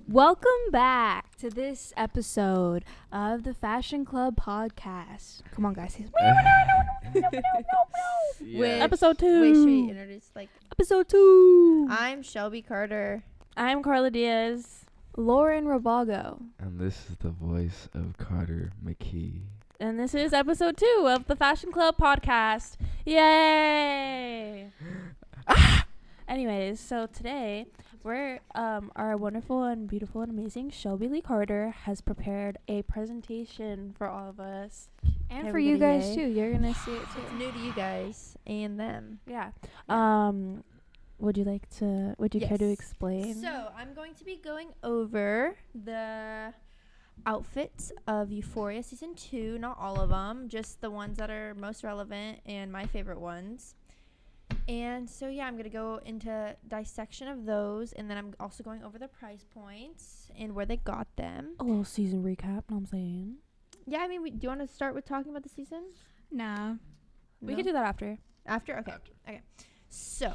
Welcome back to this episode of the Fashion Club podcast. Come on, guys. Yeah. Episode 2. Wait, should we introduce Episode 2. I'm Shelby Carter. I'm Carla Diaz. Lauren Rabago. And this is the voice of Carter McKee. And this is episode 2 of the Fashion Club podcast. Yay! Anyways, so today we're our wonderful and beautiful and amazing Shelby Lee Carter has prepared a presentation for all of us. And for you guys, Everybody, too. You're going to see it, It's too. new to you guys and them. Yeah. Would you care to Yes. explain? So I'm going to be going over the outfits of Euphoria season 2. Not all of them, just the ones that are most relevant and my favorite ones. And so, yeah, I'm going to go into dissection of those. And then I'm also going over the price points and where they got them. A little season recap, know what I'm saying? Yeah, I mean, do you want to start with talking about the season? Nah. We No? could do that after. After? Okay. So,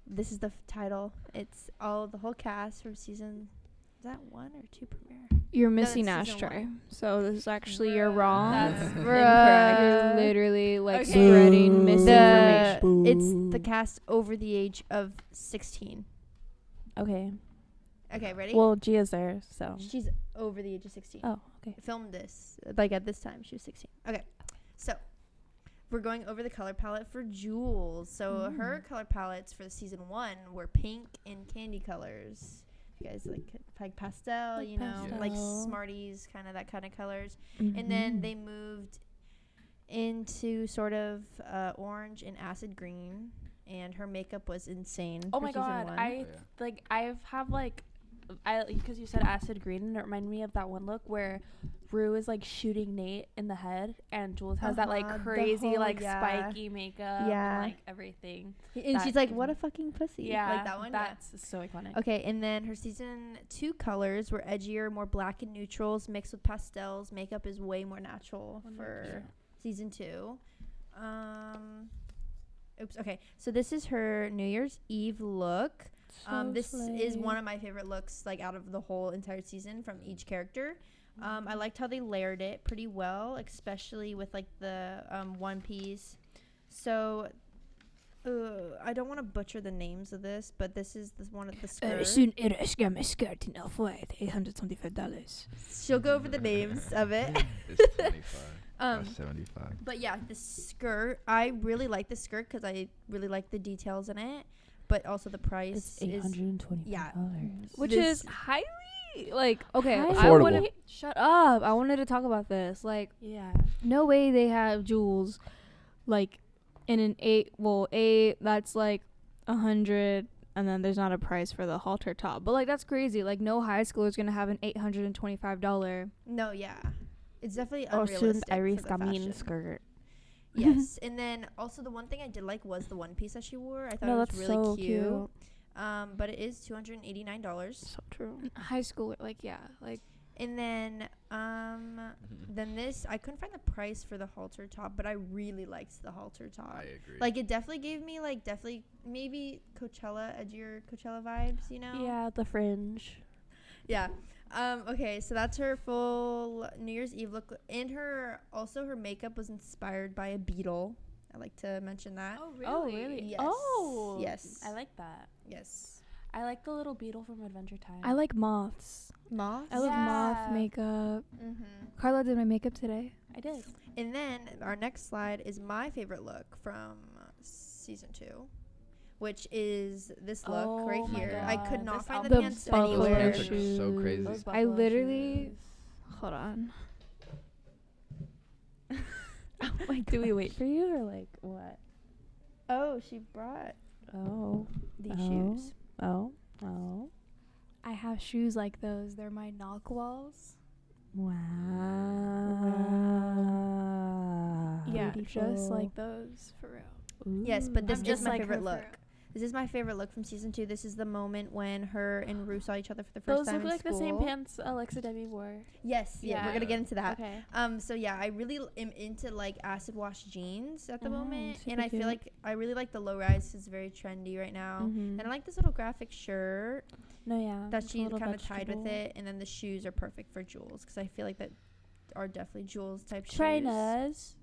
this is the title. It's the whole cast from season... Is that 1 or 2 premiere? You're No, missing that's Ashtray. season So this is actually, you're wrong. That's incorrect. You're Bruh. literally, Okay. spreading misinformation. It's the cast over the age of 16. Okay. Okay, ready? Well, Gia's there, so. She's over the age of 16. Oh, okay. Filmed this, at this time, she was 16. Okay, so we're going over the color palette for Jules. So her color palettes for the season 1 were pink and candy colors. You guys like pastel, Like you know, like pastel. Smarties, kind of that kind of colors. Mm-hmm. And then they moved into sort of orange and acid green, and her makeup was insane. Oh for my season god, 1. because you said acid green, and it reminded me of that one look where Rue is like shooting Nate in the head, and Jules has that like The crazy whole- like yeah. spiky makeup, Yeah. and like everything. And that- she's like, "What a fucking pussy!" Yeah, like that one. Yeah. That's so iconic. Okay, and then her season 2 colors were edgier, more black and neutrals mixed with pastels. Makeup is way more natural for season 2. Oops. Okay, so this is her New Year's Eve look. This is one of my favorite looks, like out of the whole entire season from each character. I liked how they layered it pretty well, especially with like the one piece. So I don't want to butcher the names of this, but this is one of the skirt. Soon my skirt in Off-White at $825. She'll go over the names of it. It's 25. or 75. But yeah, the skirt, I really like the skirt because I really like the details in it, but also the price It's is $825. yeah. Which This- is highly, okay, I Affordable. wanted, shut up. I wanted to talk about this. Yeah. No way they have Jules, in an 8, that's 100, and then there's not a price for the halter top. But, that's crazy. No high schooler is going to have an $825. No, yeah. It's definitely Or unrealistic student Iris for the Gamin fashion. skirt. Yes, and then also the one thing I did like was the one piece that she wore. I thought No, it was that's really so cute. cute. But it is $289. So true. High schooler, And then this, I couldn't find the price for the halter top, but I really liked the halter top. I agree. It definitely gave me maybe edgier Coachella vibes, you know? Yeah, the fringe. Yeah. Okay, so that's her full New Year's Eve look. And her makeup was inspired by a beetle. I like to mention that. Oh, really? Yes. Oh. Yes. I like that. Yes. I like the little beetle from Adventure Time. I like moths. Moths? I love moth Yeah. makeup. Mm-hmm. Carla did my makeup today. I did. And then our next slide is my favorite look from season 2, which is this look Oh right my here. I could God, not this find the outfit pants is so anywhere. Those are so crazy. Those I buffalo literally, shoes. hold on. Oh my God. Do we wait for you or what? Oh, she brought Oh. these Oh. shoes. Oh. I have shoes like those. They're my knock walls. Wow. Yeah, Beautiful. just like those, for real. Yes, but this I'm is just my like favorite her, for look. real. This is my favorite look from season 2. This is the moment when her and Rue saw each other for the first Those time look in like school. the same pants Alexa Demi wore. Yes, yeah, we're Yeah. gonna get into that. Okay. So yeah, I really am into like acid wash jeans at the moment, super and I feel cute. like I really like the low rise. It's very trendy right now, Mhm. and I like this little graphic shirt No, yeah. that it's a she little kind of tied with vegetable. it, and then the shoes are perfect for Jules because I feel like that are definitely Jules type shoes. Trainers.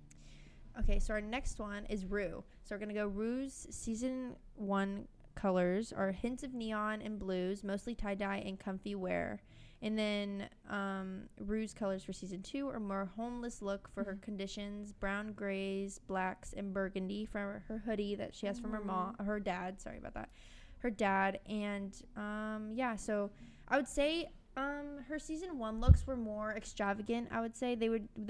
Okay, so our next one is Rue. So we're gonna go Rue's season 1 colors are hints of neon and blues, mostly tie-dye and comfy wear. And then Rue's colors for season 2 are more homeless look for her conditions, brown, grays, blacks, and burgundy for her hoodie that she has from her dad. Sorry about that. Her dad. And yeah, so I would say her season 1 looks were more extravagant. I would say they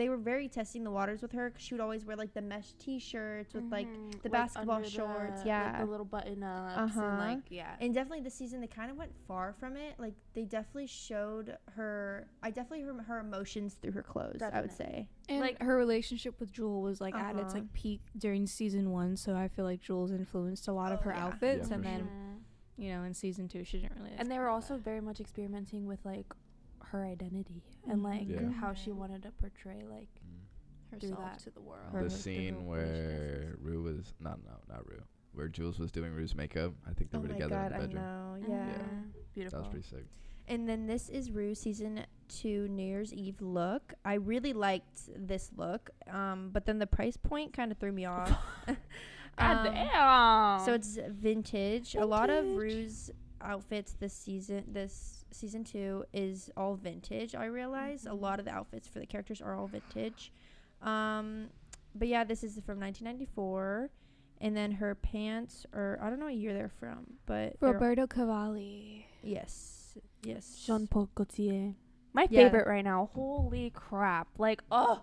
were very testing the waters with her, 'cause she would always wear like the mesh t-shirts with like the basketball under shorts, like yeah, the little button ups and like and definitely this season they kind of went far from it. Like they definitely showed her. I definitely heard her emotions through her clothes. I would say. And Like- her relationship with Jewel was like at its Uh-huh. like peak during season 1, so I feel like Jewel's influenced a lot of Oh, her yeah. outfits, Yeah, and for then Mhm. you know in season 2 she didn't really. And they were explore also that. very much experimenting with like her identity and like Yeah. how she wanted to portray like herself that. to the world. Her- The the scene real where Rue was not Rue, where Jules was doing Rue's makeup. I think they Oh were my together god, in the I bedroom. know. Mhm. Yeah. Beautiful. That was pretty sick. And then this is Rue season 2 New Year's Eve look. I really liked this look, but then the price point kind of threw me off. God damn. So it's vintage. A lot of Rue's outfits this season 2 is all vintage. I realize a lot of the outfits for the characters are all vintage. But yeah, this is from 1994, and then her pants are I don't know what year they're from, but they're- Roberto Cavalli. yes. Jean Paul Gaultier. My Yeah. favorite right now. Holy crap. Like, oh.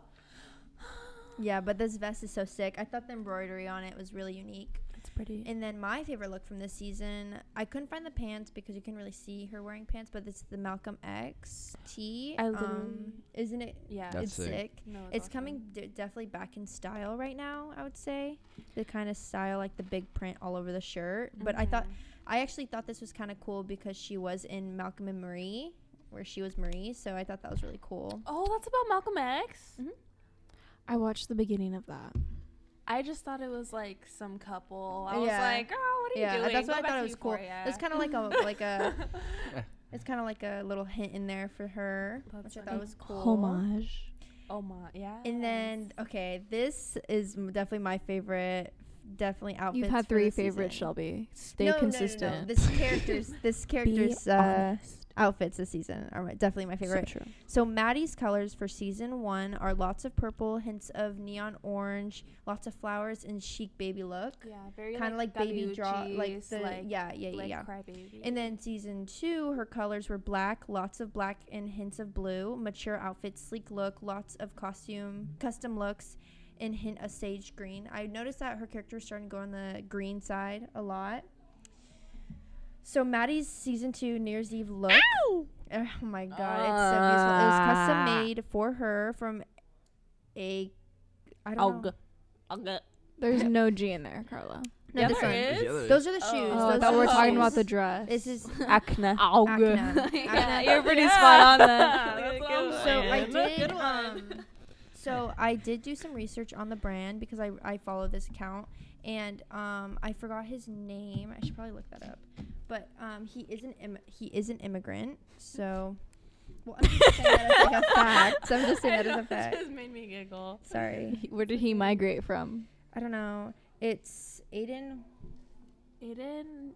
Yeah, but this vest is so sick. I thought the embroidery on it was really unique. It's pretty. And then my favorite look from this season, I couldn't find the pants because you can really see her wearing pants, but it's the Malcolm X tee. I literally- Isn't it? Yeah. That's It's sick. sick. No, It's awesome. coming definitely back in style right now, I would say. The kind of style, like the big print all over the shirt. But I actually thought this was kind of cool because she was in Malcolm and Marie, where she was Marie. So I thought that was really cool. Oh, that's about Malcolm X? Mhm. I watched the beginning of that. I just thought it was like some couple. I was Yeah. like, oh, what are you doing? that's Go what I back thought to it was cool. Euphoria. It's kind of like a it's kind of like a little hint in there for her, That's which I funny. thought was cool. Homage. Oh my, yeah. And then, okay, this is definitely my favorite, definitely outfits. You've had for 3 this favorites, season. Shelby. Stay No. consistent. This character's outfits this season are definitely my favorite. So true. So Maddie's colors for season 1 are lots of purple, hints of neon orange, lots of flowers, and chic baby look. Yeah, very Kind of like baby draw, like the like, yeah. Crybaby. And then season 2, her colors were black, lots of black and hints of blue, mature outfits, sleek look, lots of custom looks, and hint of sage green. I noticed that her character is starting to go on the green side a lot. So Maddie's season 2 New Year's Eve look. Oh my god, it's so beautiful. It was custom made for her from I don't know. There's no G in there, Carla. No, Yeah, this there one. is. Yeah, there is. Those are the shoes. Oh, I Those thought are we were the talking shoes. about the dress. This is Acne. Acna. Yeah, you're pretty spot on then. So I did do some research on the brand because I follow this account, and I forgot his name. I should probably look that up. But he is an immigrant. So, well, I'm just saying that as like a fact. I'm just saying that as a fact. Just made me giggle. Sorry, Where did he migrate from? I don't know. It's Aiden Ewan.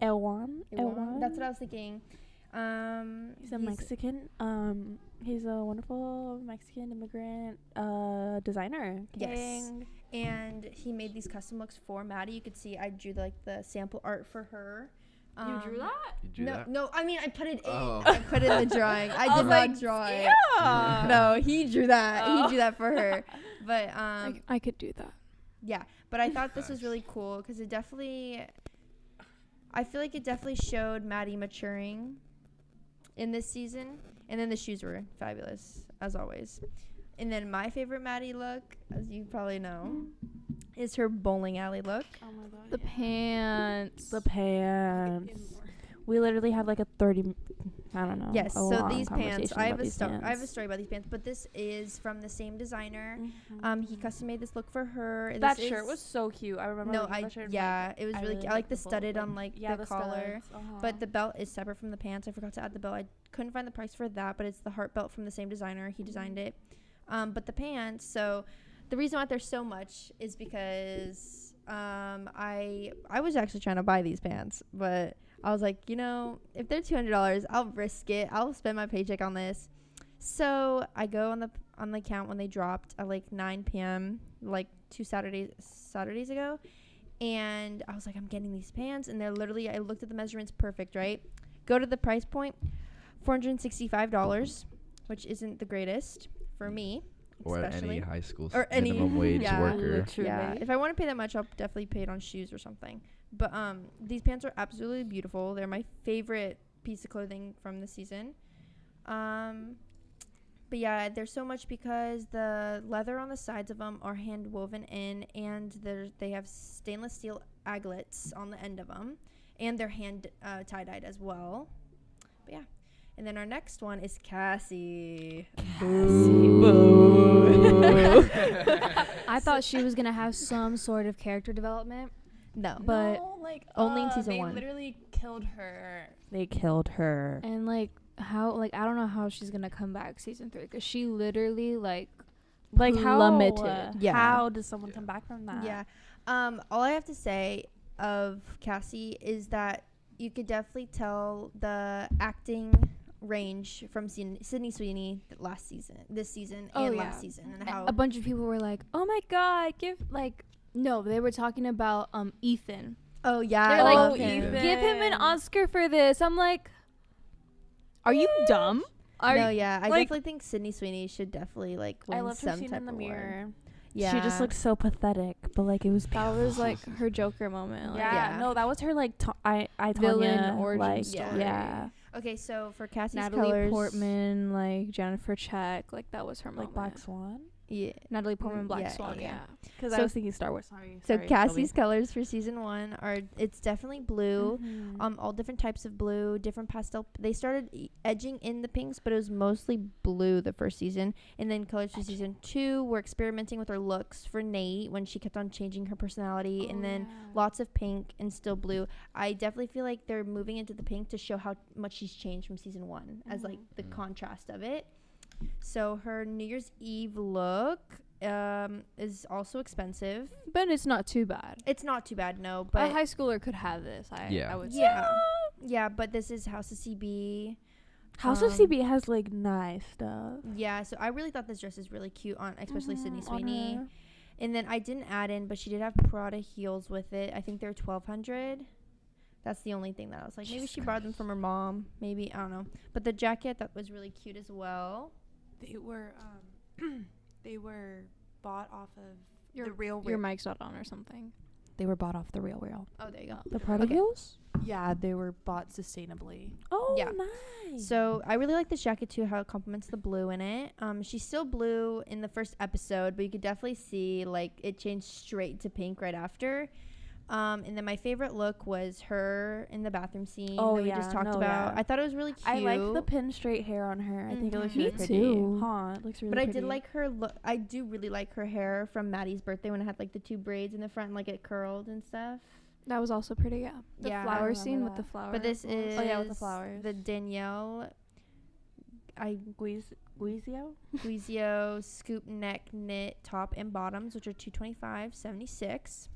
Ewan. Ewan. That's what I was thinking. He's a Mexican. He's a wonderful Mexican immigrant designer. Yes. King. And he made these custom looks for Maddie. You could see I drew the sample art for her. You drew that? You drew that? No, I mean I put it in. Oh. I put it in the drawing. I did was not like, draw it. Yeah. No, he drew that. Oh. He drew that for her. But I could do that. yeah. But I thought this was really cool because I feel like it definitely showed Maddie maturing in this season. And then the shoes were fabulous as always. And then my favorite Maddie look, as you probably know, is her bowling alley look. Oh my god. The pants. The pants. We literally had like a 30, I don't know. Yes, a so long these pants, conversation I have about a these story. I have a pants. story about these pants, but this is from the same designer. Mhm. He custom made this look for her. That This shirt is- was so cute. I remember. no, looking at the shirt and, it was I really really cute. I like the both, studded on like the collar, studs, uh-huh. but the belt is separate from the pants. I forgot to add the belt. I couldn't find the price for that, but it's the heart belt from the same designer. He designed it. But the pants. So the reason why there's so much is because I was actually trying to buy these pants, but I was like, if they're $200, I'll risk it. I'll spend my paycheck on this. So I go on the account when they dropped at like 9 p.m. like 2 Saturdays ago, and I was like, I'm getting these pants, and they're literally, I looked at the measurements, perfect, right? Go to the price point, $465, which isn't the greatest for me, Or especially. any high school Or any- minimum wage yeah. worker. Yeah, if I want to pay that much, I'll definitely pay it on shoes or something. But these pants are absolutely beautiful. They're my favorite piece of clothing from the season. But yeah, there's so much because the leather on the sides of them are hand woven in, and they have stainless steel aglets on the end of them, and they're hand tie-dyed as well. But yeah. And then our next one is Cassie. I thought she was gonna have some sort of character development, No. but only in season they 1. literally killed her. They killed her. and like how I don't know how she's gonna come back season 3 because she literally like How? plummeted. Yeah. How does someone come back from that? Yeah. All I have to say of Cassie is that you could definitely tell the acting range from Sydney Sweeney this season Oh, and yeah. last season, and how A bunch of people were like, "Oh my god, no!" They were talking about Ethan. oh yeah, They're I like, love him. Ethan. "Give him an Oscar for this." I'm like, "Are you dumb?" I like- definitely think Sydney Sweeney should definitely win I loved her some scene type in the of award. mirror. Yeah, She just looked so pathetic, but like it was That beautiful. was like her Joker moment. Like, Yeah, no, that was her like Villain Tanya, origin like, story. Yeah, Okay, so for Cassie's Natalie colors, Portman, like Jennifer Check, like that was her like moment. Black Swan. yeah. Natalie Portman, Black Yeah, Swan. yeah. Yeah. Because So- I was thinking Star Wars. Sorry. So sorry, Cassie's Shelby. colors for season 1 it's definitely blue. Mhm. All different types of blue, different pastel. They started edging in the pinks, but it was mostly blue the first season. And then colors for season 2 were experimenting with her looks for Nate when she kept on changing her personality. And then lots of pink and still blue. I definitely feel like they're moving into the pink to show how much she's changed from season 1 as like the contrast of it. So her New Year's Eve look is also expensive. But it's not too bad. It's not too bad, no, A but high schooler could have this. I would say. yeah, but this is House of CB. House of CB has like nice stuff. Yeah, so I really thought this dress is really cute on especially Sydney on Sweeney. her. And then I didn't add in, but she did have Prada heels with it. I think they're $1,200. That's the only thing that I was like, maybe she borrowed them from her mom. Maybe, I don't know. But the jacket, that was really cute as well. They were they were bought off of Your- the real Your mic's not on or something. They were bought off the real Real. Oh, there you go. The Prada Okay. heels? Yeah, they were bought sustainably. Oh, Yeah. nice. So I really like this jacket too, how it complements the blue in it. She's still blue in the first episode, but you could definitely see like it changed straight to pink right after. And then my favorite look was her in the bathroom scene Oh, that we yeah, just talked no, about. yeah. I thought it was really cute. I like the pin straight hair on her. I think it looks Mhm. really Me pretty. too. Huh? It looks really But I pretty. did like her look. I do really like her hair from Maddie's birthday when it had like the 2 braids in the front, and, like it curled and stuff. That was also pretty. Yeah. The Yeah, I flower remember scene with the that. flower. But this is Oh, yeah, with the flowers. the Danielle Guizio? Guizio scoop neck knit top and bottoms, which are $225.76.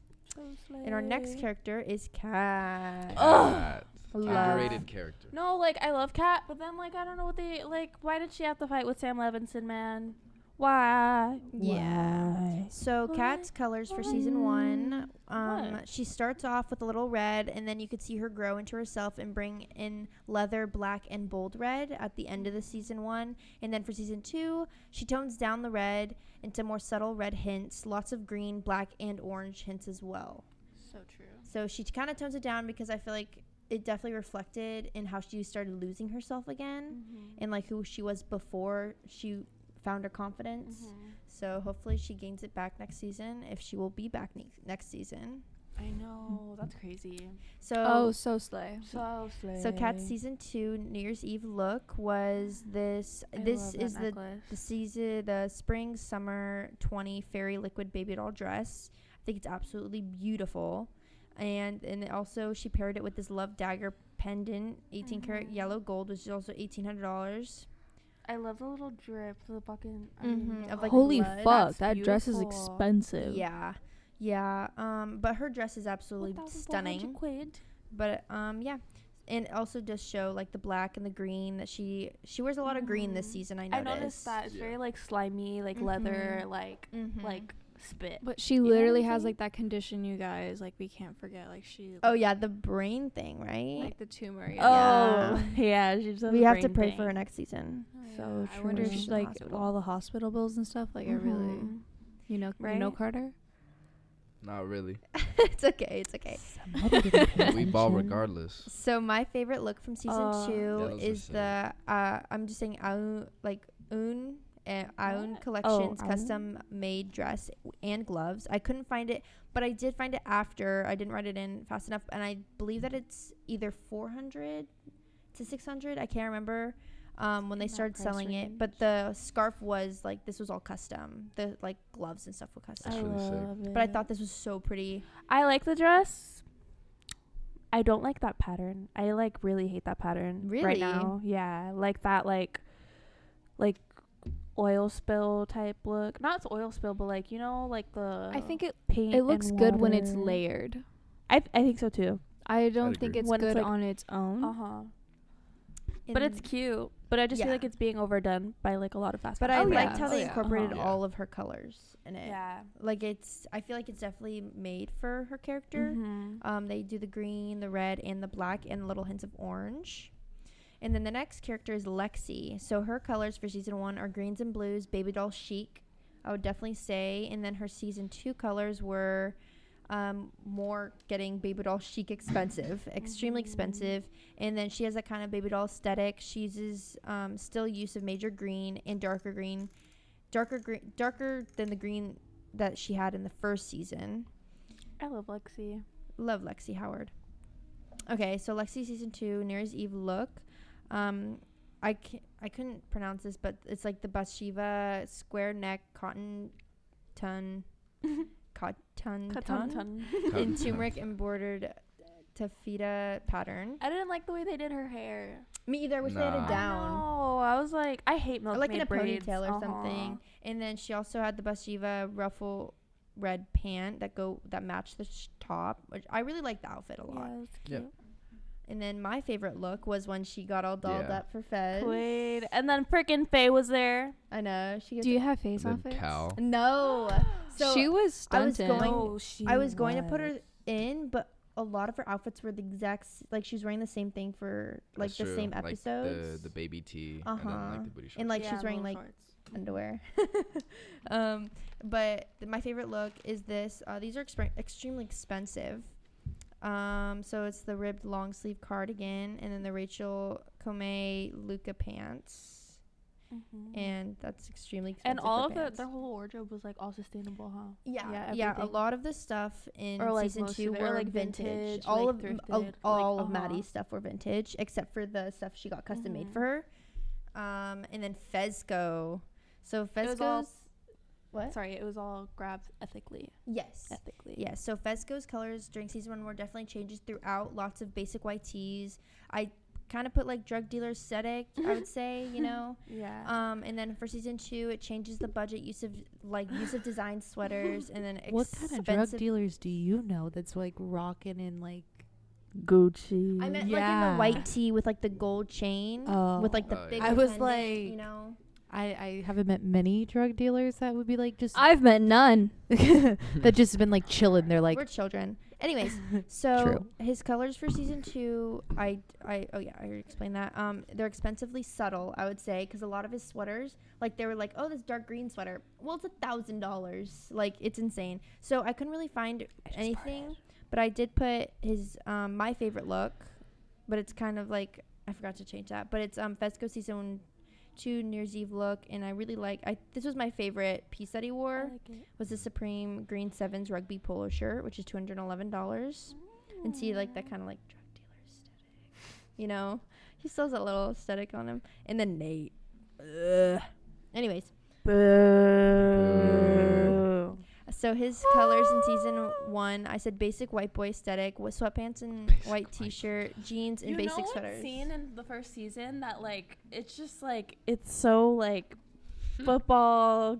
And our next character is Kat. Cat. Love. Underrated character. No, like I love Kat, but then like I don't know what they like. Why did she have to fight with Sam Levinson, man? Why? Yeah. Why? So What? Kat's colors for season 1, What? she starts off with a little red, and then you could see her grow into herself and bring in leather, black, and bold red at the end of the season 1. And then for season 2, she tones down the red into more subtle red hints, lots of green, black, and orange hints as well. So true. So she kind of tones it down because I feel like it definitely reflected in how she started losing herself again, and like who she was before she found her confidence. So hopefully she gains it back next season, if she will be back next season. I know, that's crazy. So so slay. So slay. so Kat's season 2 New Year's Eve look was this. This is the spring summer 20 fairy liquid baby doll dress. I think it's absolutely beautiful. And also she paired it with this love dagger pendant, 18 karat yellow gold, which is also $1,800. I love the little drip, the fucking Of like Holy blood. fuck, That's that dress is beautiful. expensive. Yeah. But her dress is absolutely stunning. Quid. But yeah, and it also does show like the black and the green that she wears a lot of green this season. I noticed that it's very like slimy, like leather, like spit. But she literally has like that condition, you guys. Like we can't forget. Like she. Oh yeah, the brain thing, right? Like the tumor. Oh yeah, she's. We have to pray for her next season. So true. I wonder if She's she, in the like hospital. all the hospital bills and stuff. Like I really, you know, Carter. Not really. It's okay. We ball regardless. So my favorite look from season 2 Yeah, is the I'm just saying Aoun Collections custom made dress and gloves. I couldn't find it, but I did find it after. I didn't write it in fast enough, and I believe that it's either 400 to 600. I can't remember when they started selling it. But the scarf was like, this was all custom. The like gloves and stuff were custom. I really sick. love it. But I thought this was so pretty. I like the dress. I don't like that pattern. I like really hate that pattern right Really? now. Yeah, like that like oil spill type look. Not oil spill, but like, you know, like the I think it paint. looks and good when it's water. layered. I think so too. I don't I'd think agree. it's When it's, good like, on its own. But it's cute. But I just feel Yeah. like it's being overdone by like a lot of fast But fashion I yeah. liked how Oh, they yeah. incorporated Yeah. all of her colors in it. Yeah. Like I feel like it's definitely made for her character. They do the green, the red, and the black, and little hints of orange. And then the next character is Lexi. So her colors for season 1 are greens and blues, baby doll chic, I would definitely say. And then her season 2 colors were more getting baby doll chic expensive, extremely expensive. And then she has that kind of baby doll aesthetic. She uses still use of major green and darker than the green that she had in the first season. I love Lexi. Love Lexi Howard. Okay, so Lexi season 2 New Year's Eve look. I couldn't pronounce this, but it's like the Bathsheba square neck cotton ton in turmeric embroidered taffeta pattern. I didn't like the way they did her hair. Me either. I wish they had it Nah. down. Oh, I was like, I hate Or milkmaid like in a braids. ponytail or something. And then she also had the Bathsheba ruffle red pant that matched the top, which I really liked the outfit a lot. Yeah, it's Yeah. cute. And then my favorite look was when she got all dolled Yeah. up for Fez. Quaid. And then frickin' Faye was there. I know. She Do you have face And off then it? Cal. No. So she was I was stunted. going- I was going to put her in, but a lot of her outfits were the exact like she was wearing the same thing for like That's the true. same Like episodes. the baby tee and then like the booty shorts. And like Yeah, she's wearing little like shorts. underwear. But my favorite look is this. These are extremely expensive. So it's the ribbed long sleeve cardigan and then the Rachel Comey Luca pants. And that's extremely expensive. And all for of pants. their whole wardrobe was like all sustainable, huh? Yeah, Yeah, a everything. lot of the stuff in Or, like, season most 2 of it, or, were like, vintage. vintage, All like, of thrifted, all like, of Maddie's stuff were vintage, except for the stuff she got custom made for her. And then Fezco. So was all- Fezco's what? Sorry, it was all grabbed ethically. Yes. Yes. So Fezco's colors during season 1 were definitely changes throughout. Lots of basic white tees. I kind of put like drug dealer aesthetic, I would say, you know. Yeah. And then for season 2, it changes the budget use of design sweaters, and then What kind of drug dealers do you know that's like rocking in like Gucci. I meant like in Yeah. the white tee with like the gold chain with like the Oh, big. yeah. I was pendant, like- you know. I haven't met many drug dealers that would be like just I've met none. that just been like chilling. They're like We're children. Anyways, so True. his colors for season 2, I already explained that. They're expensively subtle, I would say, because a lot of his sweaters, like they were like, oh, this dark green sweater. Well, it's $1,000. Like it's insane. So I couldn't really find anything, but I did put his my favorite look, but it's kind of like I forgot to change that. But it's Fezco season to New Year's Eve look, and I really this was my favorite piece that he wore. I like it. Was the Supreme Green Sevens rugby polo shirt, which is $211. And see, like, that kind of like drug dealer aesthetic, you know. He still has that little aesthetic on him. And then Nate. Ugh. Anyways, Boo. so his colors in season 1, I said basic white boy aesthetic with sweatpants and white t-shirt, jeans, and basic sweaters. Scene in the first season that like it's just like it's so like football,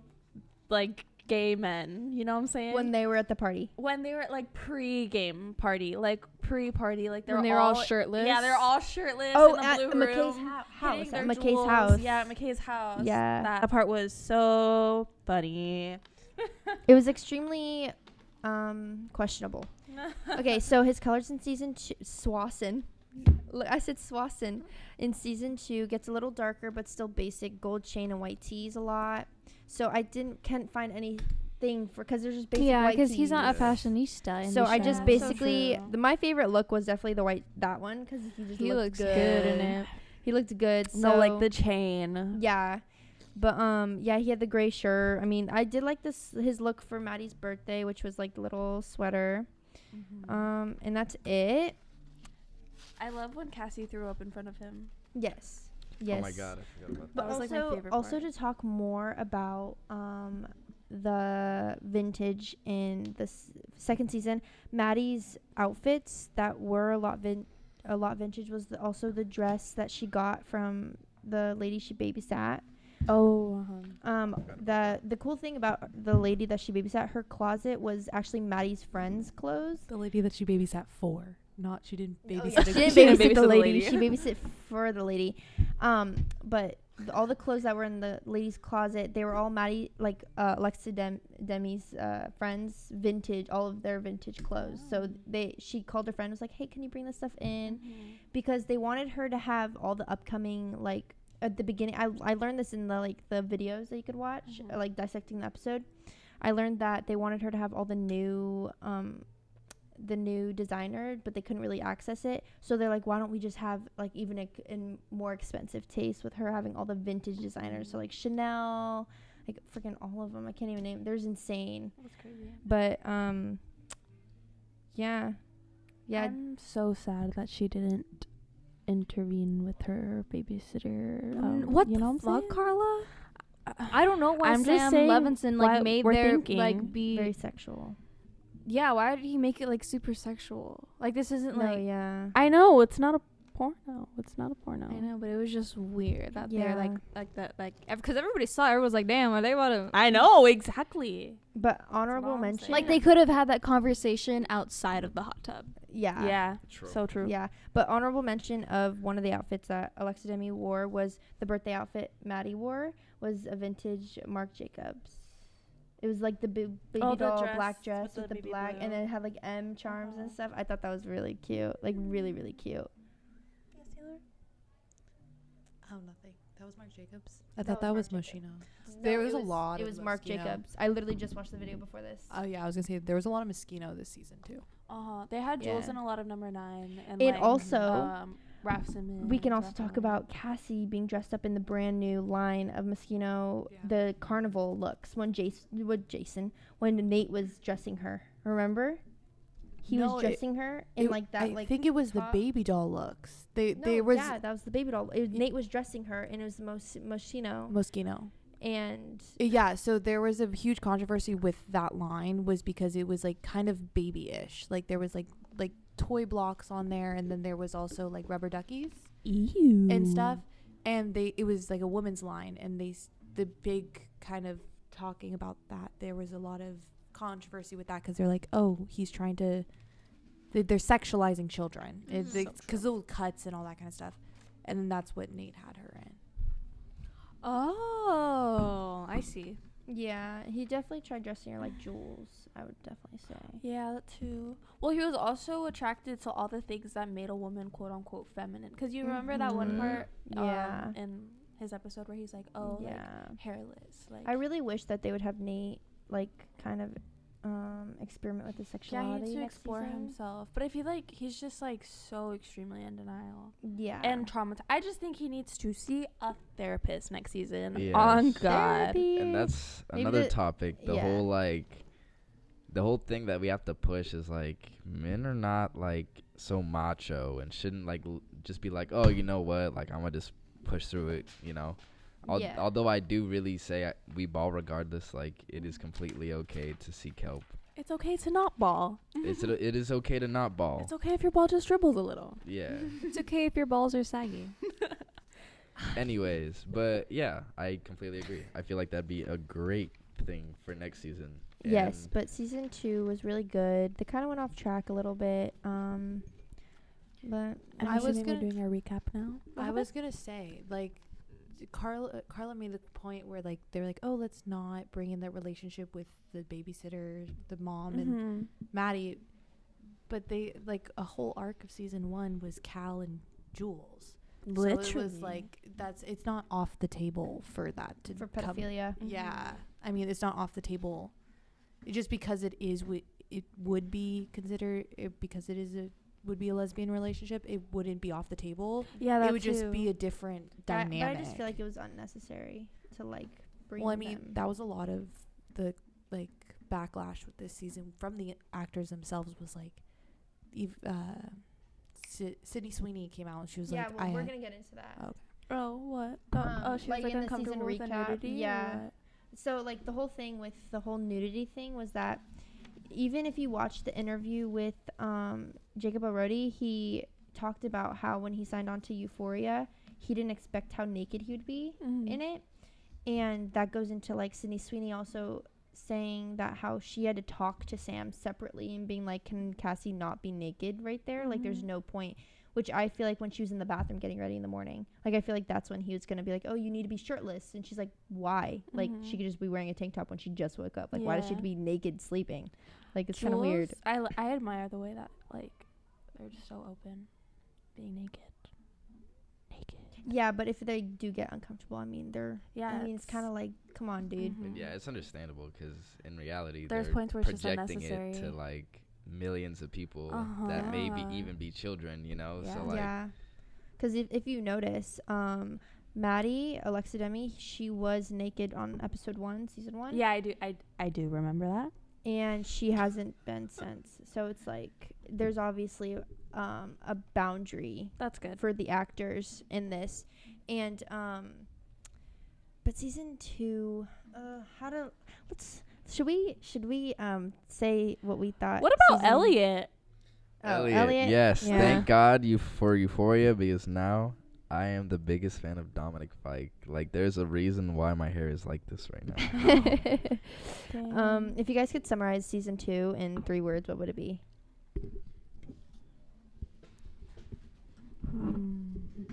like gay men. You know what I'm saying? When they were at the party. When they were at like pre-game party, like pre-party, like When they were all shirtless. Yeah, they're all shirtless. Oh, in the at blue McKay's room, house. hitting At their McKay's jewels. house. Yeah, at McKay's house. Yeah. That part was so funny. It was extremely questionable. Okay, so his colors in season 2, Swanson. I said Swanson. In season 2 gets a little darker, but still basic gold chain and white tees a lot. So I can't find anything because there's just basic Yeah, white because tees. he's not a fashionista. In So the I just show. basically So true. my favorite look was definitely that one because he looked looks good in it. He looked good. No, like so- the chain. Yeah. But yeah, he had the gray shirt. I mean, I did like his look for Maddie's birthday, which was like the little sweater. And that's it. I love when Cassie threw up in front of him. Yes. Oh my god, I forgot about that. But That was, like, my favorite also part. to talk more about the vintage in the second season, Maddie's outfits that were a lot vintage was also the dress that she got from the lady she babysat. Oh. The cool thing about the lady that she babysat, her closet was actually Maddie's friend's clothes. The lady that she babysat for. Not she didn't Oh, yeah, babysit. she a- didn't didn't babysit the babysit the lady. lady. She babysit for the lady. But all the clothes that were in the lady's closet, they were all Maddie, like Lexi Demi's friends, vintage, all of their vintage clothes. So she called her friend, was like, "Hey, can you bring this stuff in?" Because they wanted her to have all the upcoming, like at the beginning. I learned this in the videos that you could watch, like dissecting the episode. I learned that they wanted her to have all the new designer, but they couldn't really access it. So they're like, why don't we just have like even in more expensive taste with her having all the vintage designers? So like Chanel, like freaking all of them. I can't even name. There's insane. That's crazy. But yeah. I'm so sad that she didn't intervene with her babysitter. What you the know what I'm fuck, saying? Carla? I don't know why I'm just Sam saying Levinson why like made we're their thinking like be Very sexual. yeah. Why did he make it like super sexual? Like this isn't No, like yeah. I know it's not a porno. It's not a porno. I know, but it was just weird that Yeah. they're like that like because everybody saw it. Everyone was like, damn, are they about to? I know exactly. But honorable what I'm mention. saying. Like they could have had that conversation outside of the hot tub. Yeah. Yeah, True. so true. Yeah, but honorable mention of one of the outfits that Alexa Demi wore was the birthday outfit Maddie wore was a vintage Marc Jacobs. It was like the baby Oh, the doll dress black dress with the with the baby black, blue. and then it had like M charms and Uh-huh. stuff. I thought that was really cute, like really really cute. Yes, Taylor? Oh, nothing. That was Marc Jacobs. I That thought that was was Marc Moschino. No, was a lot It of was Marc Moschino. Jacobs. I literally just watched the video before this. Oh yeah, I was gonna say there was a lot of Moschino this season too. They had Jules Yeah. in a lot of number 9 and And like, also, Raf Simons. we can also talk definitely. about Cassie being dressed up in the brand new line of Moschino, Yeah. the carnival looks when Nate was dressing her. Remember? He No, was it- dressing her in like that. I think it was top- the baby doll looks. They No, was yeah, that was the baby doll. Nate was dressing her, and it was the Moschino. Moschino. And Yeah, so there was a huge controversy with that line was because it was like kind of babyish. Like there was like toy blocks on there, and then there was also like rubber duckies and stuff. And it was like a woman's line, and the big kind of talking about that. There was a lot of controversy with that because they're like, oh, he's trying to. They're sexualizing children because little cuts and all that kind of stuff, and then that's what Nate had her in. Oh, I see. yeah, he definitely tried dressing her like Jules. I would definitely say. Yeah, that too. Well, he was also attracted to all the things that made a woman quote unquote feminine. Because you remember that one Mhm. part Yeah. in his episode where he's like, oh, Yeah. like hairless. Like I really wish that they would have Nate like kind of experiment with his Yeah, sexuality. he needs to next explore season. himself. But I feel like he's just like so extremely in denial Yeah. and traumatized. I just think he needs to see a therapist next season. Yes. On God. Therapy. And that's Maybe another the- topic. The yeah. whole like, the whole thing that we have to push is like men are not like so macho and shouldn't like just be like, oh, you know what, like I'm gonna just push through it, you know. Yeah. Although I do really say we ball regardless, like it is completely okay to seek help. It's okay to not ball. It is okay to not ball. It's okay if your ball just dribbles a little. Yeah. It's okay if your balls are saggy. Anyways, but yeah, I completely agree. I feel like that'd be a great thing for next season. Yes, And but season 2 was really good. They kind of went off track a little bit. But And I was we're gonna- doing our recap now. I was gonna say, like, Carla made the point where like they were like, oh, let's not bring in that relationship with the babysitter, the mom, and Maddie. But they like a whole arc of season 1 was Cal and Jules. Literally. So it was like it's not off the table for that to for come. pedophilia. Yeah, I mean it's not off the table, just because it is. It would be considered because it is would be a lesbian relationship. It wouldn't be off the table. Yeah, that It would just be a different dynamic. But I just feel like it was unnecessary to like bring Well, I mean, them. that was a lot of the like backlash with this season from the actors themselves. Was like, Sydney Sweeney came out and she was yeah, like, well, we're gonna get into that. Oh. Oh, what? She like was like in the season uncomfortable with the recap, nudity. or yeah. what? So like the whole thing with the whole nudity thing was that even if you watch the interview with Jacob Elordi, he talked about how when he signed on to Euphoria, he didn't expect how naked he would be in it. And that goes into like Sydney Sweeney also saying that how she had to talk to Sam separately and being like, can Cassie not be naked right there? Like there's no point. Which I feel like when she was in the bathroom getting ready in the morning, like I feel like that's when he was gonna be like, oh, you need to be shirtless. And she's like, why? Like she could just be wearing a tank top when she just woke up. Like why does she have to be naked sleeping? Like it's kind of weird. I admire the way that like they're just so open, being naked. Yeah, but if they do get uncomfortable, I mean, Yeah, I mean, it's kind of like, come on, dude. Mhm. yeah, it's understandable because in reality, There's they're points where it's just projecting it unnecessary. to like millions of people that maybe even be children, you know. Yeah. So like, Yeah, because if you notice, Maddie, Alexa Demi, she was naked on episode 1, season 1. Yeah, I do. I do remember that. And she hasn't been since. So it's like there's obviously a boundary That's good. for the actors in this. And but season 2, should we say what we thought? What about Elliot? Oh, Elliot, yes, Yeah. thank God for Euphoria, because now I am the biggest fan of Dominic Fike. Like, there's a reason why my hair is like this right now. If you guys could summarize season 2 in 3 words, what would it be?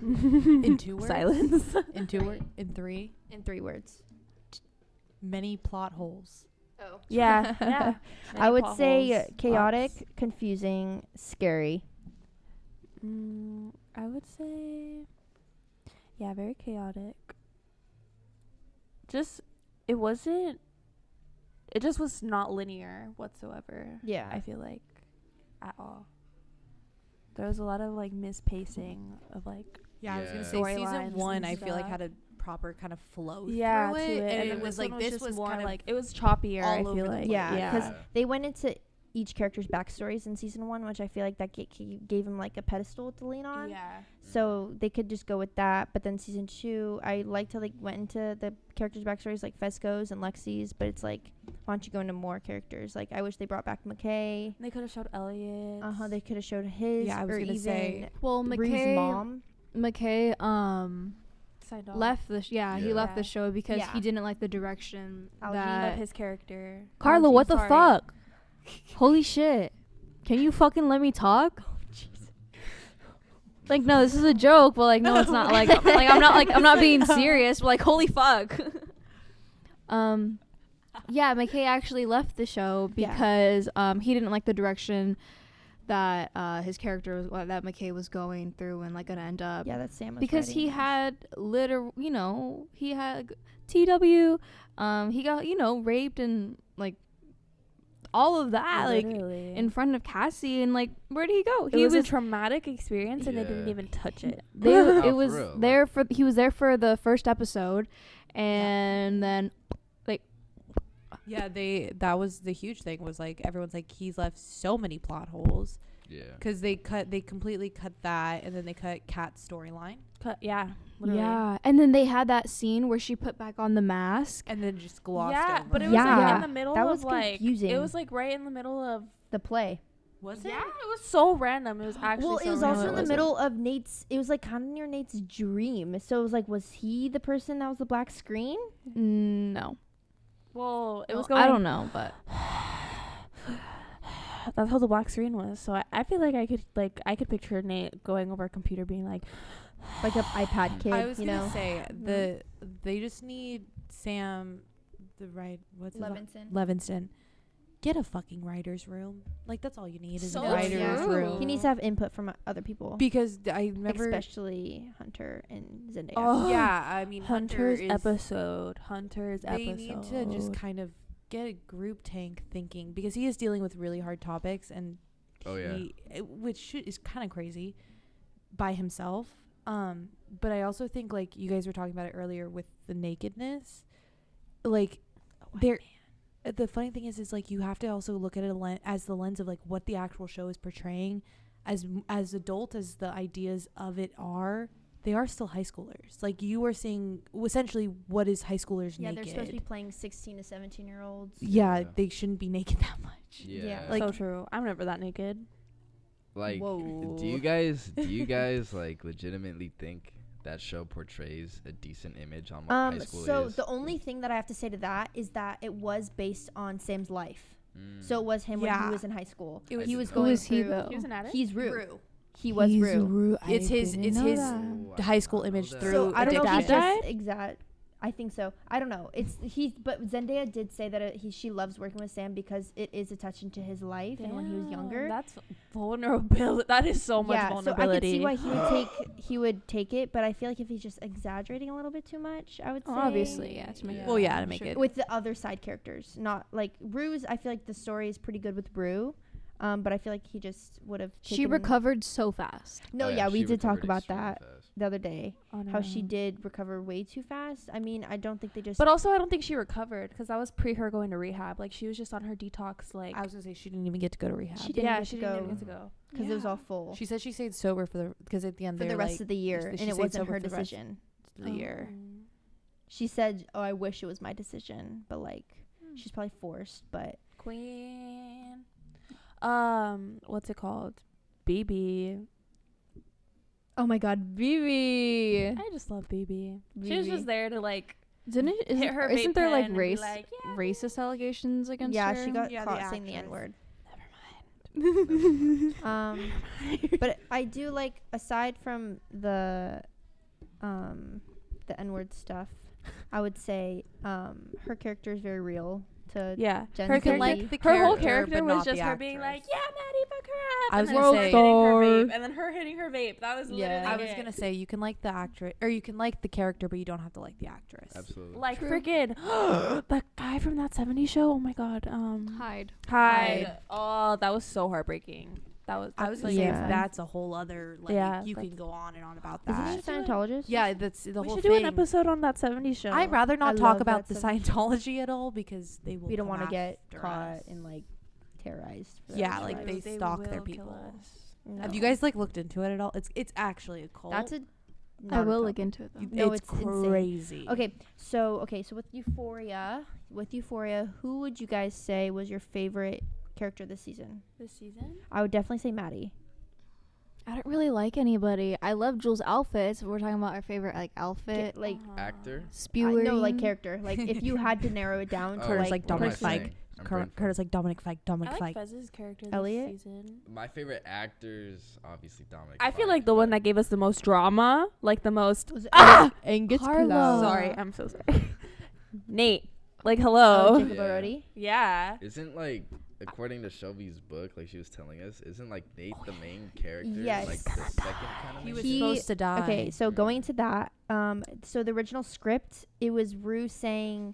in 2 words. Silence. In 2 words. In 3. In 3 words. Many plot holes. Oh. Yeah. Yeah. I would say potholes, chaotic, plots. confusing, scary. I would say, yeah, very chaotic. It just was not linear whatsoever. Yeah. I feel like, at all. There was a lot of like mispacing of like, Yeah, I was gonna Yeah. say Storylines season 1. and I feel like stuff. had a proper kind of flow yeah, through to it, it, and then it was like this just was more kind of like it was choppier. all I over feel the like, place. Yeah, because Yeah. they went into each character's backstories in season 1, which I feel like that gave him like a pedestal to lean on. yeah, So they could just go with that. But then season 2, I liked how they went into the characters' backstories like Fesco's and Lexi's. But it's like, why don't you go into more characters? Like, I wish they brought back McKay. they could have showed Elliot. They could have showed his. Yeah, I was or gonna even say, Well, Rue's mom. McKay Signed off left the he Yeah. left the show because Yeah. he didn't like the direction Algie. that of his character. Carla, what the Sorry. fuck? Holy shit. Can you fucking let me talk? Like, no, this is a joke, but like, no, it's not. Like I'm not being serious. But like, holy fuck. Yeah, McKay actually left the show because he didn't like the direction that his character was, that McKay was going through and like gonna end up. Yeah, that's Sam. Because he had he had TW, he got raped and like all of that, Literally. like in front of Cassie, and like where did he go? It was a traumatic experience, and they didn't Yeah. even touch it. Oh, it for was real, there for he was there for the first episode, and then Yeah, that was the huge thing, was like everyone's like, he's left so many plot holes Yeah. because they completely cut that, and then they cut Kat's storyline, Yeah. Literally. yeah, and then they had that scene where she put back on the mask. and then just glossed Yeah, over. but it was Yeah. like in the middle That of was like confusing. it was like right in the middle of The play. was it was so random. It was actually Well, so it was random. also in the wasn't. middle of Nate's. It was like kind of near Nate's dream. So it was like, was he the person that was the black screen? No, Well, it Well, was going. I don't know, but That's how the black screen was. So I feel like I could picture Nate going over a computer being like, Like an iPad kid. I was you gonna know. say they just need Sam, what's his Levinson. Levinston. Get a fucking writer's room. Like, that's all you need is So a writer's Yeah. room. He needs to have input from other people, Because I remember. especially Hunter and Zendaya. Oh, yeah, I mean, Hunter's Hunter is, episode. Hunter's They episode. need to just kind of get a group tank thinking, because he is dealing with really hard topics, and Oh, yeah. is kind of crazy by himself. But I also think, like you guys were talking about it earlier with the nakedness, like there. The funny thing is like you have to also look at it as the lens of like what the actual show is portraying. As adult as the ideas of it are, they are still high schoolers. Like, you are seeing essentially what is high schoolers Yeah, naked. they're supposed to be playing 16 to 17-year-olds. Yeah, Yeah. they shouldn't be naked that much. Yeah. Yeah. Like- so true. I'm never that naked. Like, Whoa. do you guys like legitimately think that show portrays a decent image on what high school So is? the only thing that I have to say to that is that it was based on Sam's life. Mm. So it was him when Yeah. he was in high school. It was- He was Who going is he, through- though? He was an addict. He's Rue. He was He's Rue. It's his Oh, I high did school not know image that. through So I don't know if he's addiction. just exact. I think so. I don't know. But Zendaya did say that she loves working with Sam because it is a touch into his life and when he was younger. That's vulnerability. That is so much yeah, so I could vulnerability. see why he would take it, but I feel like if he's just exaggerating a little bit too much, I would say. obviously, yeah, to make Yeah. Well, yeah, to make it. With the other side characters, not like Rue's. I feel like the story is pretty good with Rue, but I feel like he just would have. she recovered so fast. No, Oh, yeah, we she did talk recovered about extremely that fast. the other day. Oh, no. How she did recover way too fast. I mean, I don't think they just. But also, I don't think she recovered because that was pre her going to rehab. Like, she was just on her detox. Like, I was gonna say she didn't even get to go to rehab. She didn't yeah, get she to didn't go even get to go. because it was all full She said she stayed sober because at the end for the they're rest like, of the year, she and stayed it wasn't sober her for the rest decision. of the year. She said, "Oh, I wish it was my decision," but like, she's probably forced. But Queen. What's it called? BB. Oh my God, Vivi! I just love BB. She was just there to like Didn't it? hit her Isn't vape there pen like and be race like, yeah, racist allegations against yeah, her? she got Yeah, the caught saying the actress. N-word. never mind. But I do like, aside from the N-word stuff, I would say her character is very real to Yeah, Gen her Z. character, Like the her whole character, character but was not just the her being like, actress. "Yeah, Maddie, fuck her up." I was and then gonna her say- hitting her Star. vape, and then her hitting her vape. That was Yeah. literally. I was it. gonna say you can like the actress, or you can like the character, but you don't have to like the actress. Absolutely. Like True. freaking that guy from that '70s show. Oh my God. Hide. Hyde. Oh, that was so heartbreaking. That was. I was that's gonna like, say Yeah. that's a whole other like Yeah, you like- can go on and on about Isn't that. she a Scientologist? Yeah, that's the we whole should thing. do an episode on that '70s show. I'd rather I not love talk about that the subject. Scientology at all because they will. We don't want to get caught and like terrorized. For Yeah, that. like Right. they stalk their will kill people. us. Have you No. guys like looked into it at all? It's actually a cult. That's a. I not a will cult. look into it though. No, it's it's insane. crazy. Okay, so with Euphoria, who would you guys say was your favorite character this season? This season. I would definitely say Maddie. I don't really like anybody. I love Jules' outfits. We're talking about our favorite like outfit. Like Actor? Spewing. no, like character. Like if you had to narrow it down to Curtis, like, Dominic person- Fike. Curtis like Dominic Fike. I Dominic like Fike. Fez's character Elliot? this season. My favorite actors, obviously Dominic. I feel Fike, like the one but that gave us the most drama, like the most. Was Angus Carlo. Cloud. Sorry, I'm so sorry. Nate, like Oh, hello. Jacob Yeah. Elordi. Yeah. Isn't like, according to Shelby's book, like she was telling us, isn't like Nate the main character? Yes. Like the second kind of. He was He- supposed to die. Okay, so going into that, so the original script, it was Rue saying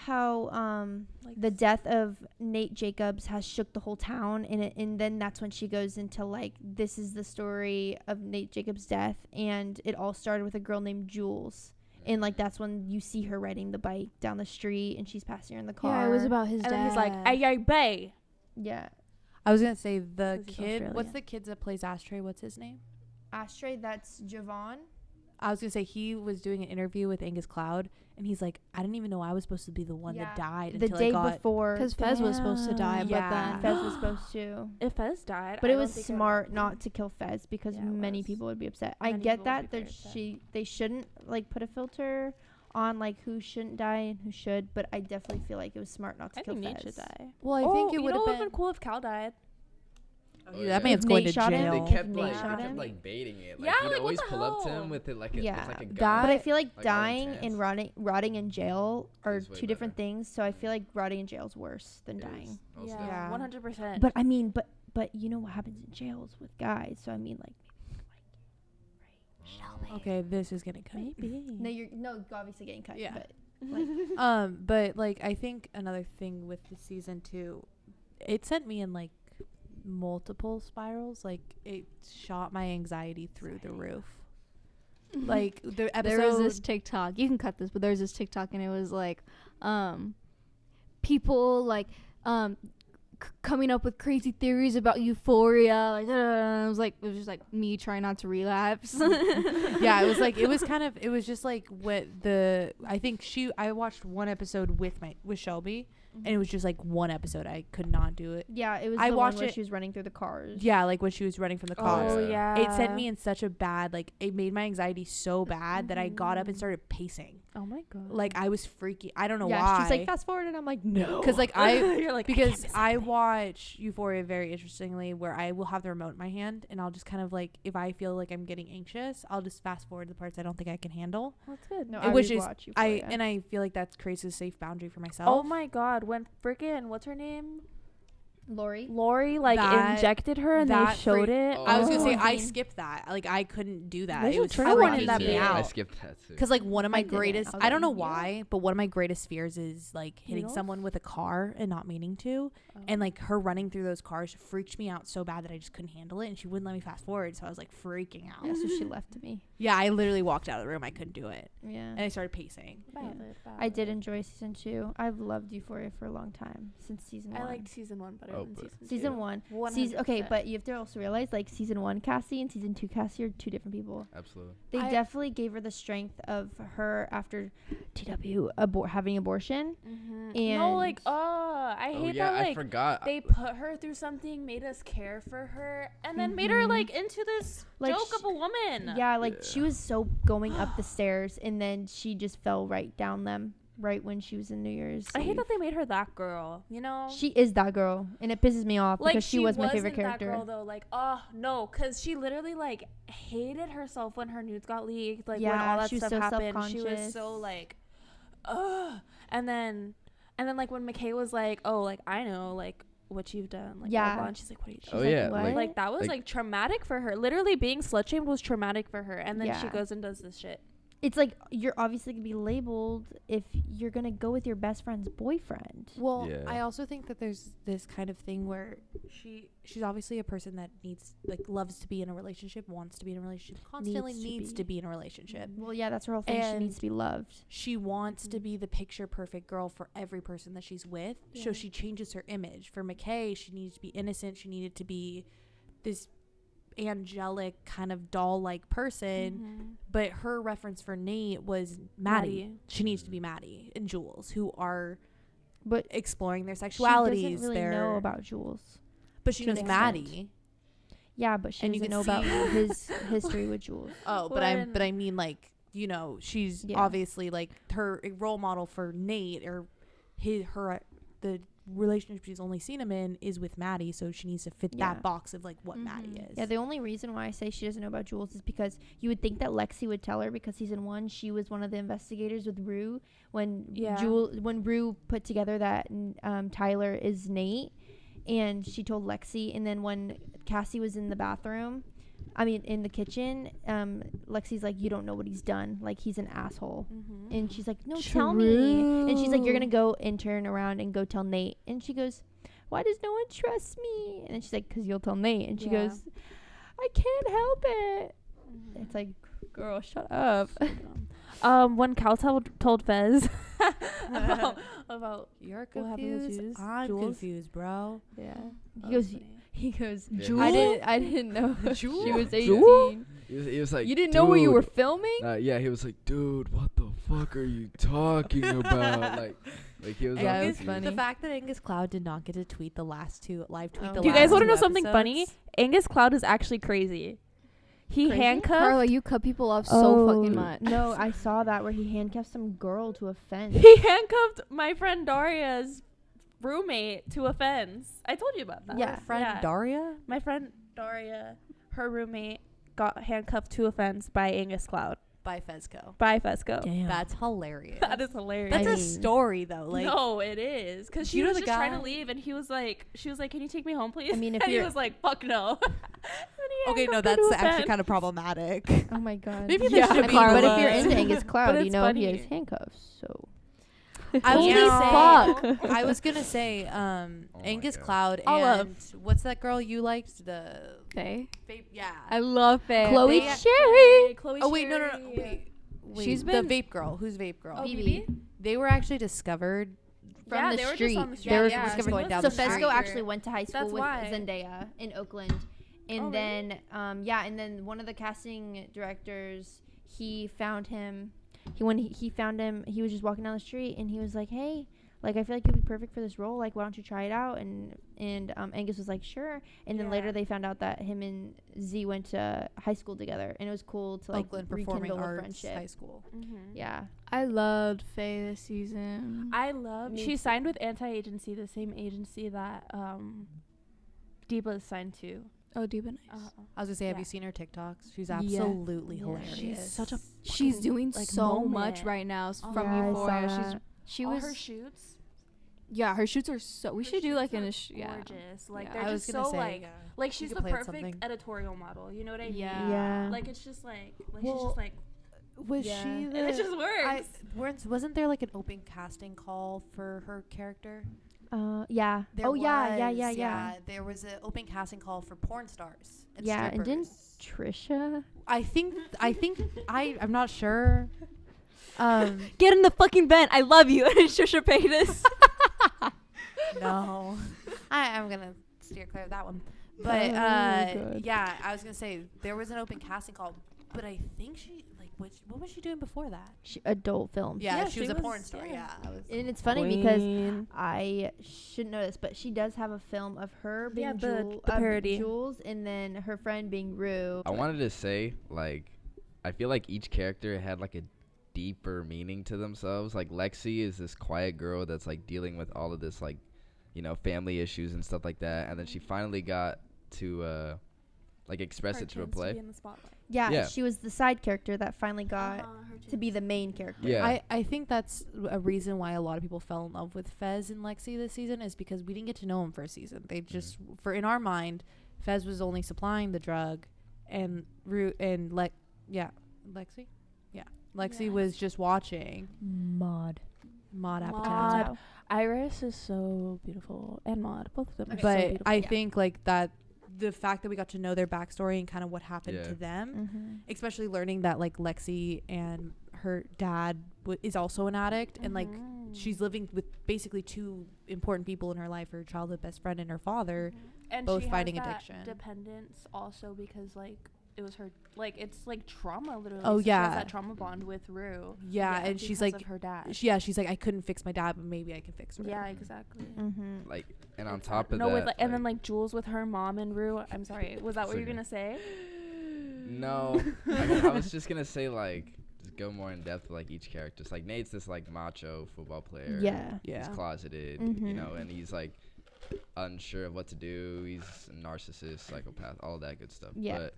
the death of Nate Jacobs has shook the whole town, and then that's when she goes into like, this is the story of Nate Jacobs' death, and it all started with a girl named Jules, and like that's when you see her riding the bike down the street and she's passing her in the car. Yeah, it was about his And dad. then he's like, ay, bay. Yeah, I was gonna say the 'Cause he's kid. What's Australian. the kid that plays Ashtray? What's his name? Ashtray. That's Javon. I was gonna say he was doing an interview with Angus Cloud, and he's like, I didn't even know I was supposed to be the one that died the until day I got. before. because Fez was supposed to die, Yeah. but then Fez was supposed to. If Fez died, But I it don't was think I smart would- not to kill Fez because Yeah, it many was. people would be upset. I Many get people would that be very that they shouldn't like put a filter on like who shouldn't die and who should, but I definitely feel like it was smart not to I kill think Nate Fez. should die. Well, I think it you would know have what been. been cool if Cal died. Oh, That yeah. man's If going Nate to shot him, jail. They If kept Nate like shot they kept him? like baiting it. Like Yeah, he'd like, what always the pull up to hell? him with it like Yeah. with like a gun. That- But I feel like Like, all dying intense. and rotting in jail are Is way two different better. things. So I feel like rotting in jail is worse than It is. dying. Most Yeah, definitely. Yeah. 100%. But I mean, but you know what happens in jails with guys. So I mean, like Okay, this is getting cut. maybe. no, obviously getting cut. Yeah. But like, But like I think another thing with the season 2, it sent me in like multiple spirals. Like it shot my anxiety through the roof. Like the episode. there was this TikTok. You can cut this, but there was this TikTok, and it was like, people like, coming up with crazy theories about Euphoria. Like, it was just like me trying not to relapse. Yeah, it was just like what I watched one episode with Shelby, and it was just like one episode. I could not do it. yeah, it was I the one watched where it- she was running through the cars. Yeah, like when she was running from the cops. Oh, Yeah. yeah. It sent me in such a bad, like it made my anxiety so bad that I got up and started pacing. Oh, my God. Like I was freaky. I don't know Yeah, why. she's like fast forward, and I'm like, no, Because like You're like, because I watch Euphoria very interestingly, where I will have the remote in my hand and I'll just kind of like, if I feel like I'm getting anxious, I'll just fast forward the parts I don't think I can handle. That's good. No, Which I is rewatch Euphoria. I feel like that creates a safe boundary for myself. Oh, my God. When freaking, what's her name? Lori. Lori, like, That- injected her and they that showed freak- it. Oh, I was gonna say Oh. I skipped that. Like I couldn't do that. There's It a was trailer on freaking that me being out. I skipped that too. Because like one of my I didn't. greatest, I was I don't like, know why, but one of my greatest fears is like hitting Needles? someone with a car and not meaning to, Oh. and like her running through those cars freaked me out so bad that I just couldn't handle it, and she wouldn't let me fast forward, so I was like freaking out. Yeah, so she left me. Yeah, I literally walked out of the room. I couldn't do it, Yeah. and I started pacing. Valid, I did valid. enjoy season 2. I've loved Euphoria for a long time, since season 1. I liked season 1 better Oh, than but- season 2. 1. 100%. Okay, but you have to also realize like season 1 Cassie and season 2 Cassie are two different people. Absolutely. They I- definitely gave her the strength of her after TW having abortion. Mhm. And no, like, I Oh hate yeah, that, I like, forgot. they put her through something, made us care for her, and then made her, Mhm. like, into this Like, joke of a woman. Yeah, like she Yeah. was so going up the stairs, and then she just fell right down them right when she was in New Year's. I hate Eve. that they made her that girl, you know? She is that girl, and it pisses me off Like, because she was my favorite wasn't character. That girl, though, like, oh no, because she literally like hated herself when her nudes got leaked. Like when Yeah, all that she was stuff so happened, she was self-conscious. so like, ugh. And then like when McKay was like, oh, like I know like what you've done, like Yeah. blah, blah, and she's like, what are you? She's Oh, like, yeah, what? Like that was Like- like traumatic for her. Literally being slut shamed was traumatic for her, and then she Yeah. goes and does this shit. It's like you're obviously gonna be labeled if you're gonna go with your best friend's boyfriend. Well, Yeah. I also think that there's this kind of thing where she's obviously a person that loves to be in a relationship, wants to be in a relationship, constantly needs to be in a relationship. Well, yeah, that's her whole thing. She And needs to be loved. She wants to be the picture perfect girl for every person that she's with. So Yeah. she changes her image. For McKay, she needed to be innocent. She needed to be this angelic kind of doll-like person. But her reference for Nate was Maddie. She needs to be Maddie and Jules, who are But exploring their she sexualities. doesn't really know about Jules. but she to an knows extent. Maddie. Yeah, but she And you doesn't know can about see- his history with Jules. Oh, but I mean like, you know, she's Yeah. obviously like her role model for Nate, or the relationship she's only seen him in is with Maddie, so she needs to fit Yeah. that box of like what Maddie Mhm. is. Yeah, the only reason why I say she doesn't know about Jules is because you would think that Lexi would tell her, because season 1 she was one of the investigators with Rue when Yeah. when Rue put together that Tyler is Nate, and she told Lexi. And then when Cassie was in the bathroom in the kitchen, Lexi's like, you don't know what he's done. Like, he's an asshole. Mm-hmm. And she's like, no, tell me. And she's like, you're going to go and turn around and go tell Nate. And she goes, why does no one trust me? And then she's like, because you'll tell Nate. And she goes, I can't help it. Mm-hmm. It's like, girl, shut up. When Cal told Fez about You're what happened with confused. Jules. I'm Jules? confused, bro. Yeah. He goes, Yeah. I didn't know she was 18. Jewel? He was like, You didn't know what you were "Dude." filming? Yeah, he was like, dude, what the fuck are you talking about? like he was all Angus, was confused. funny. the fact that Angus Cloud did not get to tweet the last two live tweet. Oh. The Do you You guys want want to know something funny? Angus Cloud is actually crazy. He Crazy? handcuffed. Carla, you cut people off so fucking much. No, I saw that where he handcuffed some girl to a fence. He handcuffed my friend Daria's roommate to a fence. I told you about that. Yeah. friend Yeah. Daria. My friend Daria, her roommate, got handcuffed to a fence by Angus Cloud. By Fezco. By Fesco. Damn. That's hilarious. That is hilarious. That's I a mean- story though. Like no, it is. Because she You know was the just trying to guy- leave, and she was like, can you take me home, please? I mean, if and he you're- was like, fuck no. okay, no, that's actually kind of problematic. Oh my god. Maybe Yeah, they should I be. mean, but if the- you're into Angus Cloud, But you it's know funny. he has handcuffs. So I was Holy gonna say, fuck. I was gonna say, my Angus God. Cloud I'll and what's that girl you liked? The Faye. vape, yeah. I love Faye. Chloe they- Sherry. Chloe Oh wait, no, Sherry. wait. She's the been- vape girl. Who's vape girl? Oh, BB. BB? They were actually discovered. From Yeah, the they were just street. on the street. They were Yeah, discovered going down so the street. Fesco actually went to high school That's with why. Zendaya in Oakland, and Oh, then and then one of the casting directors, he found him. When he found him, he was just walking down the street, and he was like, "Hey, like I feel like you'd be perfect for this role. Like, why don't you try it out?" And Angus was like, "Sure." And then Yeah. later they found out that him and Z went to high school together, and it was cool to like Oakland Performing rekindle a Arts friendship. High School. Mm-hmm. Yeah. I loved Faye this season. I love. Me She too. signed with Anti-Agency, the same agency that Deepa is signed to. Oh, Deepa Nice. I was gonna say, have Yeah. you seen her TikToks? She's Yeah. absolutely Yeah. hilarious. She's such a She's fucking, doing like, so moment. much right now Oh, from yeah, I Euphoria. saw that. She all was her shoots. yeah, her shoots are so. We her should do like shoots in are a yeah. gorgeous. Like Yeah. they're I was just gonna so say, like yeah. like she's could the play it perfect something. editorial model. You know what I mean? Yeah. Like it's just like she's Well, just like Was Yeah. she and the? it just works. Wasn't there like an open casting call for her character? Yeah. There Oh yeah, was, yeah. There was an open casting call for porn stars. And Yeah, and didn't strippers. Trisha? I'm not sure. Get in the fucking vent. I love you. Trisha Paytas. No, I'm gonna steer clear of that one. But Oh, God. yeah, I was gonna say there was an open casting call, but I think she what was she doing before that? Adult films. Yeah, Yeah, she was she a porn was- star. yeah. Yeah, And it's funny because I shouldn't know this, but she does have a film of her being Yeah, the Jewel, parody. Jules, and then her friend being Rue. I wanted to say, like, I feel like each character had like a deeper meaning to themselves. Like Lexi is this quiet girl that's like dealing with all of this, like, you know, family issues and stuff like that, and then she finally got to like express it to a play. in the spotlight. Yeah, she was the side character that finally got to be the main character. Yeah. I think that's a reason why a lot of people fell in love with Fez and Lexi this season is because we didn't get to know him first season. They just in our mind, Fez was only supplying the drug, and Lexi, Lexi was just watching. Maud. Maud Maud. Apatow. Iris is so beautiful, and Maud, both of them. Are so But beautiful. I think like that the fact that we got to know their backstory and kind of what happened Yeah. to them, Mm-hmm. especially learning that like Lexi and her dad is also an addict, and like she's living with basically two important people in her life, her childhood best friend and her father. and both she has fighting that addiction. dependence also because like it was her it's like trauma literally. Oh, So she has yeah. that trauma bond with Rue. Yeah, and she's because like of her dad. she's like, I couldn't fix my dad, but maybe I can fix her. Yeah, exactly. Mm-hmm. Like, and on It's top hard. of no, that, with like, and then like Jules with her mom and Rue. I'm sorry, was that what you were Okay. gonna say? no, I mean, I was just gonna say like, just go more in depth with like each character. It's like Nate's this like macho football player. Yeah. He's closeted, you know, and he's like unsure of what to do. He's a narcissist, psychopath, all that good stuff. Yeah. But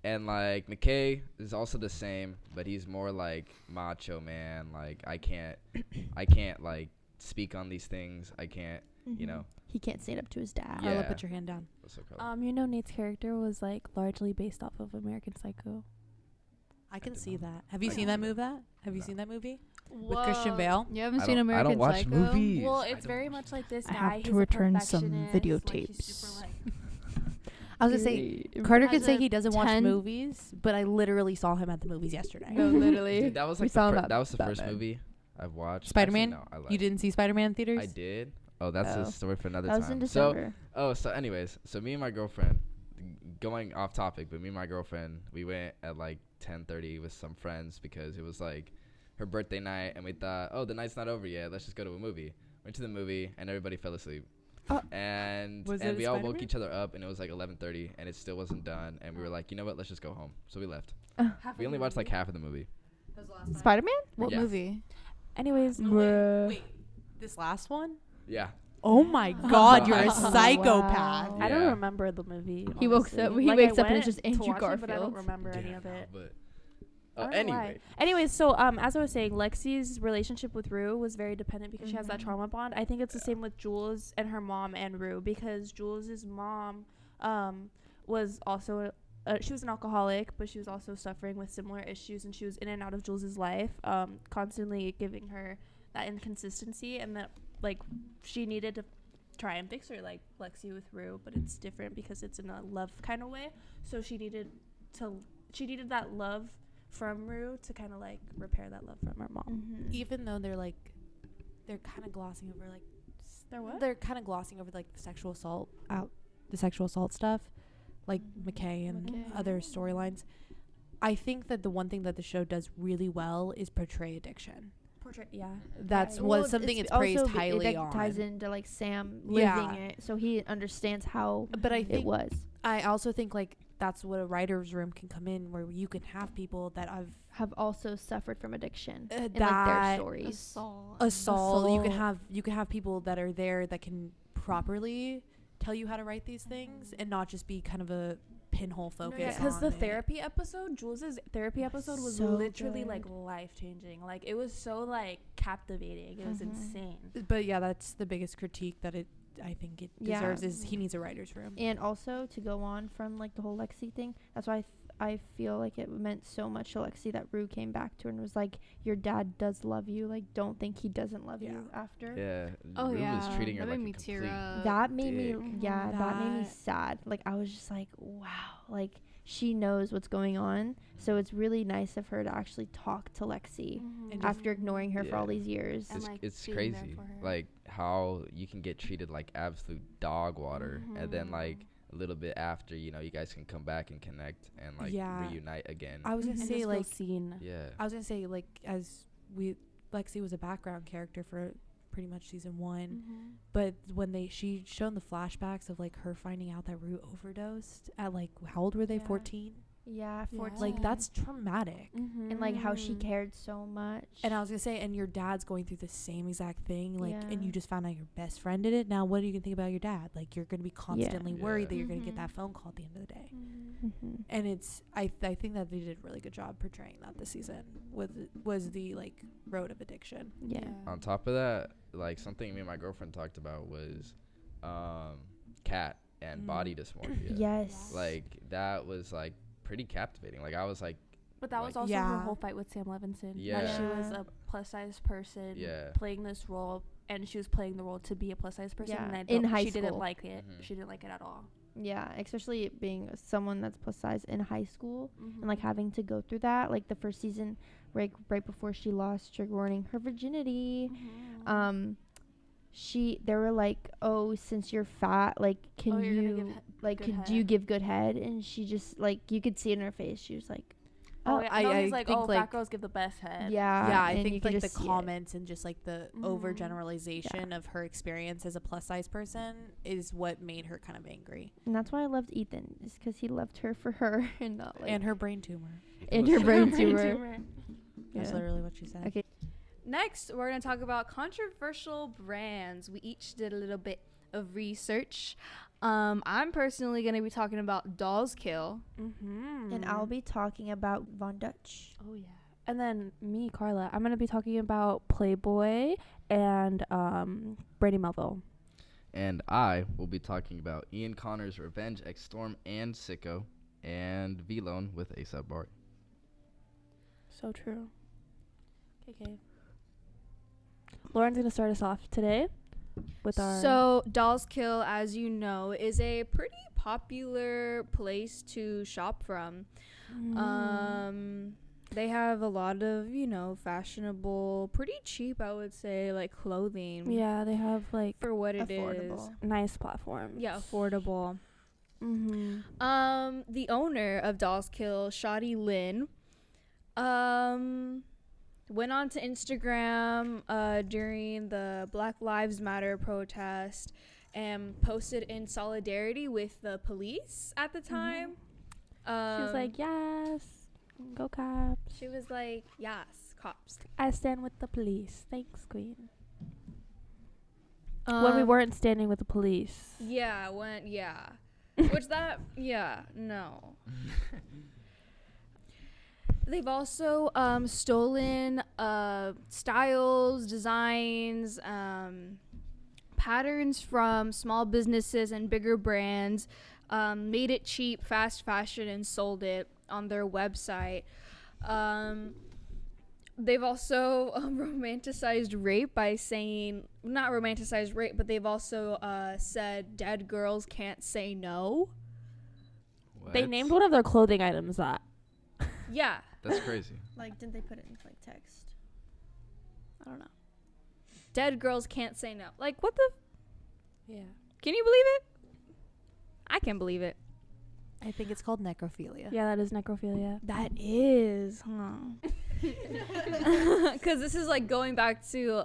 and like McKay is also the same, but he's more like macho man. Like I can't like speak on these things. I can't you know. He can't stand up to his dad. Yeah. Carla, put your hand down. So Carla. You know, Nate's character was like largely based off of American Psycho. I can did see not. that. Have you I seen didn't that know. movie? Have you No. seen that movie with Christian Bale? You haven't I seen don't- American I don't watch Psycho? movies. Well, I it's don't very watch much like this I guy. have He's to a return some perfectionist, videotapes. Like, he's super, like, I was gonna say Carter could say he doesn't watch 10 movies, but I literally saw him at the movies yesterday. No, literally. Dude, that was We like saw him the at that was the first Batman. movie I've watched. Spider-Man? Actually, no, I lied. You didn't see Spider-Man in theaters? I did. Oh, that's Oh. a story for another That was time. in December. So anyways, so me and my girlfriend, going off topic, but me and my girlfriend, we went at like 10:30 with some friends because it was like her birthday night, and we thought, oh, the night's not over yet. Let's just go to a movie. Went to the movie, and everybody fell asleep. And Was and it we all woke Spider-Man? each other up, and it was like 11:30, and it still wasn't done. And we were like, you know what? Let's just go home. So we left. We only watched like half of the movie. Spider-Man? What Yeah. movie? Anyways, Wait, this last one? Yeah. Oh my God, you're a Wow. psychopath. I don't Yeah. remember the movie. He wakes up- honestly. he Like, wakes I up and it's went just to Andrew watch it, but I don't Garfield. remember any of it. But I don't know why. anyway, Anyways, so as I was saying, Lexi's relationship with Rue was very dependent because she has that trauma bond. I think it's the same with Jules and her mom and Rue, because Jules's mom was also she was an alcoholic, but she was also suffering with similar issues, and she was in and out of Jules's life, constantly giving her that inconsistency, and that like she needed to try and fix her like Lexi with Rue, but it's different because it's in a love kind of way. So she needed that love from Rue to kind of like repair that love from her mom. Even though they're kind of glossing over like They're what? they're kind of glossing over like the sexual assault stuff, like McKay and McKay. other storylines. I think that the one thing that the show does really well is portray addiction. Yeah. That's Yeah. what something it's praised highly it on. ties into like Sam living Yeah. it, so he understands how But I it think was. I also think like that's what a writer's room can come in, where you can have people that Have also suffered from addiction in like that their stories. assault. You can have people that are there that can properly tell you how to write these things and not just be kind of a pinhole focus. Because on the it. therapy episode, Jules's therapy episode was So literally good. like life changing. Like it was so like captivating. It was insane. But yeah, that's the biggest critique that I think it Yeah. deserves is he needs a writer's room. And also to go on from like the whole Lexi thing, that's why I feel like it meant so much to Lexi that Rue came back to her and was like, your dad does love you, like don't think he doesn't love you after. yeah. Oh Rue yeah. was treating her that like made a me tear complete up. That made dick. me that made me That- sad. Like I was just like, wow, like she knows what's going on, so it's really nice of her to actually talk to Lexi And after ignoring her for all Yeah. these years. And, It's, like, it's being there crazy, for her. like how you can get treated like absolute dog water, and then like a little bit after, you guys can come back and connect and like Yeah. reunite again. I was gonna And say just feel like seen. Yeah. I was gonna say like Lexi was a background character for pretty much season 1, but when she showed the flashbacks of like her finding out that Rue overdosed at like how old were they? Yeah. 14. Yeah, 14. Like that's traumatic. and like how she cared so much. And I was gonna say, and your dad's going through the same exact thing, like, and Yeah. you just found out your best friend did it. Now, what are you gonna think about your dad? Like, you're gonna be constantly worried Yeah. that you're gonna get Mhm. that phone call at the end of the day. Mhm. And it's, I think that they did a really good job portraying that this season. Was the like road of addiction. Yeah. On top of that, like something me and my girlfriend talked about was cat and body dysmorphia. Yes. Like that was like pretty captivating. Like I was like, But that was like- also Yeah. her whole fight with Sam Levinson. Yeah. That she was Yeah. a plus size person Yeah. playing this role, and she was playing the role to be a plus size person. Yeah. And I In don't- high she didn't school. like it. Mhm. She didn't like it at all. Yeah, especially it being someone that's plus size in high school and Mm-hmm. like having to go through that. Like the first season, right before she lost, trigger warning, her virginity. Mm-hmm. They were like, oh, since you're fat, like can Oh, you're gonna you give like good could you head. give good head? And she just like you could see it in her face. She was like, Oh, oh, yeah. I- No, I he's like, think, oh, like- fat girls give the best head. yeah. Yeah, I and you think could like the just see it. comments and just like the Mhm. overgeneralization of her experience as a plus size person is what made her kind of angry. And that's why I loved Ethan, is because he loved her for her and not like And her brain tumor. and was her so brain funny. tumor. That's Yeah. literally what she said. Okay. Next, we're going to talk about controversial brands. We each did a little bit of research. I'm personally going to be talking about Dolls Kill. Mm-hmm. And I'll be talking about Von Dutch. Oh yeah. And then me, Carla, I'm gonna be talking about Playboy and Brandy Melville. And I will be talking about Ian Connor's Revenge X Storm and Sicko, and V-Lone with A$AP Bart. So true. Okay. Lauren's going to start us off today with our... So, Dolls Kill, as you know, is a pretty popular place to shop from. They have a lot of, fashionable, pretty cheap, I would say, like, clothing. Yeah, they have, like... For what it affordable. is. Nice platforms. Yeah, affordable. Mm-hmm. The owner of Dolls Kill, Shadi Lynn, went on to Instagram during the Black Lives Matter protest and posted in solidarity with the police at the time. She was like, yes, go cops. She was like, yes, cops. I stand with the police. Thanks, queen. When we weren't standing with the police. Yeah, no. They've also stolen styles, designs, patterns from small businesses and bigger brands, made it cheap, fast fashion, and sold it on their website. They've also romanticized rape by saying, not romanticized rape, but they've also said dead girls can't say no. What? They named one of their clothing items that. Yeah. That's crazy. Like, didn't they put it in like text? I don't know. Dead girls can't say no. Like, what the? Yeah. Can you believe it? I can't believe it. I think it's called necrophilia. Yeah, that is necrophilia. That is, huh? Because this is like going back to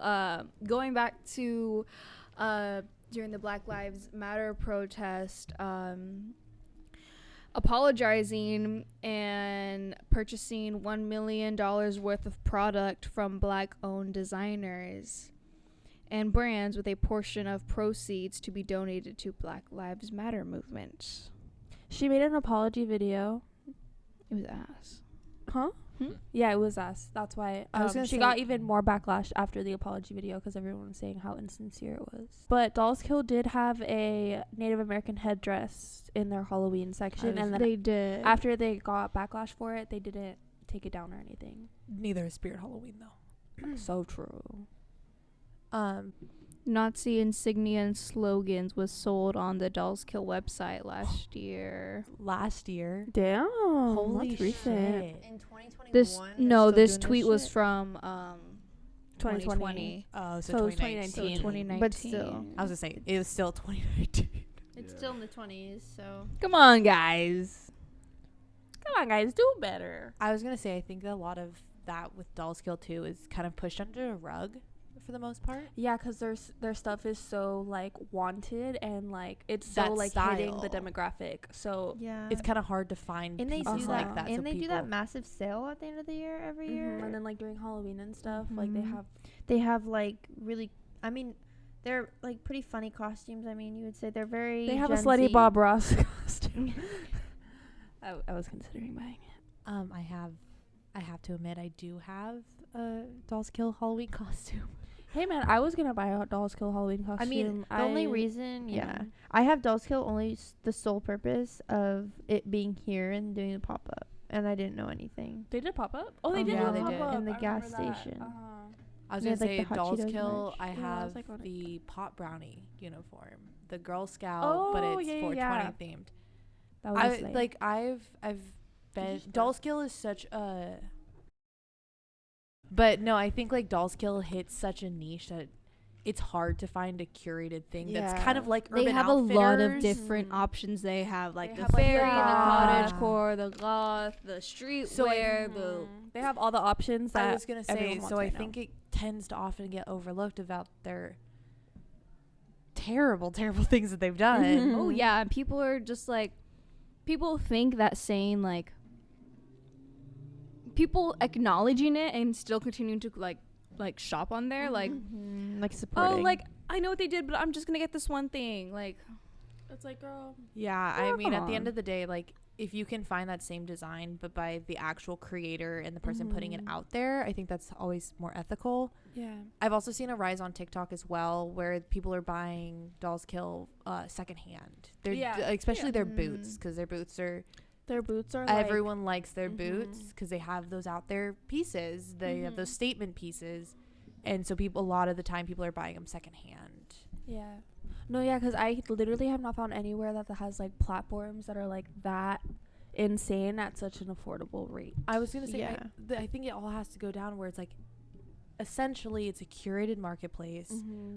during the Black Lives Matter protest, apologizing and purchasing $1 million worth of product from Black-owned designers and brands with a portion of proceeds to be donated to Black Lives Matter movement. She made an apology video. It was ass. Huh? Yeah, it was us. That's why she got even more backlash after the apology video because everyone was saying how insincere it was. But Dolls Kill did have a Native American headdress in their Halloween section, and then They did. after they got backlash for it, they didn't take it down or anything. Neither is Spirit Halloween though. So true. Nazi insignia and slogans was sold on the Dolls Kill website last year. Last year. Damn. Holy that's recent. shit. In 2021. This tweet was from 2020. Oh, So it was 2019. 2019. But still. I was gonna say it was still 2019. It's Yeah. still in the 20s, so. Come on, guys. Come on, guys, do better. I was gonna say I think a lot of that with Dolls Kill too is kind of pushed under a rug for the most part. Yeah, because their stuff is so so wanted and it's That so hitting the style. demographic. So Yeah. It's kind of hard to find and they pieces do like that. that. And so they do that people- massive sale at the end of the year every year. and then during Halloween and stuff, they Mhm. have They have really. I mean, they're pretty funny costumes. I mean, you would say they're very. they have Gen a slutty Z. Bob Ross costume. I was considering buying it. I have to admit I do have a Dolls Kill Halloween costume. Hey man, I was gonna buy a Dolls Kill Halloween costume. I mean, the only reason, I have Dolls Kill only the sole purpose of it being here and doing the pop up, and I didn't know anything. they did pop up. Oh, they did. Yeah, do they pop did. up. In the I gas remember that. station. I was They gonna had, say the Hot Dolls Cheetos Kill. merch. I Yeah, that have was iconic. the pot brownie uniform, the Girl Scout, but Oh, it's yeah, 420 yeah. themed. That was I've been Dolls Kill is such a. But no, I think Dolls Kill hits such a niche that it's hard to find a curated thing that's kind of like Urban They have a lot of Outfitters. different options. They have They the have, fairy, the goth. cottagecore, the goth, the streetwear, the they have all the options that I was gonna say, everyone so wants I right now. think it tends to often get overlooked about their terrible things that they've done. Oh yeah, and people are just people think that saying people acknowledging it and still continuing to shop on there Supporting. I know what they did, but I'm just gonna get this one thing It's girl. Yeah, I mean, at the end Wrong. of the day, if you can find that same design, but by the actual creator and the person putting it out there, I think that's always more ethical. Yeah. I've also seen a rise on TikTok as well, where people are buying Dolls Kill secondhand. Especially their boots, because their boots are everyone likes their boots because they have those out there pieces. They have those statement pieces, and so a lot of the time people are buying them secondhand. Yeah. No, yeah, because I literally have not found anywhere that has like platforms that are like that insane at such an affordable rate. I was gonna say, I think it all has to go down where it's like, essentially, it's a curated marketplace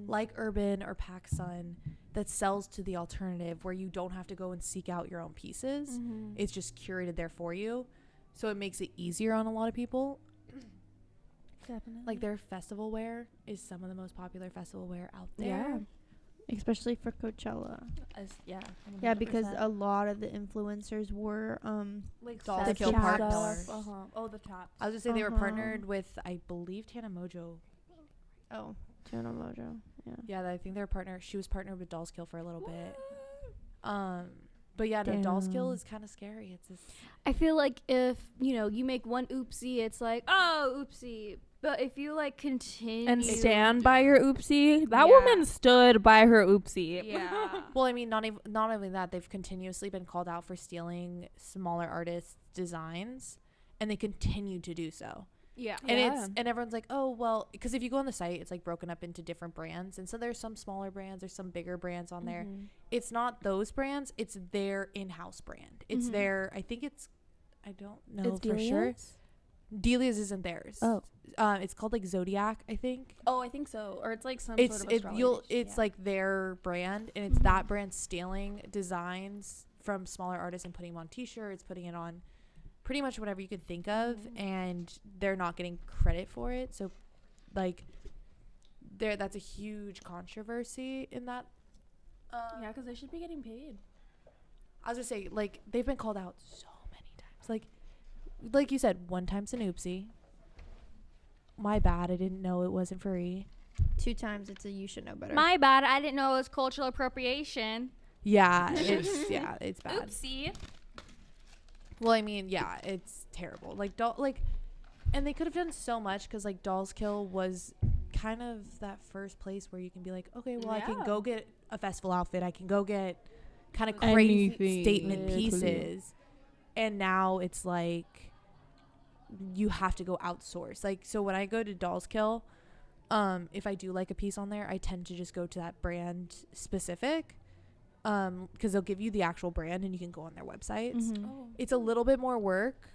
like Urban or PacSun that sells to the alternative, where you don't have to go and seek out your own pieces. It's just curated there for you, so it makes it easier on a lot of people. Definitely. Like their festival wear is some of the most popular festival wear out there. Yeah. Especially for Coachella. Yeah. 100%. Yeah, because a lot of the influencers were like Dolls Kill partners. Oh, the chaps. I was gonna say they were partnered with, I believe, Tana Mojo. Oh, Tana Mojo. Yeah, I think they were partnered. She was partnered with Dolls Kill for a little bit. But yeah, no, Dolls Kill is kind of scary. It's just, I feel like if you make one oopsie, it's like, oh, oopsie. But if you like continue and stand by your oopsie, that woman stood by her oopsie. Yeah. Well, I mean, not only that, they've continuously been called out for stealing smaller artists' designs, and they continue to do so. Yeah. And everyone's like, oh, well, because if you go on the site, it's like broken up into different brands, and so there's some smaller brands, there's some bigger brands on there. It's not those brands, it's their in-house brand. It's their, I think it's, I don't know it's for Delia's? Sure. Delia's isn't theirs. Oh. It's called like Zodiac, I think. Oh, I think so. Or it's like some It's sort of astrology. it's like their brand, and it's that brand stealing designs from smaller artists and putting them on t-shirts, putting it on pretty much whatever you could think of, and they're not getting credit for it. So like that's a huge controversy in that. Yeah, because they should be getting paid. I was gonna say, like, they've been called out so many times. Like you said, one time's an oopsie. My bad, I didn't know it wasn't free. 2 times it's a you should know better. My bad. I didn't know it was cultural appropriation. Yeah, it's bad. Oopsie. Well, I mean, yeah, it's terrible. And they could have done so much, because like Dolls Kill was kind of that first place where you can be like, okay, well, I can go get a festival outfit. I can go get kind of crazy statement pieces. And now it's like you have to go outsource. Like, so when I go to Dolls Kill, if I do like a piece on there, I tend to just go to that brand specific, because they'll give you the actual brand and you can go on their websites. It's a little bit more work,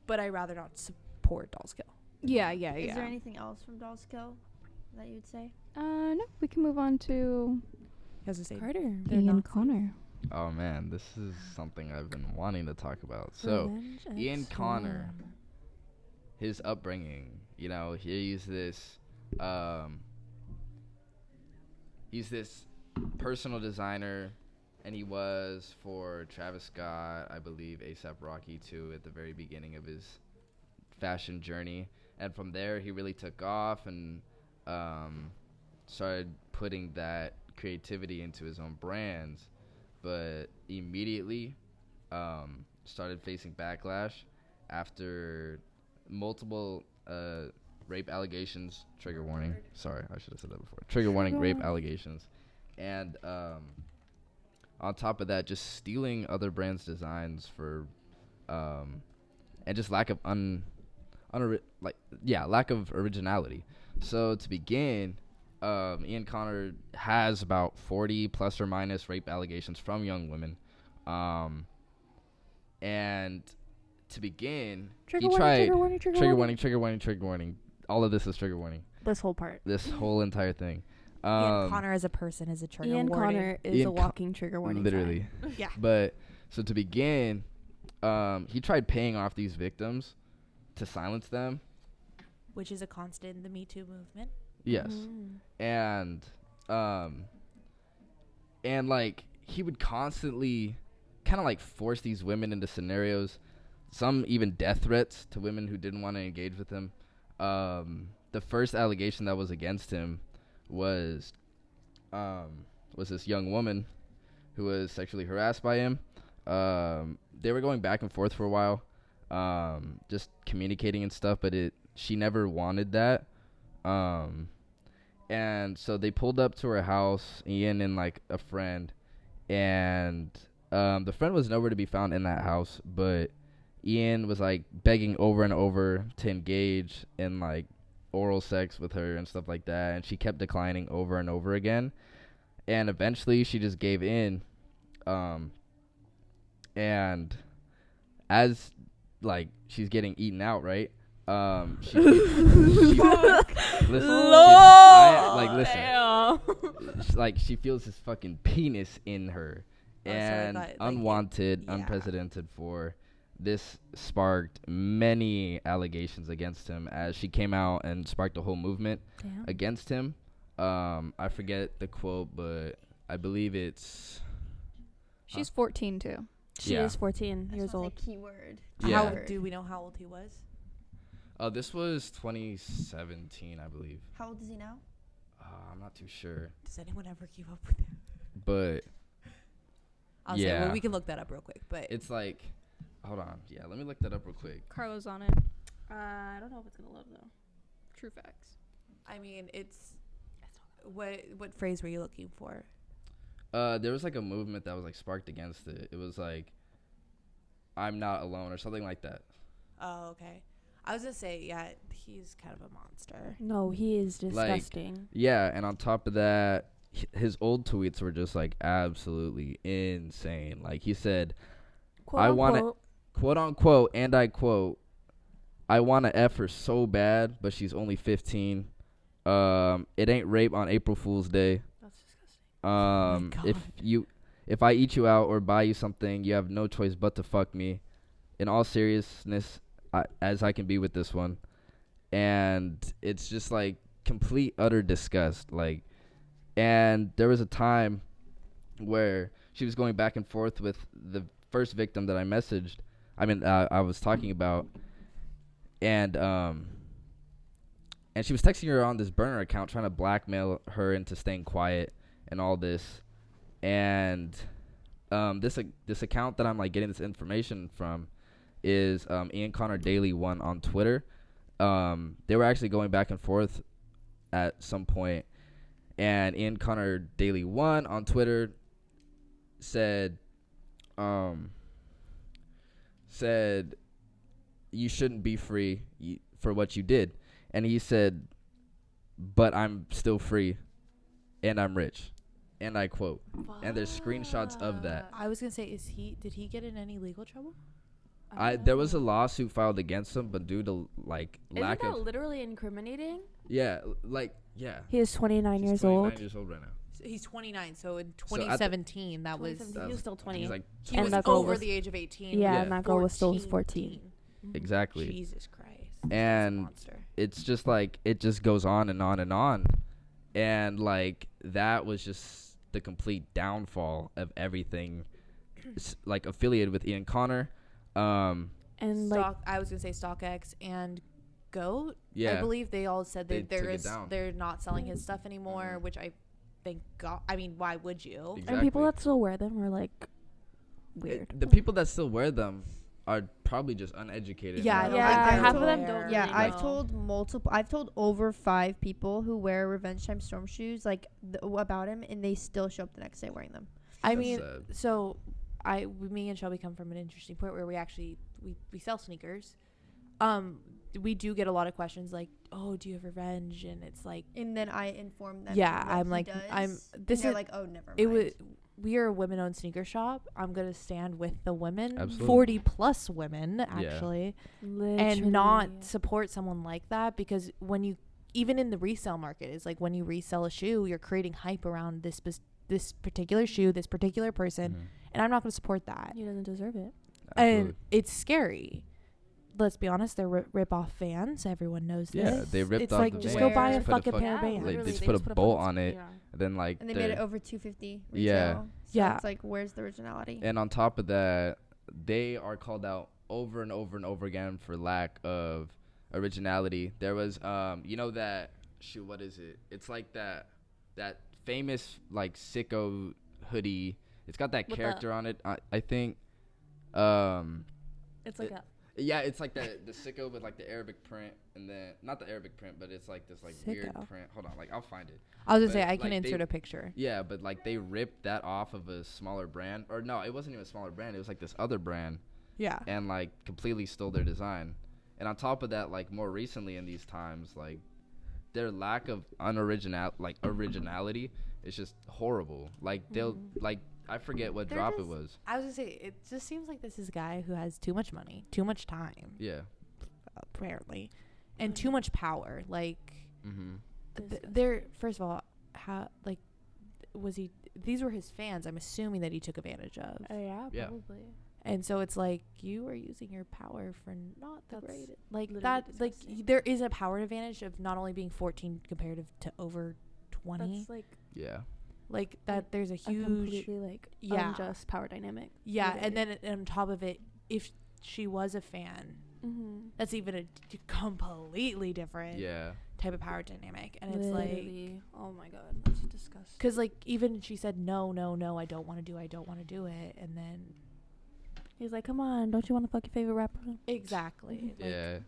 but I'd rather not support Dolls Kill. Yeah. Is there anything else from Dolls Kill that you would say? No, we can move on to Carter. Ian Connor. Oh man, this is something I've been wanting to talk about. So, Ian Connor, his upbringing, he's this personal designer, and he was for Travis Scott, I believe A$AP Rocky too, at the very beginning of his fashion journey. And from there, he really took off and started putting that creativity into his own brands, but immediately started facing backlash after multiple rape allegations. Trigger warning. Sorry, I should have said that before. Trigger warning, rape allegations. And on top of that, just stealing other brands' designs for and just lack of lack of originality. So to begin, Ian Connor has about 40 plus or minus rape allegations from young women. And to begin, trigger warning. All of this is trigger warning. This whole part. This whole entire thing. Ian Connor as a person is a trigger warning. Connor is a walking trigger warning. Literally. Yeah. But so to begin, he tried paying off these victims to silence them, which is a constant in the Me Too movement. Yes. And like he would constantly kind of like force these women into scenarios, some even death threats to women who didn't want to engage with him. The first allegation that was against him was this young woman who was sexually harassed by him. they were going back and forth for a while, just communicating and stuff, but she never wanted that. And so they pulled up to her house, Ian and like a friend, and the friend was nowhere to be found in that house, but Ian was like begging over and over to engage in like oral sex with her and stuff like that, and she kept declining over and over again, and eventually she just gave in. And as like she's getting eaten out, right? She she feels this fucking penis in her, and unwanted, unprecedented for. This sparked many allegations against him as she came out and sparked a whole movement against him. I forget the quote, but I believe it's... She's 14 too. She is 14 years old. Keyword. Yeah. Do we know how old he was? This was 2017, I believe. How old is he now? I'm not too sure. Does anyone ever keep up with him? But I'll say, well, we can look that up real quick. But it's like, hold on. Yeah, let me look that up real quick. Carlo's on it. I don't know if it's gonna load though. True facts. I mean, it's what phrase were you looking for? There was like a movement that was like sparked against it. It was like, I'm not alone or something like that. Oh, okay. I was gonna say, yeah, he's kind of a monster. No, he is disgusting. Like, yeah, and on top of that, his old tweets were just like absolutely insane. Like he said, Quote, I want to, quote unquote, and I quote, I want to F her so bad, but she's only 15. It ain't rape on April Fool's Day. That's disgusting. If I eat you out or buy you something, you have no choice but to fuck me. In all seriousness, as I can be with this one. And it's just like complete utter disgust. Like, and there was a time where she was going back and forth with the first victim that I messaged. I was talking about, and she was texting her on this burner account, trying to blackmail her into staying quiet and all this. And this account that I'm like getting this information from is Ian Connor Daily 1 on Twitter. They were actually going back and forth at some point, and Ian Connor Daily 1 on Twitter said you shouldn't be free for what you did. And he said, but I'm still free and I'm rich. And I quote. And there's screenshots of that. I was gonna say, did he get in any legal trouble? There was a lawsuit filed against him, but due to like lack Isn't of that literally incriminating? He is 29 years 29 old. years old right now. He's 29, so in 2017, that was... He was still 20. He's like, he was over the age of 18. Yeah, and that girl was still 14. Exactly. Jesus Christ. And it's just like, it just goes on and on and on. And like, that was just the complete downfall of everything like affiliated with Ian Connor. And I was gonna say StockX and Goat. Yeah, I believe they all said that they're not selling his stuff anymore, which I thank God. I mean, why would you? Exactly. And people that still wear them are like weird. The people that still wear them are probably just uneducated. Yeah, half of them don't. Yeah, really I've told over 5 people who wear Revenge Time Storm shoes about him, and they still show up the next day wearing them. I mean, so me and Shelby come from an interesting point where we actually we sell sneakers. We do get a lot of questions like, oh, do you have Revenge? And it's like, and then I inform them. Yeah, I'm like, they're like, oh, never mind. We are a women-owned sneaker shop. I'm gonna stand with the women, Absolutely. 40+ women actually, and not support someone like that, because when you, even in the resale market, is like when you resell a shoe, you're creating hype around this particular shoe, this particular person, and I'm not gonna support that. He doesn't deserve it. Absolutely. And it's scary. Let's be honest, they're rip-off Vans. Everyone knows this. Yeah, they ripped off like, the just Vans. go buy a Just put fucking pair of Vans. Like, Literally, they just put a bolt on it, and then and they made it over $250 retail. Yeah. So Yeah. it's like, where's the originality? And on top of that, they are called out over and over and over again for lack of originality. There was, that shoot, what is it? It's like that famous like sicko hoodie. It's got that character on it. I think. It's like Yeah, it's like the sicko with like the Arabic print, and then not the Arabic print, but it's like this like weird Sicko. print. Hold on, like I'll find it. I was gonna say But, I can like, insert a picture. Yeah, but like they ripped that off of a smaller brand, or no, it wasn't even a smaller brand. It was like this other brand, Yeah. and like completely stole their design. And on top of that, like more recently in these times, like their lack of originality is just horrible. Like they'll like I forget what They're drop it just- was. I was gonna say it just seems like this is a guy who has too much money, too much time, Yeah. apparently, and too much power. Like Mm-hmm. they're first of all, how like was he? These were his fans. I'm assuming that he took advantage of, yeah, Yeah. probably. and so it's like you are using your power for not the That's greatest. Like literally that. Like disgusting. there is a power advantage of not only being 14 comparative to over 20. That's like Yeah. Like that. There's a a huge completely like Yeah. unjust power dynamic. yeah, literally. and then on top of it, if she was a fan, that's even a completely different Yeah. type of power dynamic, and it's like Literally. Oh my god, that's disgusting. because like even she said no, I don't want to do it, and then He's like, come on, don't you want to fuck your favorite rapper? exactly, like, Yeah.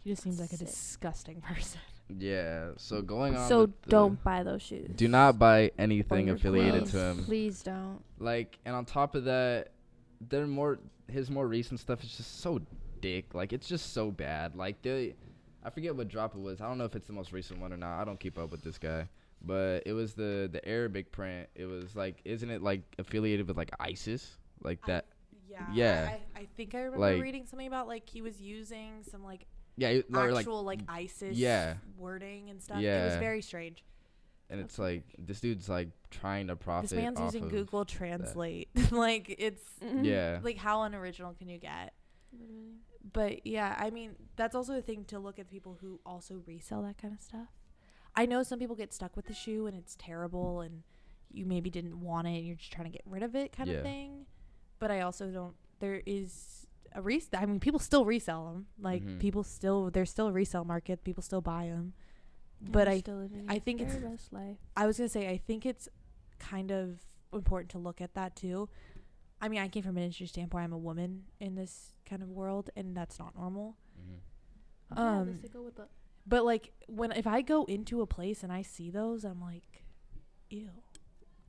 he just seems like a Sick. disgusting person. Yeah. So going on. So with the- don't buy those shoes. Do not buy anything your affiliated clothes. to him. Please don't. Like, and on top of that, his more recent stuff is just so dick. Like, it's just so bad. Like, I forget what drop it was. I don't know if it's the most recent one or not. I don't keep up with this guy. But it was the Arabic print. It was like, isn't it like affiliated with like ISIS? Like that. Yeah. I think I remember Like- reading something about like he was using some like Yeah. Or like, actual like ISIS yeah. wording and stuff. It was Yeah. very strange. and it's like, this dude's like trying to profit This man's off using of Google Translate. Like it's Yeah. like how unoriginal can you get? Literally. But yeah, I mean that's also a thing to look at people who also resell that kind of stuff. I know some people get stuck with the shoe and it's terrible and you maybe didn't want it and you're just trying to get rid of it kind Yeah. of thing. But I also don't. There is a I mean, people still resell them. Like Mhm. there's still a resale market. People still buy them. But I think it's- their best life. I was gonna say I think it's kind of important to look at that too. I mean, I came from an industry standpoint. I'm a woman in this kind of world, and that's not normal. Mhm. But like if I go into a place and I see those, I'm like, ew.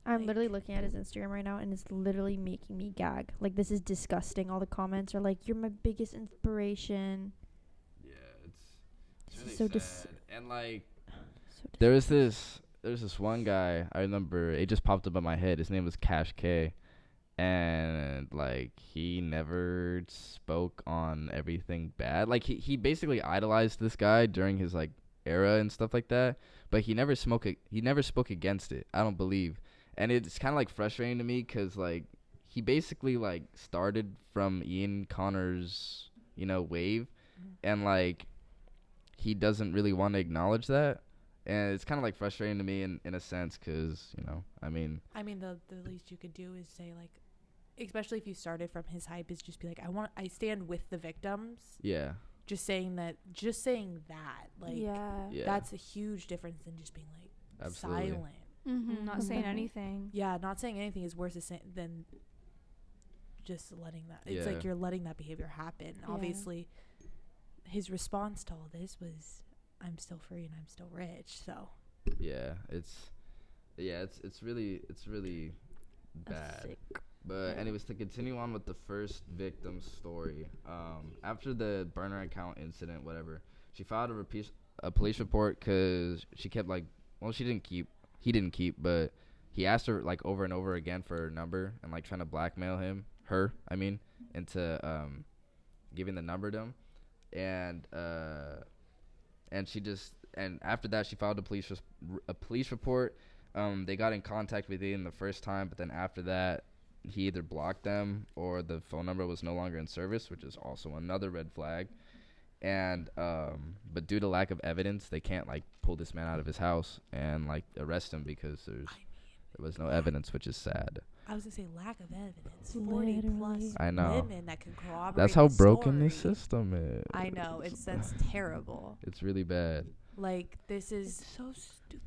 I'm Like- literally looking at his Instagram right now, and it's literally making me gag. Like, this is disgusting. All the comments are like, "You're my biggest inspiration." Yeah, it's This really is so sad. And like, So there's this one guy I remember. It just popped up in my head. His name was Cash K, and like he never spoke on everything bad. Like he basically idolized this guy during his like era and stuff like that. But he never spoke against it. I don't believe. And it's kind of like frustrating to me because like he basically like started from Ian Connor's wave, and like he doesn't really want to acknowledge that. And it's kind of like frustrating to me in a sense because, I mean, the least you could do is say like, especially if you started from his hype, is just be like, I stand with the victims. yeah. Just saying that, like, Yeah. Yeah. that's a huge difference than just being like Absolutely. silent. Not saying anything. Yeah, not saying anything is worse than just letting that. It's Yeah. like you're letting that behavior happen. Yeah. Obviously, his response to all this was, "I'm still free and I'm still rich." So Yeah. It's really bad. Sick. But anyways, to continue on with the first victim's story, after the burner account incident, whatever, she filed a police report because she kept he didn't keep, but he asked her like over and over again for her number and like trying to blackmail her, into giving the number to him, and she just, and after that she filed a police report. They got in contact with Ian the first time, but then after that he either blocked them or the phone number was no longer in service, which is also another red flag. And but due to lack of evidence, they can't like pull this man out of his house and like arrest him because there was no evidence, which is sad. I was gonna say lack of evidence. 40 plus I know. women that can corroborate. That's how the broken the story. system is. I know that's terrible. It's really bad. Like this is So stupid.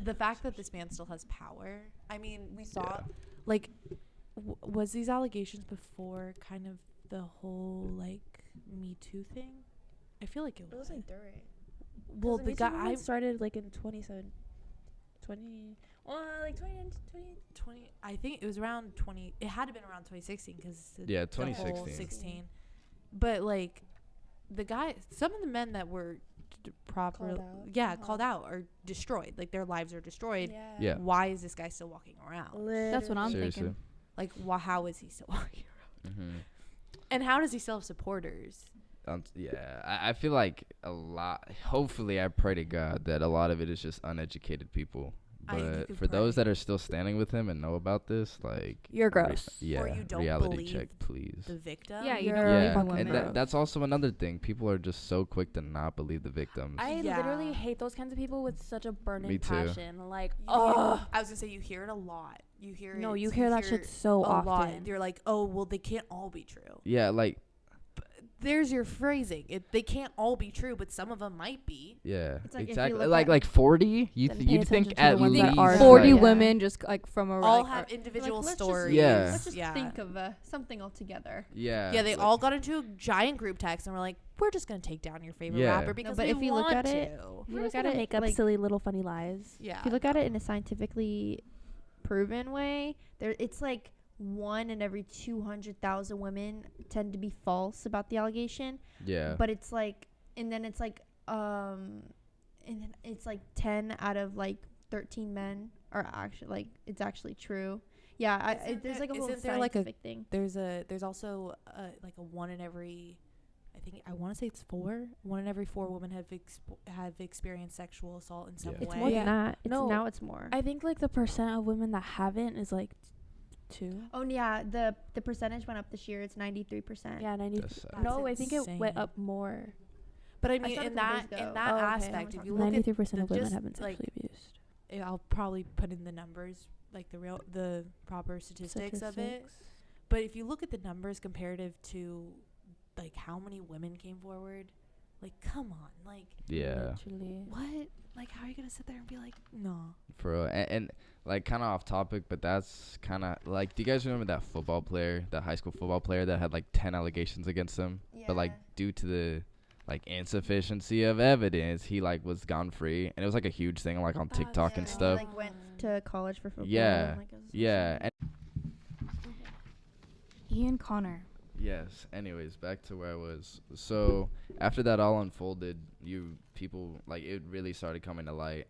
the fact that this man still has power. I mean, we saw Yeah. like was these allegations before kind of the whole like Me Too thing? I feel like it was. like during. Well, the guy started like in 2020. I think it was around 20. It had to been around 2016 because 2016. But like the guy, some of the men that were properly called out or destroyed, like their lives are destroyed. Yeah. Why is this guy still walking around? That's what I'm Seriously. thinking. Like, how is he still walking around? Mm-hmm. And how does he still have supporters? I feel like a lot. Hopefully, I pray to God that a lot of it is just uneducated people. But for those that are still standing with him and know about this, like, you're gross. Or you don't reality believe check, please. the victim. Yeah, you You're don't believe the fucking women. And that's also another thing. People are just so quick to not believe the victims. I literally hate those kinds of people with such a burning Me too. passion. Like, I was gonna say you hear it a lot. You hear it. No, you hear that shit so a lot. often. You're like, oh, well, they can't all be true. Yeah, like, There's your phrasing. They can't all be true, but some of them might be. yeah, It's like if you exactly. look Like at- 40. Then pay You'd think attention to at the ones that least are 40 like- women just like from a All like, have individual let's stories. Yeah. Let's just Yeah. think of something all together. Yeah. Yeah, they like- all got into a giant group text and were like, "We're just gonna take down your favorite Yeah. rapper because but we if you look want at it- to." If you We're look just at gonna it make up like, silly little funny lies. Yeah. if you look at it in a scientifically proven way, it's like 1 in every 200,000 women tend to be false about the allegation. Yeah. But it's like, and then it's like 10 out of like 13 men are actually like it's actually true. Yeah, there's like a whole isn't there like a- scientific thing. There's also like a 1 in every, I want to say it's 4. 1 in every 4 women have experienced sexual assault in some Yeah. It's way. more Yeah. than that. No. It's more. I think like the percent of women that haven't is like 2. Oh yeah, the percentage went up this year. It's 93%. Yeah, 90. That's sad. No, I think it insane. went up more. But I I mean, saw it in a that couple days ago. aspect, haven't if talked you about look at 93% of women just, have been like, sexually abused. I'll probably put in the numbers, like the proper statistics of it. But if you look at the numbers comparative to like how many women came forward, like come on, like Yeah. Literally. what? Like how are you gonna sit there and be like, no? For real. And like kind of off topic, but that's kind of like, do you guys remember that football player, that high school football player that had like 10 allegations against him? But like due to the like insufficiency of evidence, he like was gone free. And it was like a huge thing like on TikTok and He, stuff. like went to college for football. Yeah. Like, it was Yeah. insane. Ian Connor. Yes. Anyways, back to where I was. So after that all unfolded, people like it really started coming to light,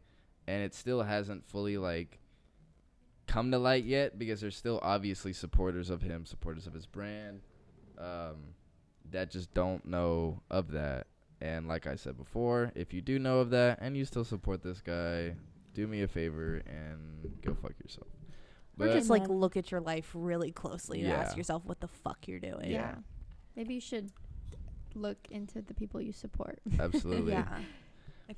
and it still hasn't fully like come to light yet because there's still obviously supporters of him, supporters of his brand, that just don't know of that. And like I said before, if you do know of that and you still support this guy, do me a favor and go fuck yourself. Or But just like look at your life really closely and Yeah. ask yourself what the fuck you're doing. Yeah. Maybe you should look into the people you support. absolutely. Yeah.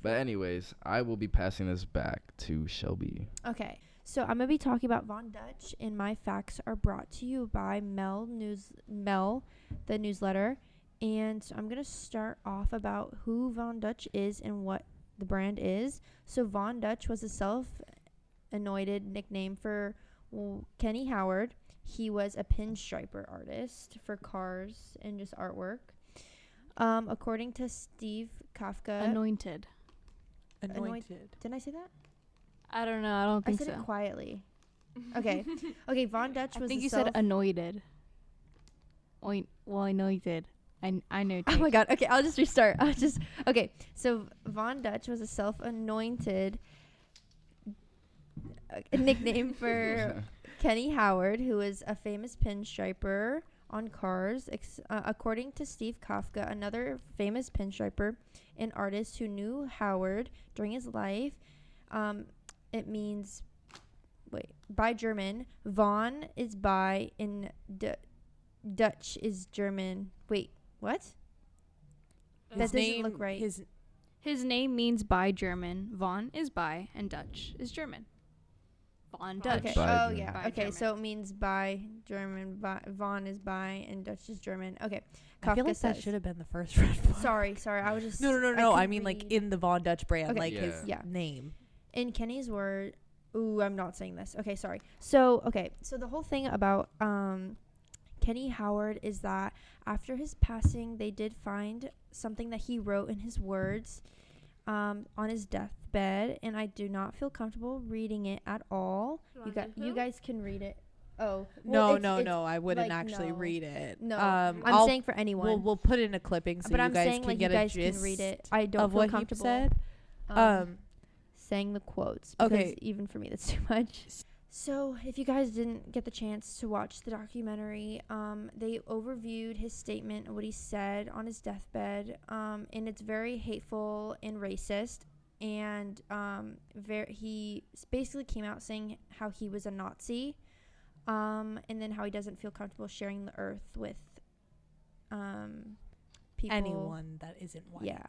But anyways, I will be passing this back to Shelby. Okay. So I'm going to be talking about Von Dutch, and my facts are brought to you by Mel, the newsletter. And I'm going to start off about who Von Dutch is and what the brand is. So Von Dutch was a self-anointed nickname for Kenny Howard. He was a pinstriper artist for cars and just artwork. According to Steve Kafka. Anointed. Anointed. Didn't I say that? I don't know. I don't I think said so. it quietly. Okay. Okay, Von Dutch was I think a you said anointed. Anointed. I know. Oh my god. Okay, I'll just restart. Okay. So Von Dutch was a self-anointed nickname for Kenny Howard, who was a famous pinstriper on cars. According to Steve Kafka, another famous pinstriper and artist who knew Howard during his life, it means, by German. Von is by in Dutch is German. Wait, what? That doesn't look right. His name means by German. Von is by, and Dutch is German. Von Dutch. Okay. By Oh German. yeah. By Okay. German. So it means by German. Von is by, and Dutch is German. Okay. I feel Kafka like that says- should have been the first red flag. Sorry. I was just. No. I couldn't mean, like read. in the Von Dutch brand, Okay. like Yeah. his Yeah. name. In Kenny's Ooh, I'm not saying this. Okay, sorry. So the whole thing about Kenny Howard is that after his passing, they did find something that he wrote in his words on his deathbed, and I do not feel comfortable reading it at all. You guys can read it. Oh, well, no, I wouldn't like, actually no. read it. No, I'm saying for anyone. We'll put in a clipping so but you I'm guys saying can like get you guys a gist can read it. I don't of feel what he comfortable. said. Saying the quotes. Because Okay. even for me, that's too much. So, if you guys didn't get the chance to watch the documentary, they overviewed his statement and what he said on his deathbed, and it's very hateful and racist. And he basically came out saying how he was a Nazi, and then how he doesn't feel comfortable sharing the earth with people. Anyone that isn't white. Yeah,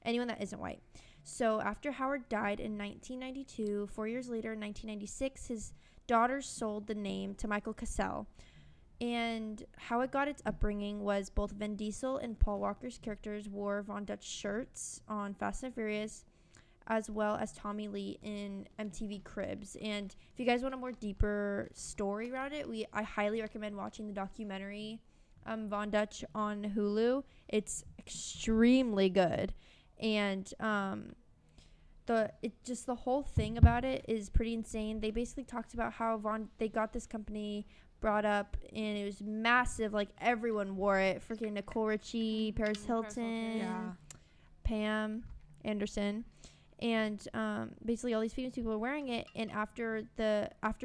anyone that isn't white. So after Howard died in 1992, 4 years later in 1996, his daughters sold the name to Michael Cassell. And how it got its upbringing was both Vin Diesel and Paul Walker's characters wore Von Dutch shirts on Fast and Furious, as well as Tommy Lee in MTV Cribs. And if you guys want a more deeper story around it, I highly recommend watching the documentary Von Dutch on Hulu. It's extremely good. And the whole thing about it is pretty insane. They basically talked about how they got this company brought up, and it was massive. Like, everyone wore it. Freaking Nicole Richie, Paris Hilton, Pam Anderson, and basically all these famous people were wearing it. And after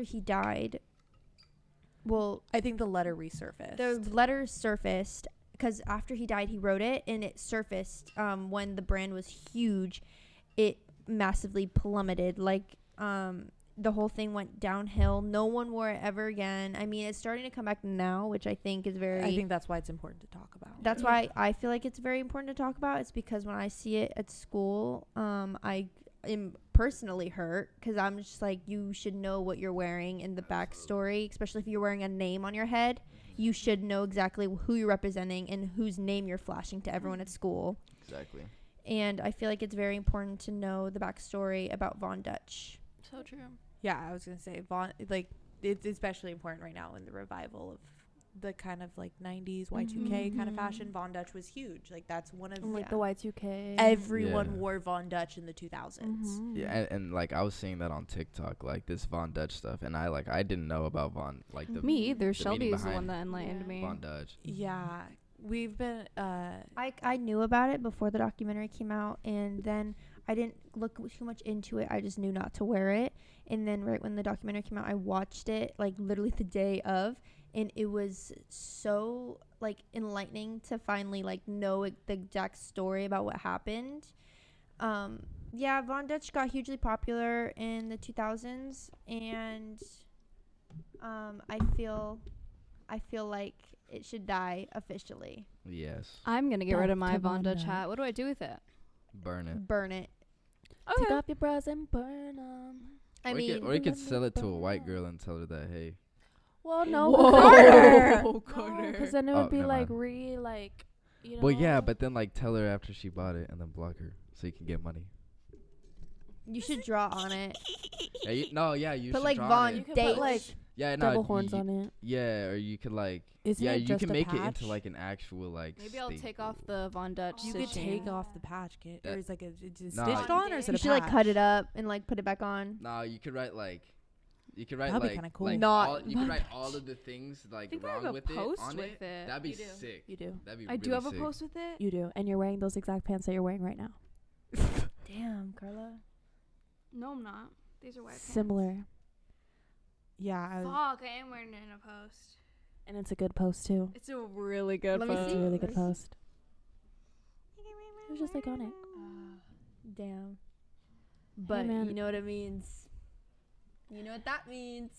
he died, well, I think the letter resurfaced. the letter surfaced. Because after he died, he wrote it, and it surfaced when the brand was huge. It massively plummeted. Like, the whole thing went downhill. No one wore it ever again. I mean, it's starting to come back now, which I think is very... I think that's why it's important to talk about. That's why I feel like it's very important to talk about. It's because when I see it at school, I am personally hurt. Because I'm just like, you should know what you're wearing in the backstory, especially if you're wearing a name on your head. You should know exactly who you're representing and whose name you're flashing to everyone at school. Exactly. And I feel like it's very important to know the backstory about Von Dutch. So true. Yeah, I was gonna say it's especially important right now in the revival of the kind of like 90s Y2K kind of fashion. Von Dutch was huge. Like, that's one of Like the Y2K. everyone wore Von Dutch in the 2000s. Yeah, and like I was seeing that on TikTok, like this Von Dutch stuff, and I didn't know about Von, like the Me either. the Shelby meaning is the one behind that enlightened me. Von Dutch. Yeah, we've been I knew about it before the documentary came out, and then I didn't look too much into it. I just knew not to wear it. And then right when the documentary came out, I watched it like literally the day of, and it was so like enlightening to finally like know the exact story about what happened. Yeah, Von Dutch got hugely popular in the 2000s, and I feel like it should die officially. Yes. I'm gonna get rid of my Death to Von Dutch Von hat. What do I do with it? Burn it. Burn it. Take off your bras and burn them. I mean, or you could sell it to a white girl and tell her that, hey. Well, no, because then it would be never like mind. you know. Well, yeah, but then like tell her after she bought it and then block her so you can get money. you should draw on it. Yeah, you Put should like draw on Von it. You could Date. put like Yeah, no, double horns on it. Yeah, or you could like Isn't yeah, it you just can a make it patch? into like an actual like Maybe I'll state. take off the Von Dutch. You could stitching. take off the patch, kit, or is like it's Nah. stitched on, or is it You a should like patch? cut it up and like put it back on. No, you could write like That'd be kinda cool. like Not you could write all of the things I like think I wrong have a with it post on with it. That'd be You do. sick. You do. That'd be I do really have a sick. post with it. You do. And you're wearing those exact pants that you're wearing right now. Damn, Carla. No, I'm not. These are white pants. Similar. Yeah. Fuck, I am wearing it in a post. And it's a good post, too. It's a really good Let me post. It's see. a really good post. It was just iconic. Damn. But man. you know what it means. You know what that means.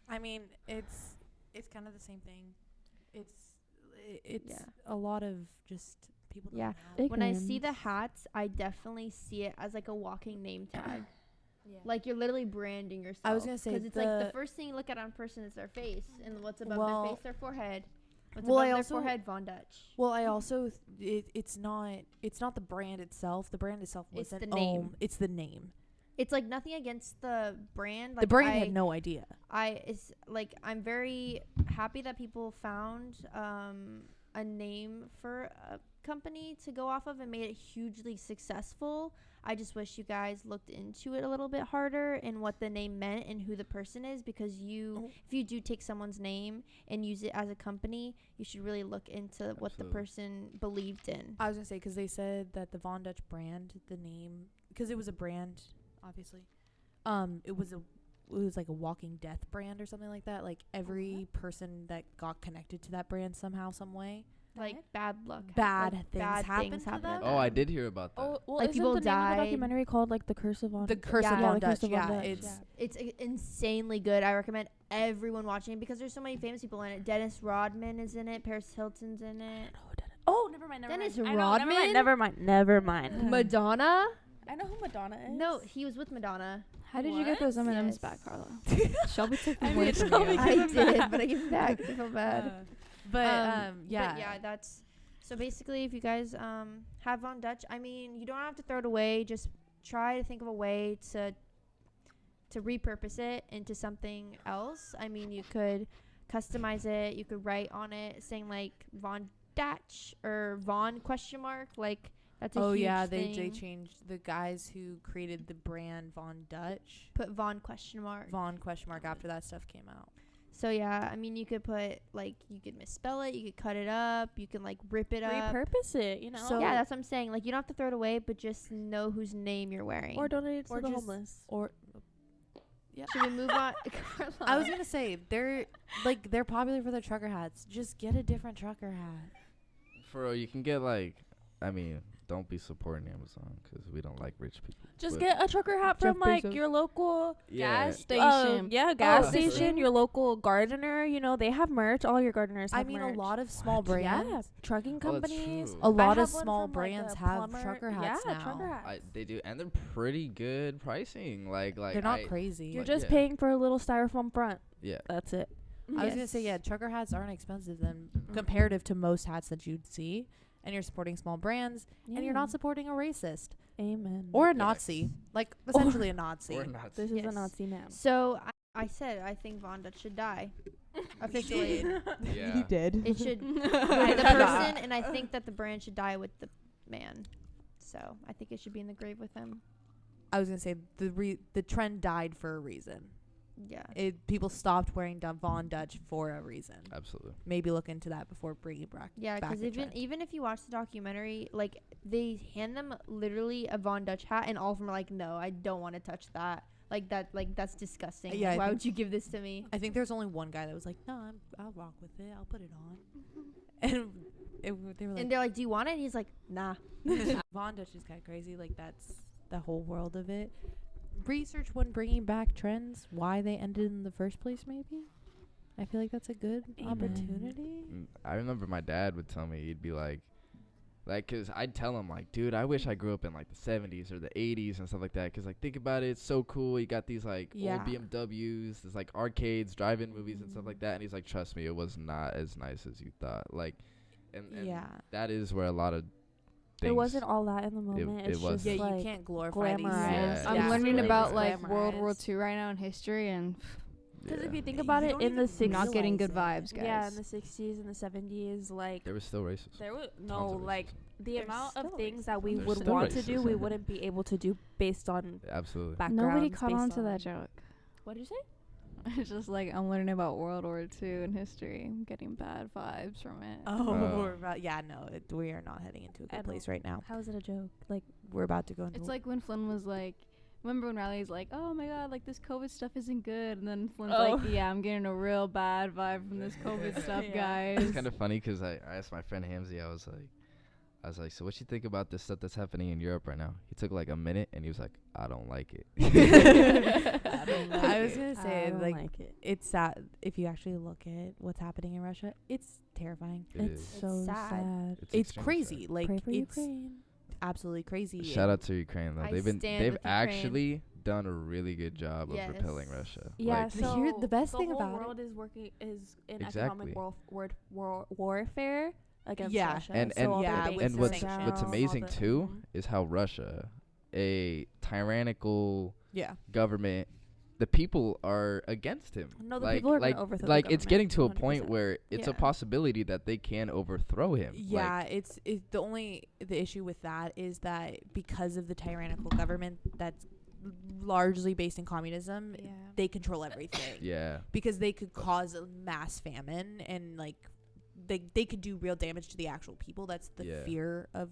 I mean, it's kind of the same thing. It's Yeah. a lot of just people. Don't Yeah. know. When I see the hats, I definitely see it as like a walking name tag. Yeah. Like you're literally branding yourself. I was gonna say because it's like the the- first thing you look at on a person is their face, and what's above Well- their face, their forehead. What's Well, I above their also- forehead, Von Dutch. Well, I also it's not the brand itself. The brand itself It's wasn't the name. It's the name. it's like nothing against the brand. Like the brand had no idea. It's like I'm very happy that people found a name for a company to go off of and made it hugely successful. I just wish you guys looked into it a little bit harder and what the name meant and who the person is, because if you do take someone's name and use it as a company, you should really look into what the person believed in. I was gonna say, because they said that the Von Dutch brand, the name, because it was a brand, obviously, it was like a Walking Death brand or something like that. Like every person that got connected to that brand somehow, some way, like bad luck, bad things happen to them. Oh, I did hear about that. Oh, well, like isn't people the name of the died. documentary called like The Curse of Von? The Curse of Yeah, Von The Dutch. Curse of Von Yeah, Dutch. it's insanely good. I recommend everyone watching it because there's so many famous people in it. Dennis Rodman is in it. Paris Hilton's in it. Oh, never mind. Dennis mind. I know, Rodman? Never mind. Madonna? I know who Madonna is. No, he was with Madonna. How did you get those M&Ms Yes. back, Carla? Shelby took them I away mean, from Shelby you. gave I them did, back. but I gave them back. I feel bad. Yeah. But yeah, that's so basically if you guys have Von Dutch, I mean, you don't have to throw it away. Just try to think of a way to repurpose it into something else. I mean, you could customize it. You could write on it saying like Von Dutch or Von ? Like that's a huge thing. they changed the guys who created the brand Von Dutch. Put Von ? Von ? After that stuff came out. So yeah, I mean, you could put like you could misspell it, you could cut it up, you can like rip it up. Repurpose it, you know. So yeah, that's what I'm saying. Like you don't have to throw it away, but just know whose name you're wearing. or donate it to Or the just- homeless. Or yeah. Should we move on? Carla. I was gonna say they're popular for their trucker hats. Just get a different trucker hat. For real, you can get like, I mean, don't be supporting Amazon because we don't like rich people. Just But- get a trucker hat Jeff from like Bezos. your local Gas station. station. Gas Oh, station, your local gardener. You know, they have merch. All your gardeners have I mean, merch. a lot of small What? brands. Yeah, trucking Oh, that's companies. true. A lot I of have one small from, like, brands a have plumber. trucker hats yeah, now. trucker hats. They do, and they're pretty good pricing. Like They're not crazy. You're Like, just yeah. paying for a little styrofoam front. Yeah. That's it. I was gonna say, yeah, trucker hats aren't expensive then comparative to most hats that you'd see, and you're supporting small brands, and you're not supporting a racist Amen. or a Yeah. Nazi, like essentially a Nazi. Or not. This is Yes. a Nazi man. So I said I think Von Dutch should die. Officially, Yeah. did. it should with the person, and I think that the brand should die with the man. So I think it should be in the grave with him. I was gonna say the trend died for a reason. Yeah. People stopped wearing Von Dutch for a reason. Absolutely. Maybe look into that before bringing back. Yeah, back because the trend. even if you watch the documentary, like they hand them literally a Von Dutch hat, and all of them are like, "No, I don't want to touch that. Like that's disgusting. Yeah, I Why think- would you give this to me?" I think there's only one guy that was like, "No, I'll rock with it. I'll put it on." And they were like, And they're like, "Do you want it?" And he's like, "Nah." Von Dutch is kind of crazy. Like that's the whole world of it. Research when bringing back trends, why they ended in the first place. Maybe I feel like that's a good Amen. opportunity. I remember my dad would tell me, he'd be like, cause I'd tell him like, dude, I wish I grew up in like the 70s or the 80s and stuff like that. Cause like, think about it, it's so cool. You got these like Yeah. old BMWs, there's like arcades, drive-in movies and stuff like that. And he's like, trust me, it was not as nice as you thought. Like, and Yeah. that is where a lot of things. It wasn't all that in the moment. it it's wasn't. just Yeah, like you can't glorify these. glamorize. Yeah. I'm Yeah. learning Right. about like Glamorize. World War II right now in history, and because if you think You about don't it, in the even 60s, not getting good realize vibes, guys. yeah, in the 60s and the 70s, like They were still racist. there was Tons no of like the There's amount of still things that we There's would still want to do, racist. we wouldn't be able to do based on Absolutely. backgrounds. nobody caught based on to on- that joke. What did you say? It's just like I'm learning about World War II in history. I'm getting bad vibes from it. Oh, Oh. we're about, yeah, no, we are not heading into a I good place don't- right now. How is it a joke? Like We're about to go into. It's like when Flynn was like, remember when Riley's like, oh my god, like this COVID stuff isn't good, and then Flynn's Oh. like, yeah, I'm getting a real bad vibe from this COVID stuff, Yeah. guys. It's kind of funny because I asked my friend Hamzy, I was like, so what you think about this stuff that's happening in Europe right now? He took like a minute and he was like, I don't like it. I was gonna say, I don't like, it. it's sad if you actually look at what's happening in Russia. It's terrifying. It It's is. so sad. sad. It's extremely crazy. sad. Like Pray for it's Ukraine. absolutely crazy. Shout out to Ukraine though. I They've stand they've with Ukraine. actually done a really good job Yes. of repelling Russia. Yeah, Like, so Here- the best thing whole about it- world is working is in Exactly. economic warfare against Yeah. Russia. And- so and- all their yeah, bases with are sanctions. what's down, all amazing the- too mhm. is how Russia, a tyrannical government, the people are against him. No, the like, people are like, gonna overthrow the like it's getting government, to a point 100%. where it's a possibility that they can overthrow him. Yeah, it's the issue with that is that because of the tyrannical government that's largely based in communism, they control everything. Yeah. Because they could cause a mass famine and like they could do real damage to the actual people. That's the fear of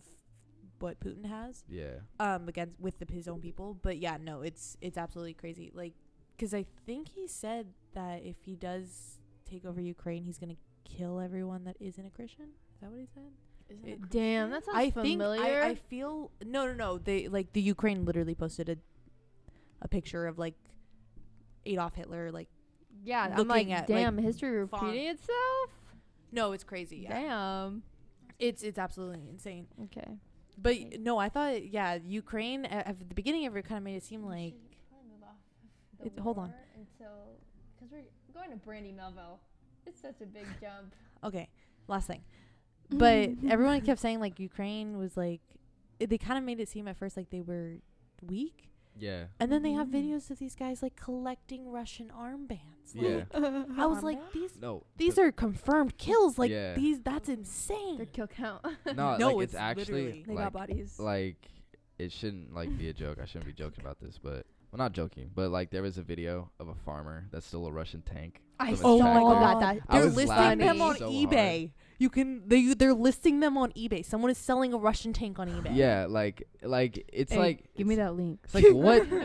what Putin has. Yeah. Against with his own people. But yeah, no, it's absolutely crazy. Like, because I think he said that if he does take over Ukraine, he's gonna kill everyone that isn't a Christian. Is that what he said? Damn, that sounds familiar. I feel no. They like the Ukraine literally posted a picture of like Adolf Hitler like. Yeah, I'm like, at, damn, like, history repeating itself. No, it's crazy. Yeah. Damn. It's absolutely insane. Okay. But no, I thought Ukraine at the beginning of it kind of made it seem like. Hold on. Because we're going to Brandy Melville. It's such a big jump. Okay, last thing. But everyone kept saying like Ukraine was like, they kind of made it seem at first like they were weak. Yeah. And then they have videos of these guys like collecting Russian armbands. Yeah. I was like, these but are confirmed kills. Like Yeah. that's insane. Their kill count. no, No, like it's it's actually literally- They like, got bodies. like it shouldn't like be a joke. I shouldn't be joking about this, but well, not joking, but like there was a video of a farmer that stole a Russian tank. I from a saw tractor. that. I They're was listing laughing them on so eBay. You can they're listing them on eBay. Someone is selling a Russian tank on eBay. Yeah, like it's Hey, like give me that link. It's like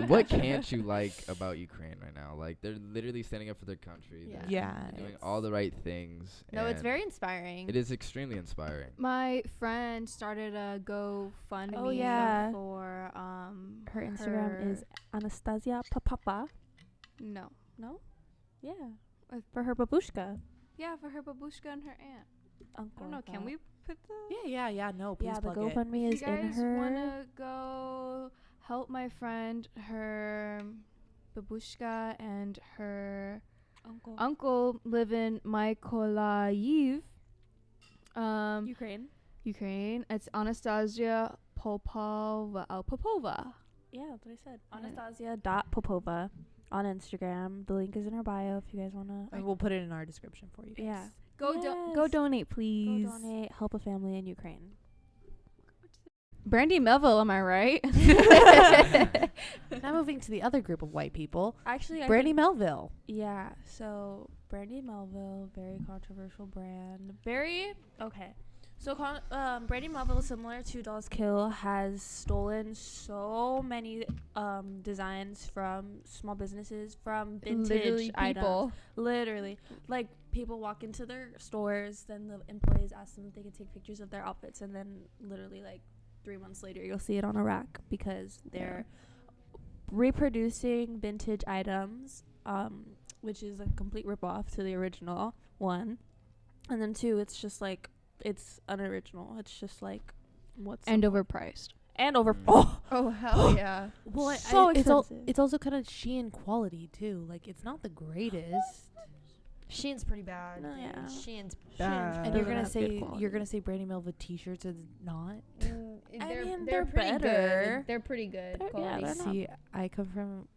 what can't you like about Ukraine right now? Like they're literally standing up for their country. Yeah. They're Yeah. doing all the right things. No, it's and very inspiring. It is extremely inspiring. My friend started a GoFundMe Oh, yeah. for Her Instagram is Anastasia Papapa. no. Yeah. For her babushka. Yeah, for her babushka and her aunt. I don't know. Can we put the? Yeah. No, please Yeah, the plug it. GoFundMe If is you in guys her. wanna go help my friend, her babushka and her uncle live in Mykolaiv, Ukraine. Ukraine. It's Anastasia Popova. Yeah, that's what I said. Yeah. Anastasia.popova on Instagram. The link is in her bio if you guys wanna. We'll put it in our description for you guys. Yeah. Go Yes. donate, Go please. donate. Help a family in Ukraine. Brandy Melville, am I right? Now moving to the other group of white people, Actually, Brandy Melville. Yeah, so Brandy Melville, very controversial brand. Very okay. So Brandy Melville, similar to Dolls Kill, has stolen so many designs from small businesses, from vintage Literally items. people. Literally, like people walk into their stores, then the employees ask them if they can take pictures of their outfits, and then literally like 3 months later, you'll see it on a rack because they're reproducing vintage items, which is a complete ripoff to the original one. And then 2, it's just like, it's unoriginal. It's just like, what's And overpriced. and over. Mm. Oh hell yeah. Well, So expensive. it's also kind of Shein quality too. Like it's not the greatest. Shein's pretty bad. No, dude. yeah. Shein's Shein's bad. And doesn't you're gonna have good say quality. Brandy Melville t-shirts is not. I mean, they're they're pretty better. good. They're pretty good They're- yeah, quality. they're not- See, I come from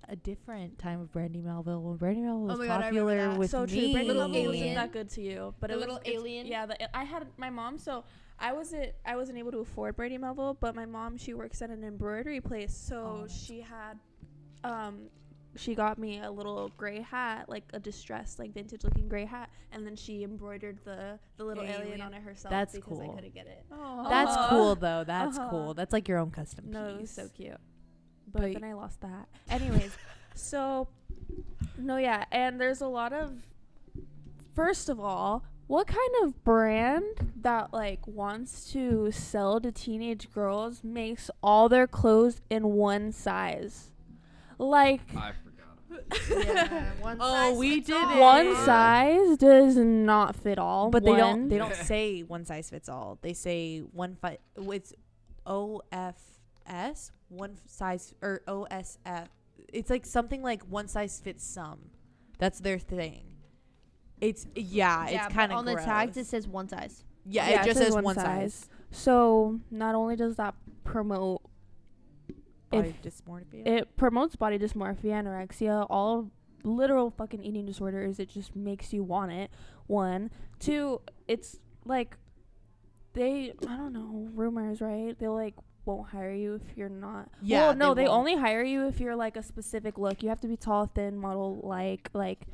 a different time of Brandy Melville when Brandy Melville was Oh my God, I remember popular that. with So me. true. Brandy Little Melville wasn't alien. that good to you, but The it was little it's- alien? Yeah, I had my mom, so I wasn't able to afford Brandy Melville, but my mom, she works at an embroidery place, so she had she got me a little gray hat, like a distressed, like vintage looking gray hat, and then she embroidered the little alien on it herself. That's because I cool. couldn't get it. That's cool though. That's Uh-huh. cool. That's like your own custom piece. No, it was so cute. But But- then I lost that. Anyways, so no, yeah, and there's a lot of. First of all, what kind of brand that like wants to sell to teenage girls makes all their clothes in one size? Like I forgot. Yeah, one size we fits did all. it. one size does not fit all. But they One. don't say one size fits all. They say it's OFS, one size, or OSF. It's like something like one size fits some. That's their thing. It's Yeah, it's kind of on the tags it says one size. Yeah, Yeah, it just says one size. So not only does that promote Body dysmorphia. It promotes body dysmorphia, anorexia, all literal fucking eating disorders. It just makes you want it. 1, 2, it's like I don't know, rumors, right? They like won't hire you if you're not. Yeah. Well, no, they won't. only hire you if you're like a specific look. You have to be tall, thin, model like.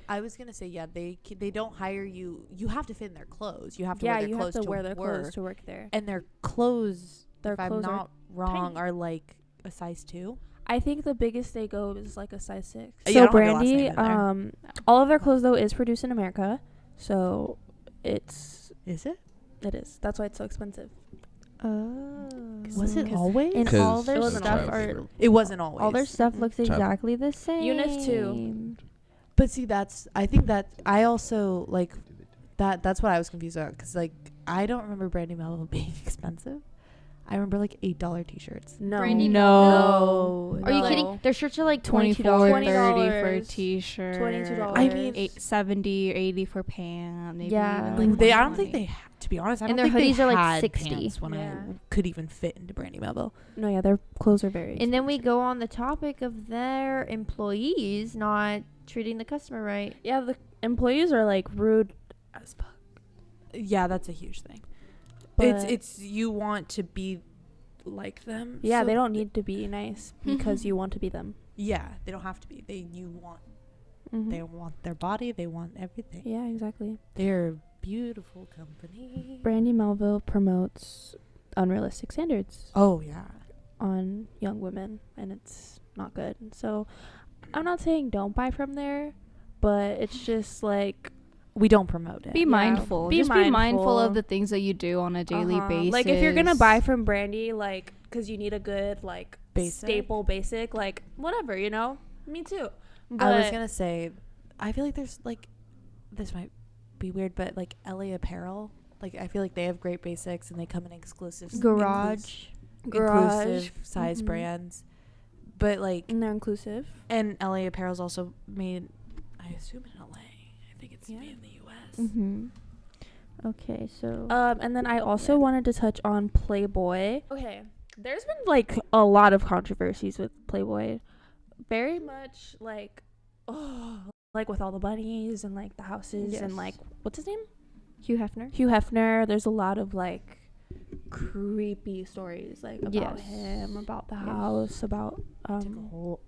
I was gonna say, yeah, they don't hire you. You have to fit in their clothes. You have to Yeah, wear their you clothes have to wear their work. clothes to work there. And their clothes, Their if I'm clothes are not wrong, tiny. are like a size 2. I think the biggest they go is like a size 6. Yeah, I So don't have their last Brandy, name in there. all of their clothes though is produced in America, so Is it? it is. That's why it's so expensive. Oh. Was it always? And 'Cause all their it wasn't stuff always. are It wasn't always. all their stuff Mhm. looks Child- exactly the same. Eunice too. But see, I think that I also like that's what I was confused about, because like I don't remember Brandy Melville being expensive. I remember like $8 t-shirts. No. Brandy No. Are you No. kidding? Their shirts are like $24, $22. $30 for a $20. t-shirt. $22. I mean, $70 or $80 for pants. Maybe Yeah. even, Like I don't think $120. to be honest, I And don't their think hoodies they are, like, had 60. pants when Yeah. I could even fit into Brandy Melville. No, yeah, their clothes are very And then we go on the topic of their employees not treating the customer right. Yeah, the employees are like rude as fuck. Yeah, that's a huge thing. But It's you want to be like them. yeah, so they don't need to be nice because you want to be them. Yeah, they don't have to be. They want their body. They want everything. Yeah, exactly. They're a beautiful company. Brandy Melville promotes unrealistic standards Oh yeah. on young women, and it's not good. So I'm not saying don't buy from there, but it's just like We don't promote it. Be mindful. be Just be mindful mindful. of the things that you do on a daily basis. like if you're gonna buy from Brandy, like because you need a good like Basic? staple basic, like whatever, you know. Me too. But I was gonna say, I feel like there's like, this might be weird, but like LA Apparel, like I feel like they have great basics and they come in exclusive Garage. inclusive size Mhm. brands, but like and they're inclusive. and LA Apparel's also made, I assume in LA. I think it's made in the US. Mm-hmm. Okay, so And then I also wanted to touch on Playboy. Okay, there's been like a lot of controversies with Playboy. Very much like, like with all the bunnies and like the houses Yes. and like what's his name? Hugh Hefner. Hugh Hefner. There's a lot of like creepy stories like about Yes. him, about the Yes. house, about Took a whole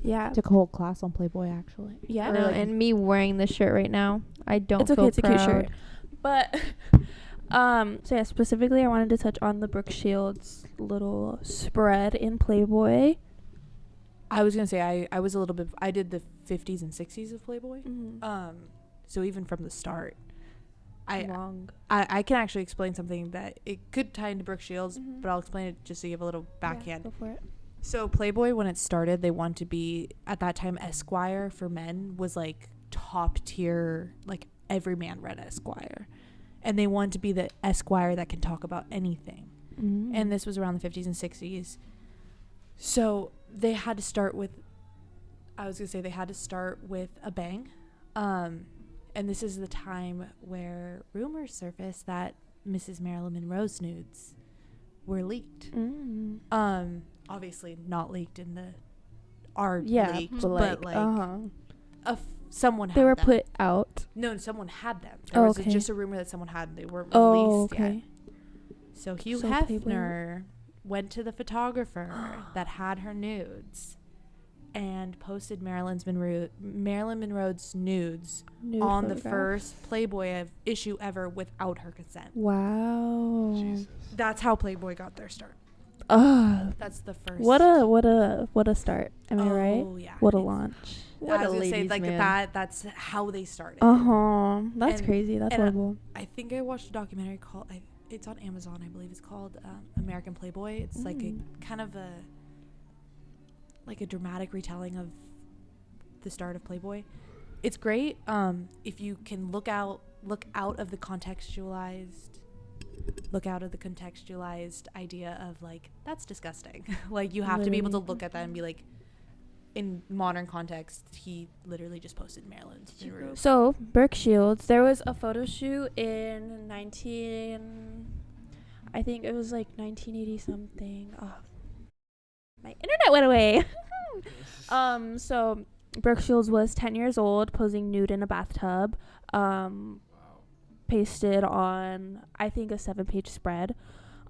yeah. Took a whole class on Playboy actually. Yeah, And me wearing this shirt right now, I don't it's okay. feel It's a proud. cute shirt. But so yeah, specifically I wanted to touch on the Brooke Shields little spread in Playboy. I was gonna say I was a little bit. I did the 50s and 60s of Playboy. So even from the start, Wrong. I can actually explain something that it could tie into Brooke Shields, Mhm. but I'll explain it just so you have a little backhand. Go for it. So Playboy, when it started, they wanted to be, at that time, Esquire for men was like top tier, like every man read Esquire, and they wanted to be the Esquire that can talk about anything. And this was around the 50s and 60s. So they had to start with, I was gonna say they had to start with a bang. And this is the time where rumors surfaced that Mrs. Marilyn Monroe's nudes were leaked. Obviously not leaked in the leaked, but like someone had they were them. put out. No, someone had them. There was Okay. just a rumor that someone had them. They weren't Oh, released okay. yet. So Hugh So Playboy- Hefner went to the photographer that had her nudes and posted Marilyn Monroe's nudes Nude on the photograph. first Playboy issue ever without her consent. Wow. That's how Playboy got their start. That's the first. What a start. Am I right? Oh yeah. What a It's- launch. What I a was gonna say ladies' like man. that's how they started. That's And- crazy. That's and, horrible. I think I watched a documentary called it's on Amazon, I believe. It's called American Playboy. It's like a kind of a dramatic retelling of the start of Playboy. It's great. If you can look out of the contextualized idea of like that's disgusting. Like you have to be able to look at that and be like, in modern context, he literally just posted Marilyn's nudes. So, Brooke Shields, there was a photo shoot in I think it was like 1980 something. Oh, my internet it went away. So Brooke Shields was 10 years old, posing nude in a bathtub. Pasted on, I think, a 7-page spread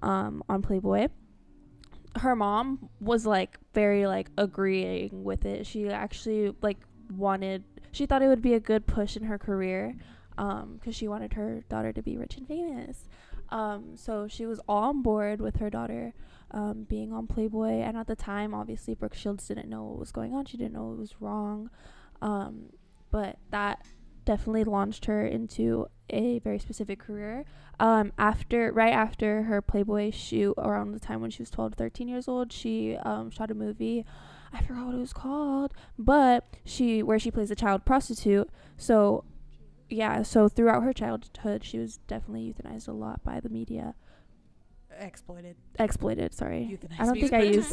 on Playboy. Her mom was like very like agreeing with it. She actually like she thought it would be a good push in her career because she wanted her daughter to be rich and famous. So she was all on board with her daughter being on Playboy. And at the time, obviously, Brooke Shields didn't know what was going on. She didn't know it was wrong. But that definitely launched her into a very specific career. Right after her Playboy shoot, around the time when she was 12 to 13 years old, she shot a movie. I forgot what it was called, but where she plays a child prostitute. So throughout her childhood, she was definitely euthanized a lot by the media. Exploited, sorry. Euthanized.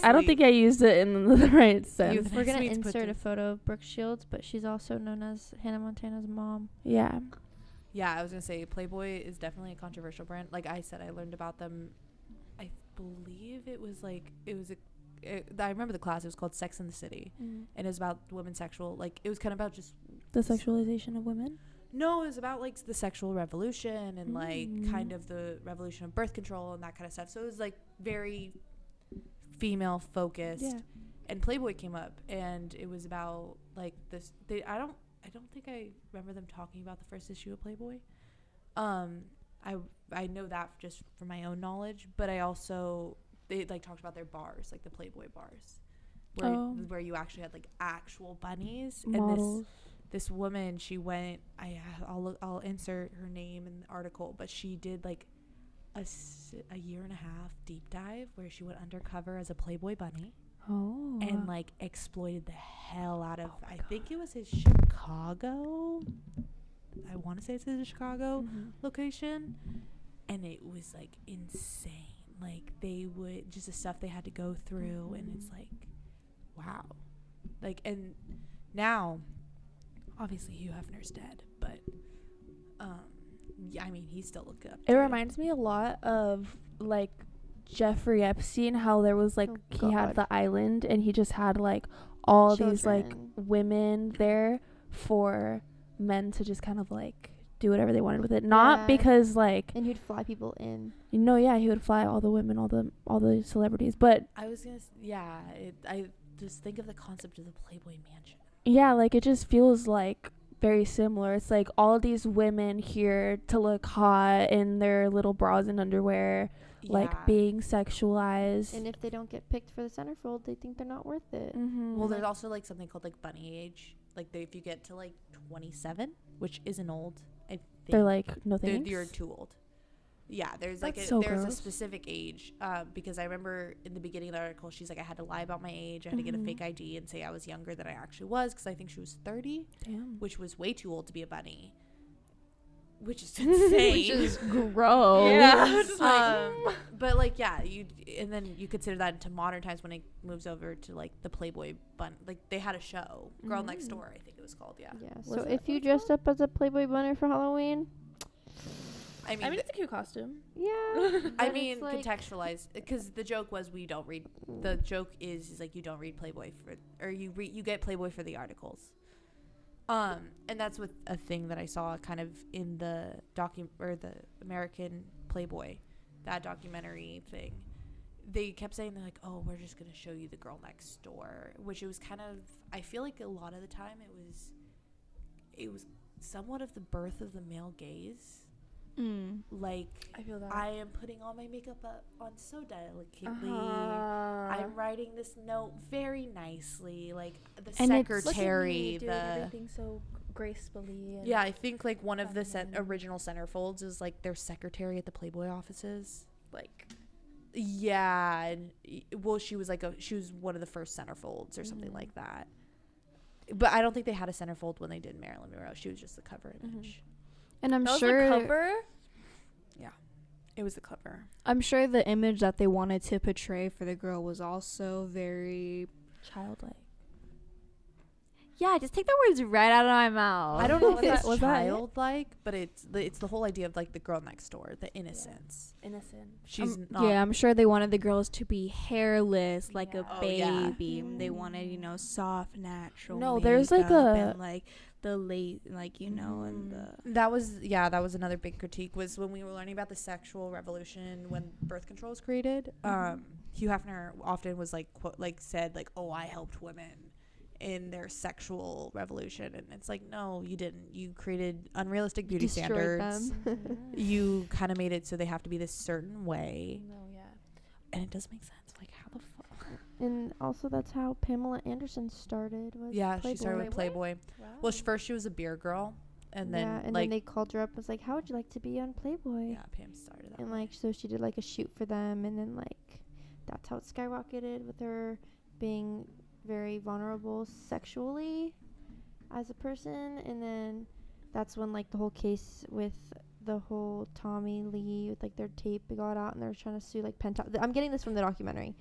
I don't think I used it in the right sense. We're gonna insert a photo of Brooke Shields, but she's also known as Hannah Montana's mom. Yeah. Yeah, I was gonna say Playboy is definitely a controversial brand. Like I said, I learned about them. I believe it was I remember the class. It was called Sex and the City, and it was about women's sexual. Like it was kind of about just the sexualization of women. No, it was about like the sexual revolution and like kind of the revolution of birth control and that kind of stuff. So it was like very female focused. Yeah. And Playboy came up, and it was about like this. I don't think I remember them talking about the first issue of Playboy. I know that just from my own knowledge, but I also they like talked about their bars, like the Playboy bars, where you actually had like actual bunnies. Models. And this woman, she went. I'll insert her name in the article, but she did like a year and a half deep dive where she went undercover as a Playboy bunny. Oh. And like exploited the hell out of I think it was his Chicago. I want to say it's his Chicago location, and it was like insane. Like they would just the stuff they had to go through, and it's like, wow. Like and now, obviously Hugh Hefner's dead, but yeah, I mean he's still looked up. It reminds me a lot of like Jeffrey Epstein, how there was like he had the island and he just had like all these like women there for men to just kind of like do whatever they wanted with it, not because like, and he'd fly people in. He would fly all the women, all the celebrities. But I was gonna I just think of the concept of the Playboy Mansion. Yeah, like it just feels like very similar. It's like all these women here to look hot in their little bras and underwear, like being sexualized. And if they don't get picked for the centerfold, they think they're not worth it. Well, there's also like something called like bunny age. Like if you get to like 27, which isn't old, I think they're like, no thanks. You're too old. Yeah, there's like there's a specific age. Because I remember in the beginning of the article, she's like, I had to lie about my age. I had to get a fake ID and say I was younger than I actually was, because I think she was 30. Damn. Which was way too old to be a bunny. Which is insane. Which is gross. Yeah. But like, yeah, and then you consider that into modern times when it moves over to like the Playboy bun. Like they had a show, Girl Next Door, I think it was called. Yeah. So if you dressed up as a Playboy bunny for Halloween, I mean it's a cute costume. Yeah. I mean, like contextualize, because the joke was the joke is like you don't read Playboy or you get Playboy for the articles. And that's with a thing that I saw kind of in the the American Playboy, that documentary thing. They kept saying, they're like, oh, we're just going to show you the girl next door, which it was kind of, I feel like a lot of the time it was somewhat of the birth of the male gaze. Like, I feel that I am putting all my makeup on so delicately. I'm writing this note very nicely, like the and secretary, doing everything so gracefully. Yeah, I think like one of the original centerfolds is like their secretary at the Playboy offices. Like, yeah, and well, she was one of the first centerfolds or something like that. But I don't think they had a centerfold when they did Marilyn Monroe. She was just the cover image. And I'm that sure was the cover? Yeah, it was the cover. I'm sure the image that they wanted to portray for the girl was also very childlike. Yeah, just take the words right out of my mouth. I don't know if Was it's that it? childlike, but it's the whole idea of like the girl next door, the innocence. Innocent. She's not. Yeah, I'm sure they wanted the girls to be hairless, like a Yeah. Oh, yeah. baby. They wanted, soft, natural. No, there's, like, makeup a- and, like the late, and the. That was another big critique was when we were learning about the sexual revolution when birth control was created. Hugh Hefner often was said oh, I helped women in their sexual revolution, and it's like, no, you didn't. You created unrealistic beauty Destroyed standards. them. You kind of made it so they have to be this certain way, No, yeah. and it does make sense. Like, how the fuck? And also, that's how Pamela Anderson started. Was Yeah, Playboy. she started with Playboy. Wow. Well, first she was a beer girl, and then and then they called her up and was like, how would you like to be on Playboy? yeah, Pam started that. And way. so she did a shoot for them, and then that's how it skyrocketed with her being very vulnerable sexually as a person. And then that's when the whole case with the whole Tommy Lee with their tape got out, and they were trying to sue Penthouse. I'm getting this from the documentary,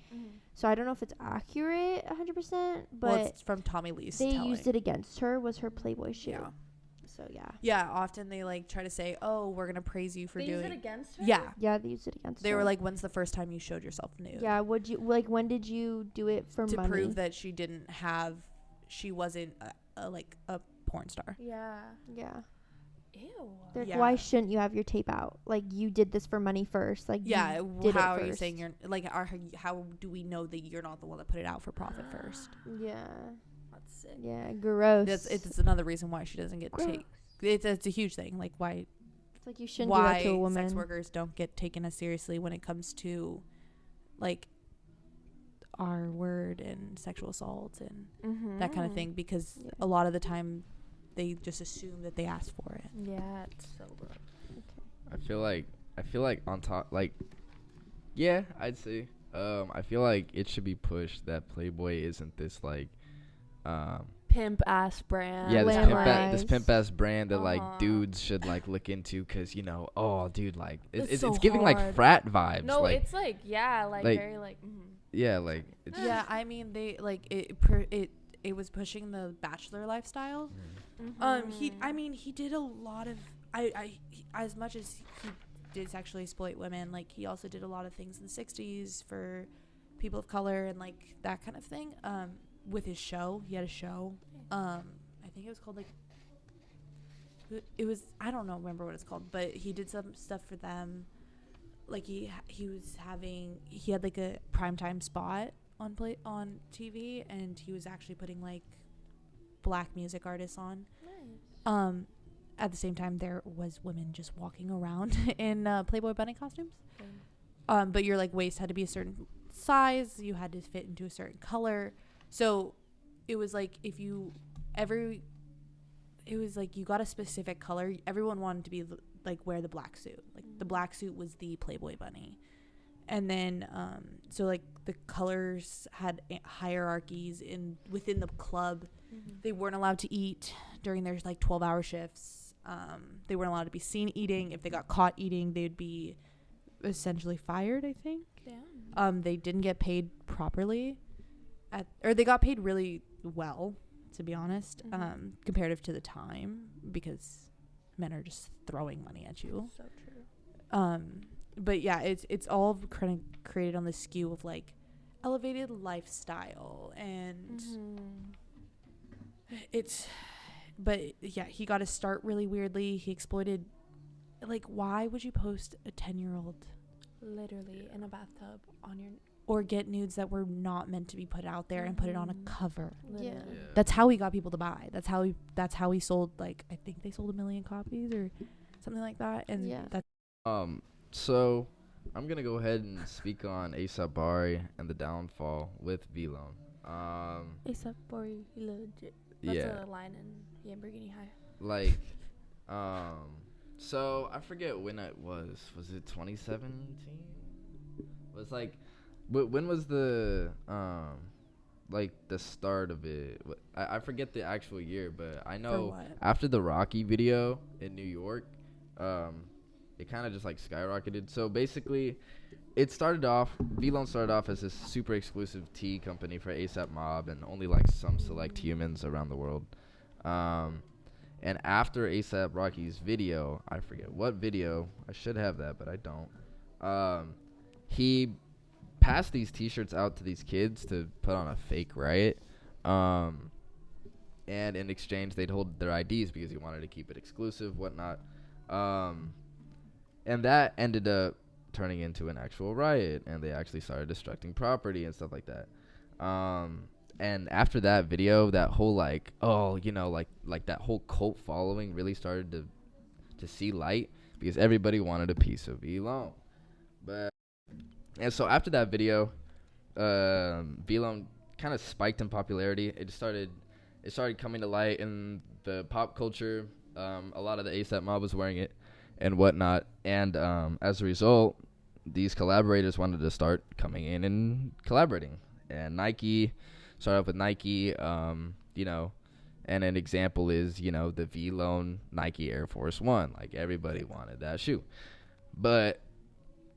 so I don't know if it's accurate 100%, but well, it's from Tommy Lee's they telling. used it against her, was her Playboy shoot. Yeah. So yeah. Yeah, often they try to say, "Oh, we're gonna praise you for They doing." use it against her? Yeah, Yeah, they used it against they her. were like, "When's the first time you showed yourself nude?" Yeah, would you when did you do it for to money? prove that she wasn't a porn star. Yeah. Yeah. Ew. Yeah. Why shouldn't you have your tape out? You did this for money first. Yeah, you did how it are you first. saying you're how do we know that you're not the one that put it out for profit first? Yeah. That's sick. Yeah. Gross. It's another reason why she doesn't get Gross. taken. It's a huge thing. Why It's you shouldn't do that to a woman. sex workers don't get taken as seriously when it comes to our word and sexual assault and that kind of thing, because Yeah. a lot of the time they just assume that they asked for it. Yeah, it's so gross. I feel like on top, yeah, I'd say, I feel like it should be pushed that Playboy isn't this Pimp ass brand. yeah, this Glamorized. pimp ass brand that Uh-huh. dudes should look into, cause oh dude, It's it's so giving hard. frat vibes. No, it's very yeah, Yeah, I mean they it was pushing the bachelor lifestyle. He did a lot of as much as he did sexually exploit women, he also did a lot of things in the 60s for people of color and that kind of thing. With his show, he had a show. I think it was called I don't remember what it's called, but he did some stuff for them. He had a primetime spot on TV, and he was actually putting black music artists on. Nice. At the same time, there was women just walking around in Playboy bunny costumes. But your waist had to be a certain size. You had to fit into a certain color. So it was you got a specific color. Everyone wanted to be wear the black suit. The black suit was the Playboy bunny. And then so the colors had hierarchies within the club. They weren't allowed to eat during their 12-hour shifts. They weren't allowed to be seen eating. If they got caught eating, they'd be essentially fired, I think. Damn. They didn't get paid properly, or they got paid really well, to be honest, comparative to the time, because men are just throwing money at you. So true. But yeah, it's all kind of created on the skew of elevated lifestyle, and but yeah, he got his start really weirdly. He exploited, why would you post a 10-year-old Literally in a bathtub on your. or get nudes that were not meant to be put out there and put it on a cover? Yeah. That's how he got people to buy. That's how he sold, I think they sold 1 million copies or something like that. And Yeah. that's So I'm gonna go ahead and speak on A$AP Bari and the downfall with V-Lone. Except for you legit. That's Yeah. a line in Lamborghini High. So I forget when it was. Was it 2017? Was when was the the start of it? I forget the actual year, but I know after the Rocky video in New York, it kind of just skyrocketed. So basically, V-Lone started off as this super exclusive tea company for ASAP Mob and only like some select humans around the world. And after ASAP Rocky's video, I forget what video, I should have that, but I don't. He passed these t-shirts out to these kids to put on a fake riot. And in exchange, they'd hold their IDs because he wanted to keep it exclusive, whatnot. And that ended up turning into an actual riot, and they actually started destructing property and stuff like that. And after that video, that whole like that whole cult following really started to see light because everybody wanted a piece of V-Lone. And so after that video, V-Lone kind of spiked in popularity. It started coming to light in the pop culture. A lot of the ASAP Mob was wearing it and whatnot. And as a result, these collaborators wanted to start coming in and collaborating. And Nike started off with Nike, and an example is, the V-Lone Nike Air Force One. Like, everybody wanted that shoe. But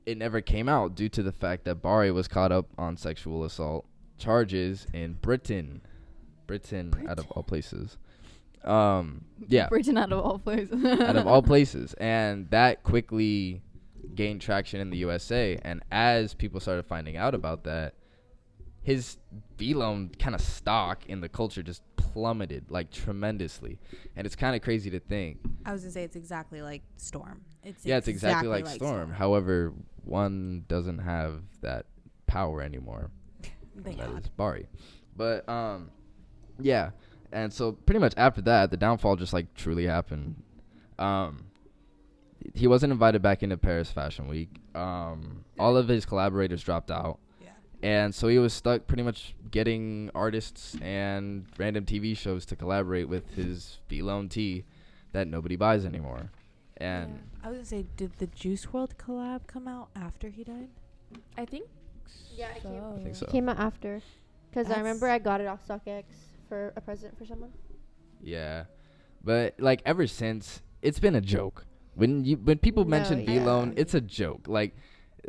it never came out due to the fact that Barry was caught up on sexual assault charges in Britain, out of all places. Britain out of all places. Out of all places. And that quickly gained traction in the USA. And as people started finding out about that, his V-Lone kind of stock in the culture just plummeted like tremendously. And it's kind of crazy to think. I was gonna say it's exactly like Storm. It's exactly like Storm. However, one doesn't have that power anymore. That is Barry. But yeah. And so pretty much after that, the downfall just like truly happened. He wasn't invited back into Paris Fashion Week. All of his collaborators dropped out. And so he was stuck pretty much getting artists and random TV shows to collaborate with his V-Lone tee that nobody buys anymore. And I was going to say, did the Juice WRLD collab come out after he died? I think Yeah, I think so. Came out after. Because I remember I got it off StockX for a present for someone. Yeah. But like ever since, it's been a joke. When people mention V-Lone, it's a joke. Like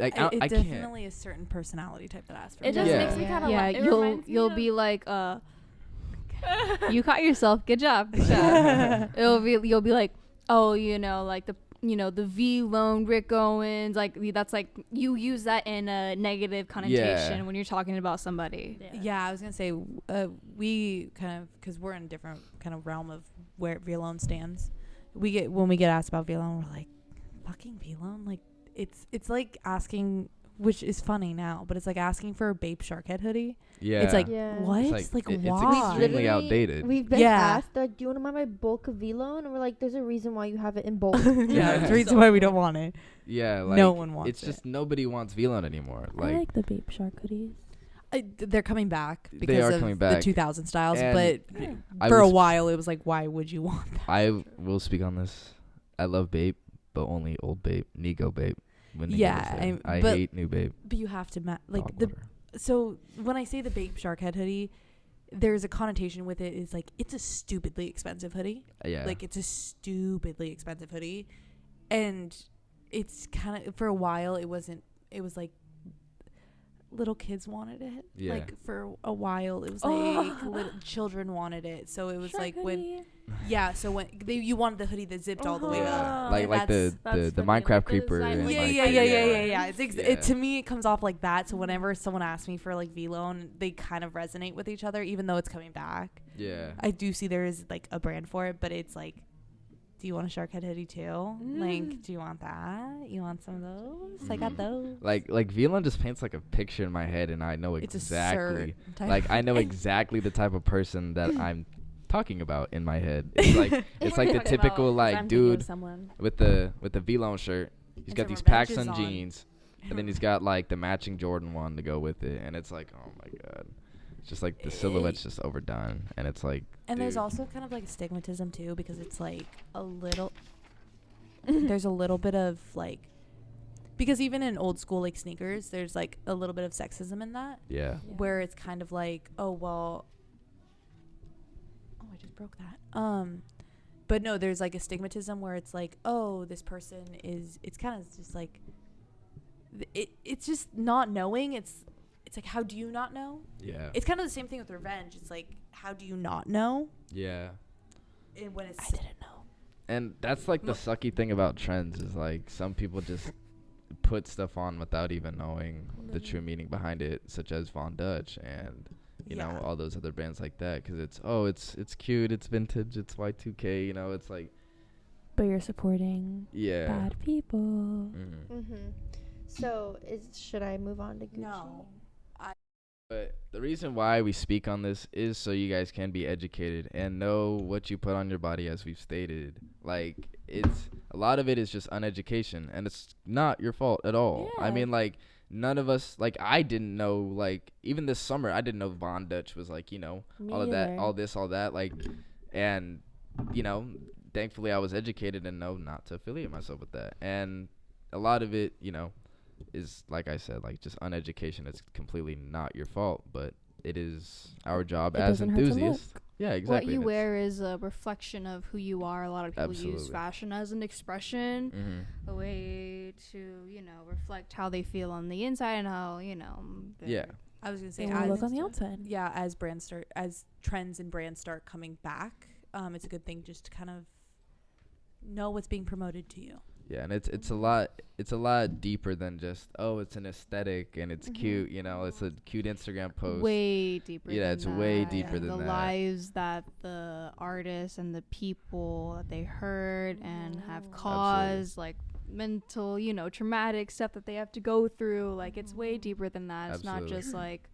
I can't. Definitely a certain personality type that asks for it just makes me kind of you'll be like you caught yourself, good job. You'll be like, oh, like the V-Lone Rick Owens, like that's like you use that in a negative connotation when you're talking about somebody. I was gonna say we kind of, because we're in a different kind of realm of where V-Lone stands, when we get asked about V-Lone, we're like, fucking V-Lone, like it's like asking, which is funny now, but it's like asking for a Bape Sharkhead hoodie. Yeah. It's like, what? It's like why? It's extremely outdated. We've been asked, like, do you want to buy my bulk of V-Lone? And we're like, there's a reason why you have it in bulk. There's a reason why we don't want it. Yeah. Like, no one wants it. It's just nobody wants V-Lone anymore. I like the Bape Shark hoodies. They're coming back because of the 2000 styles, and but for a while it was like, why would you want that? I will speak on this. I love Bape, but only old Bape, Nego Bape. I hate new Bape. But you have to so when I say the Bape Sharkhead hoodie, there's a connotation with it. Is like, it's a stupidly expensive hoodie. Like, it's a stupidly expensive hoodie, and it's kind of, for a while it was like little kids wanted it. Like, for a while it was like little children wanted it. So it was Shark like hoodie. So when you wanted the hoodie that zipped all the way up, like the Minecraft creeper. To me it comes off like that. So whenever someone asks me for like V-Lone, they kind of resonate with each other, even though it's coming back. I do see there is like a brand for it, but it's like, do you want a Sharkhead hoodie too? Like, do you want that? You want some of those? I got those. Like V-Lone just paints like a picture in my head, and I know exactly. Like, I know exactly the type of person that I'm talking about in my head. It's like the typical like dude with the V-Lone shirt. He's got these PacSun jeans, and then he's got like the matching Jordan 1 to go with it, and it's like, oh my god. Just like the silhouette's just overdone, and it's like, and there's also kind of like a stigmatism too, because it's like a little there's a little bit of like, because even in old school like sneakers, there's like a little bit of sexism in that, where it's kind of like, oh well, I just broke that, but no, there's like a stigmatism where it's like, oh, this person is, it's kind of just like, it's just not knowing. It's like, how do you not know? Yeah. It's kind of the same thing with revenge. It's like, how do you not know? Yeah. And when it's I didn't know. And that's like the sucky thing about trends is like some people just put stuff on without even knowing the true meaning behind it, such as Von Dutch and you know all those other bands like that, because it's cute, it's vintage, it's Y2K, you know, it's like. But you're supporting bad people. Mm-hmm. So should I move on to Gucci? No. But the reason why we speak on this is so you guys can be educated and know what you put on your body, as we've stated. Like, it's a lot of it is just uneducation, and it's not your fault at all. Yeah. I mean, like, none of us, like, I didn't know, like, even this summer, I didn't know Von Dutch was, like, you know, all of that, all this, all that, like, and, you know, thankfully I was educated and know not to affiliate myself with that. And a lot of it, you know, is, like I said, like, just uneducation. It's completely not your fault, but it is our job as enthusiasts. Yeah, exactly. What you wear is a reflection of who you are. A lot of people use fashion as an expression, a way to, you know, reflect how they feel on the inside and how, you know. I was gonna say, look on the outside. Yeah, as trends and brands start coming back, it's a good thing just to kind of know what's being promoted to you. Yeah, and it's a lot deeper than just, oh, it's an aesthetic and it's cute, you know, it's a cute Instagram post. Way deeper. Yeah, it's way deeper than the that. The lives that the artists and the people that they hurt and have caused, like mental, you know, traumatic stuff that they have to go through. Like, it's way deeper than that. It's not just like,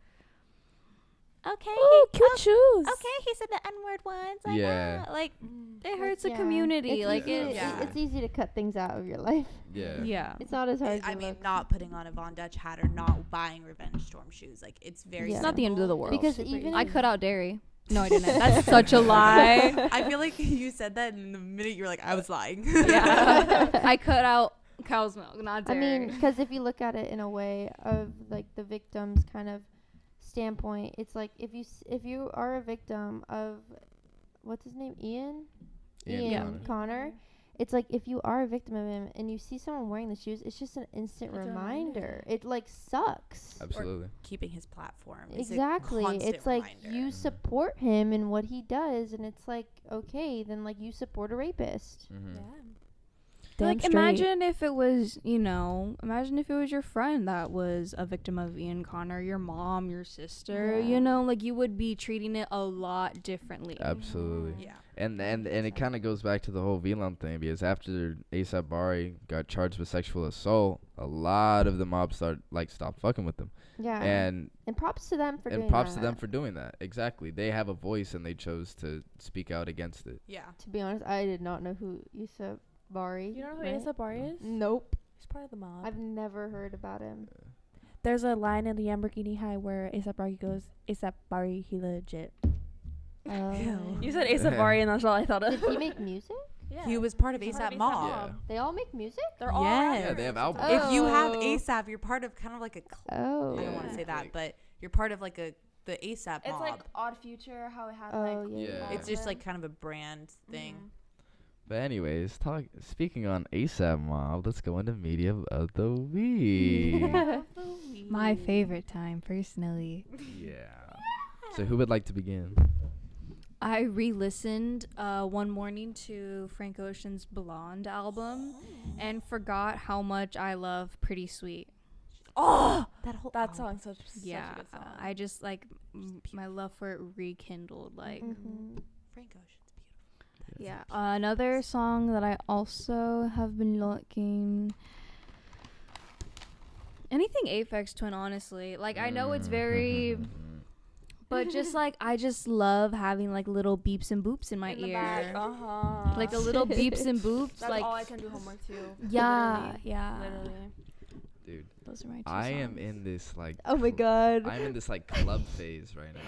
okay, cute shoes. Okay, he said the N-word once. Yeah. Like, it hurts the community. It's like, it's easy to cut things out of your life. Yeah. It's not as hard. I mean, not putting on a Von Dutch hat or not buying Revenge Storm shoes. Like, it's very It's not the end of the world. Because even I cut out dairy. No, I didn't. That's such a lie. I feel like you said that in the minute you were like, I was lying. Yeah. I cut out cow's milk, not dairy. I mean, because if you look at it in a way of, like, the victim's kind of standpoint, it's like if you are a victim of, what's his name, Ian Connor, it's like if you are a victim of him and you see someone wearing the shoes, it's just an instant reminder. It, like, sucks. Absolutely. Or keeping his platform. Exactly. It's like you support him and what he does, and it's like, okay, then, like, you support a rapist. Yeah. Like, imagine if it was, you know, your friend that was a victim of Ian Connor, your mom, your sister, you know, like, you would be treating it a lot differently. Absolutely. Yeah. And it kind of goes back to the whole VLAN thing, because after A$AP Bari got charged with sexual assault, a lot of the mobs stopped fucking with them. Yeah. And props to them for doing that. And props to them for doing that. Exactly. They have a voice and they chose to speak out against it. Yeah. To be honest, I did not know who A$AP Bari. You don't know who A$AP Bari is? Nope. He's part of the mob. I've never heard about him. There's a line in the Lamborghini High where A$AP Bari goes, A$AP Bari, he legit. You said A$AP Bari and that's all I thought of. Did he make music? Yeah. He was part of A$AP Mob. Yeah. They all make music? They're all Yeah, they have albums. If you have A$AP, you're part of kind of like a I Oh. don't want to say that, but you're part of like the A$AP Mob. It's like Odd Future, how it had Yeah. It's just like kind of a brand thing. But anyways, speaking on A$AP Mob, let's go into media of the week. My favorite time, personally. Yeah. So who would like to begin? I re-listened one morning to Frank Ocean's Blonde album and forgot how much I love Pretty Sweet. Oh, that song's such a good song. I just, like, my love for it rekindled, like. Frank Ocean's beautiful. Yeah. Another song that I also have been looking. Anything Aphex Twin, honestly. Like, I know it's very. But just, like, I just love having, like, little beeps and boops in my ear. Like, the little beeps and boops. That's like, all I can do homework to. Yeah. Yeah. Literally. Dude. Those are my two I songs. am in this, like. Oh, my God. I'm in this, like, club phase right now.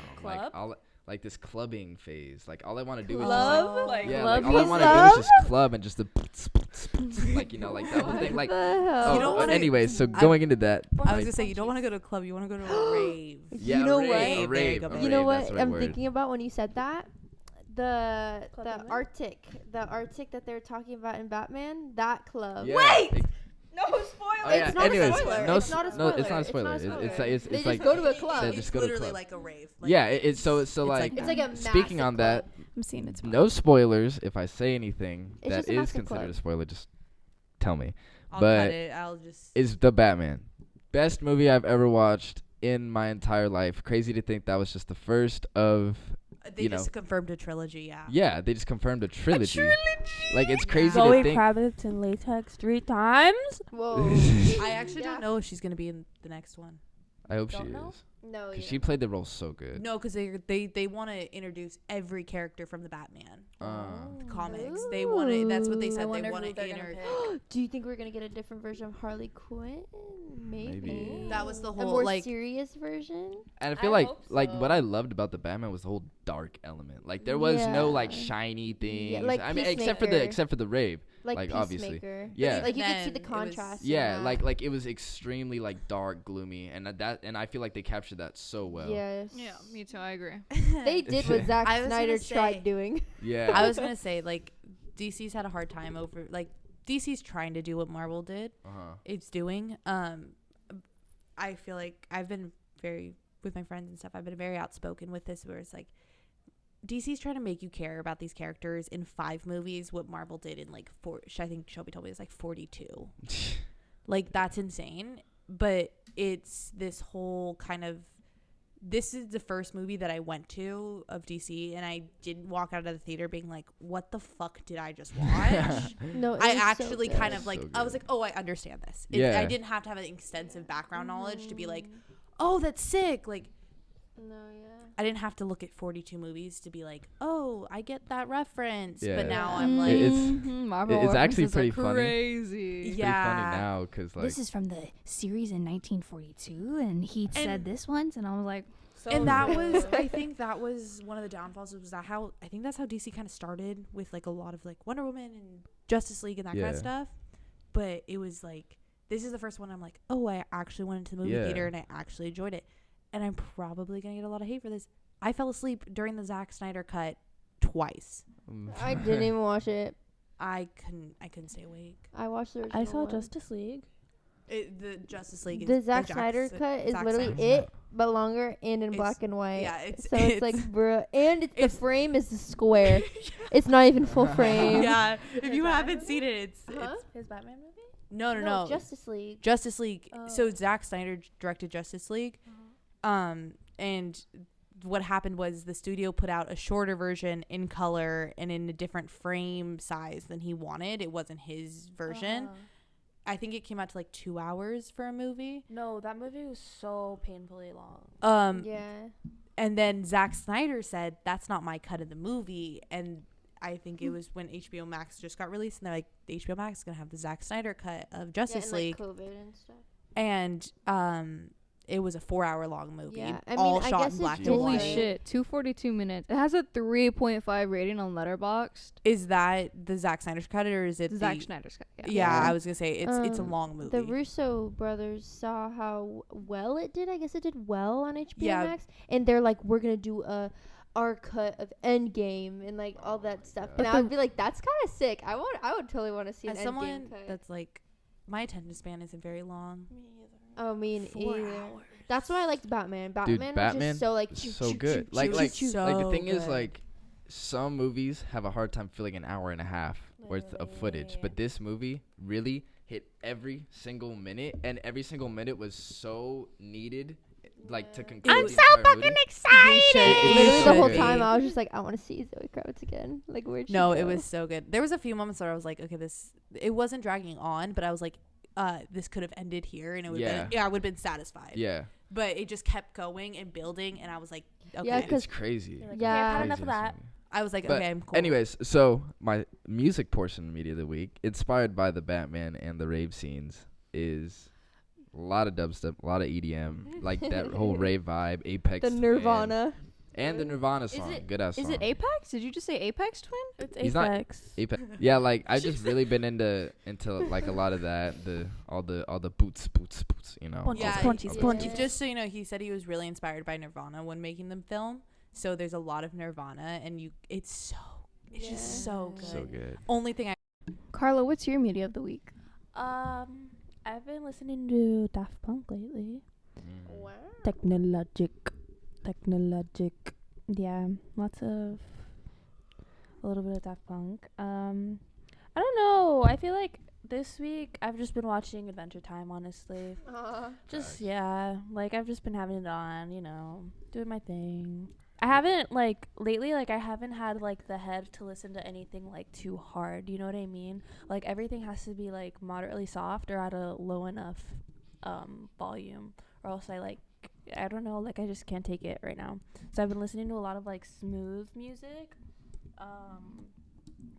Club? Like this clubbing phase. Like, all I want to do Club? is just, Like, yeah, club like, all I want to do is just club and just the like, you know, like that whole thing. Like, You don't wanna- anyways, so going into that. I was gonna say, you don't want to go to a club, you want to go to a rave. Yeah, You know a what? rave, a rave, a You You rave, know that's what the right I'm word. thinking about when you said that? The Club Penguin? Arctic that they were talking about in Batman, that club. Yeah. No spoiler. Oh, yeah. It's not Anyways, a spoiler. no It's not a spoiler. No, it's not a spoiler. It's They just like go to a club. they It's just go to a literally club. like a rave. Like, Yeah, it's so like It's like a speaking massive on that, club. I'm seeing it. no spoilers. If I say anything It's that just a is massive considered club. a spoiler, just tell me. I'll but cut it. I'll just. Is The Batman. Best movie I've ever watched in my entire life. Crazy to think that was just the first of, They you just know. confirmed a trilogy. Yeah. Yeah, they just confirmed a trilogy. Like, it's crazy Zoe to think. Kravitz in latex 3 times. Whoa. I actually Yeah. don't know if she's gonna be in the next one. I hope she Don't know? is. No, Because she played the role so good. No, because they want to introduce every character from the Batman comics. They want to. That's what they said. They want to introduce. Do you think we're gonna get a different version of Harley Quinn? Maybe. That was the A whole more like. serious version. And I feel like what I loved about the Batman was the whole dark element. Like, there was no like Yeah. shiny things. like I mean, except for the rave. Like obviously. Peacemaker. Yeah. Like you could see Then the it was- contrast. in Yeah, that. like it was extremely like dark, gloomy, and and I feel like they captured that so well. Yes. Yeah, me too. I agree. They did what Zack I was Snyder gonna say- tried doing. Yeah. I was gonna say like DC's had a hard time over like DC's trying to do what Marvel did. It's doing. I feel like I've been very with my friends and stuff. I've been very outspoken with this, where it's like DC's trying to make you care about these characters in 5 movies. What Marvel did in like 4. I think Shelby told me it's like 42. Like, that's insane. But it's this whole kind of. This is the first movie that I went to of DC, and I didn't walk out of the theater being like, what the fuck did I just watch? No, it I was actually so kind good. of like, So I was good. like, oh, I understand this. Yeah. I didn't have to have an extensive background knowledge to be like, oh, that's sick. Like, No, yeah. I didn't have to look at 42 movies to be like, oh, I get that reference. Yeah. But now Yeah. I'm like, Marvel it's actually references are pretty funny. crazy. It's Yeah. pretty funny now because like This is from the series in 1942, and he said And- this once, and I was like, and that was, I think that was one of the downfalls. Was that how, I think that's how DC kind of started with like a lot of like Wonder Woman and Justice League and that kind Yeah. of stuff. But it was like, this is the first one I'm like, oh, I actually went into the movie Yeah. theater and I actually enjoyed it. And I'm probably going to get a lot of hate for this. I fell asleep during the Zack Snyder cut twice. I didn't even watch it. I couldn't stay awake. I watched the original I saw one. Justice League. The Justice League is The Zack Jack- Snyder cut is Zack literally Snyder. it, but longer and in It's- black and white. yeah, it's- so it's like, it's- bruh. And the it's- frame is the square. It's not even full frame. Yeah, if you haven't seen it, Huh? it's His Batman movie? no. Justice League. Justice League. So Oh. Zack Snyder directed Justice League, and what happened was the studio put out a shorter version in color and in a different frame size than he wanted. It wasn't his version. I think it came out to like 2 hours for a movie. No, that movie was so painfully long. Yeah. And then Zack Snyder said, that's not my cut of the movie. And I think it was when HBO Max just got released, and they're like, HBO Max is going to have the Zack Snyder cut of Justice yeah, and, League. like, COVID and stuff. And it was a 4-hour long movie. Yeah, I mean, all I shot guess in it black did and Holy white. good. shit, 242 minutes. It has a 3.5 rating on Letterboxd. Is that the Zack Snyder cut, or is it Zack the, Snyder's cut. Yeah, Yeah. I was gonna say it's a Um, long movie. The Russo brothers saw how well it did. I guess it did well on HBO Yeah. Max, and they're like, "We're gonna do our cut of Endgame and like all that stuff." And I would be like, "That's kind of sick. I would totally want to see an As someone Endgame cut." that's like, my attention span isn't very long. I mean, 4 either. hours. That's why I liked Batman. Batman was Batman just so like so good. Like the so thing is good. like some movies have a hard time filling an hour and a half worth of footage, but this movie really hit every single minute, and every single minute was so needed. Like to conclude. I'm the so entire fucking movie. excited. Literally the whole good. time I was just like, I want to see Zoe Kravitz again. Like where'd she No, go? it was so good. There was a few moments where I was like, okay, it wasn't dragging on, but I was like, this could have ended here, and it would I would have been satisfied. Yeah, But it just kept going and building, and I was like, okay. Yeah, 'cause- it's crazy. Like, Yeah. okay, I've had Crazy enough of that. movie. I was like, But okay, I'm cool. Anyways, so my music portion of media of the week, inspired by the Batman and the rave scenes, is a lot of dubstep, a lot of EDM, like that whole rave vibe, Apex. the Nirvana. And the Nirvana song, it- good ass song. Is it Apex? Did you just say Apex Twin? It's He's not- Apex. Apex. Yeah, like I've just really been into like a lot of that, all the boots, you know. Bunches, Yeah, bunches, yeah. bunches. Just so you know, he said he was really inspired by Nirvana when making the film. So there's a lot of Nirvana, and it's just so good. So good. Only thing Carla, what's your media of the week? I I've been listening to Daft Punk lately. Wow. Technologic. Yeah, lots of a little bit of Daft Punk. I don't know. I feel like this week I've just been watching Adventure Time, honestly. Just yeah, like I've just been having it on, doing my thing. I haven't lately I haven't had the head to listen to anything too hard, you know what I mean? Like everything has to be moderately soft or at a low enough volume, or else I don't know, I just can't take it right now. So I've been listening to a lot of smooth music.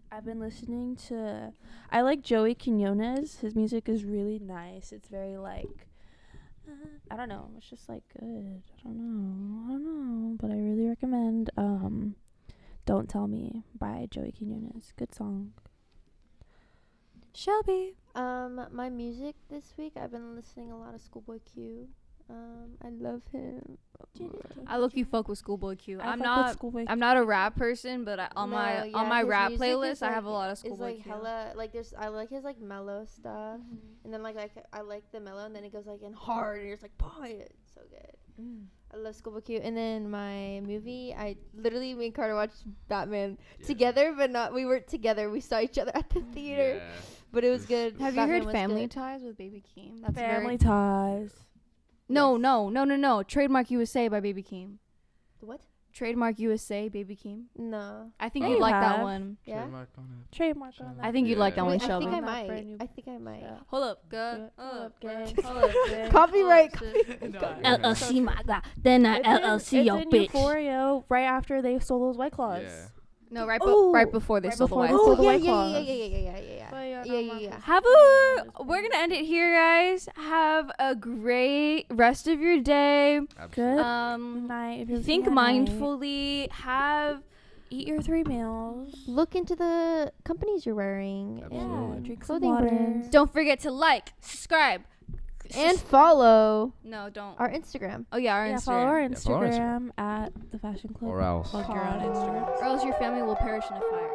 I've been listening to I like Joey Quinones. His music is really nice. It's very I don't know. It's just good. I don't know. But I really recommend Don't Tell Me by Joey Quinones. Good song. Shelby. My music this week, I've been listening a lot of Schoolboy Q. I love him. I look you fuck with Schoolboy Q. I I'm fuck with not. I'm not a rap person, but on my his rap music playlist, is, I have a lot of Schoolboy Q. Q. Hella there's I like his mellow stuff, and then I like the mellow, and then it goes in hard, and you're just boy, it's so good. I love Schoolboy Q. And then my movie, me and Carter watched Batman together, but not we weren't together. We saw each other at the theater, but it was good. Have Batman you heard was Family good. Ties with Baby Keem? That's Family Ties. No. Trademark USA by Baby Keem. What? Trademark USA, Baby Keem. No. I think Yeah, you'd you like that have. one. Yeah. Trademark on that. I think you'd like that one, Wait, I Shelby. think I might. Yeah. Hold up. Copyright. LLC, my God. Then LLC, your it's in bitch. Euphoria right after they stole those White Claws. Yeah. No, right before they right stole the before White they Claws. stole the White yeah. We're gonna end it here, guys. Have a great rest of your day. Good Absolutely. night. If you're Think listening at night. mindfully. Eat your 3 meals. Look into the companies you're wearing. Absolutely. Yeah, drink Clothing some water. brands. Don't forget to subscribe, And follow no, don't. our Instagram. Oh yeah, our Yeah, Instagram. follow our Yeah, follow our Instagram at the Fashion Club. Or else. Plug your own Instagram. Or else your family will perish in a fire.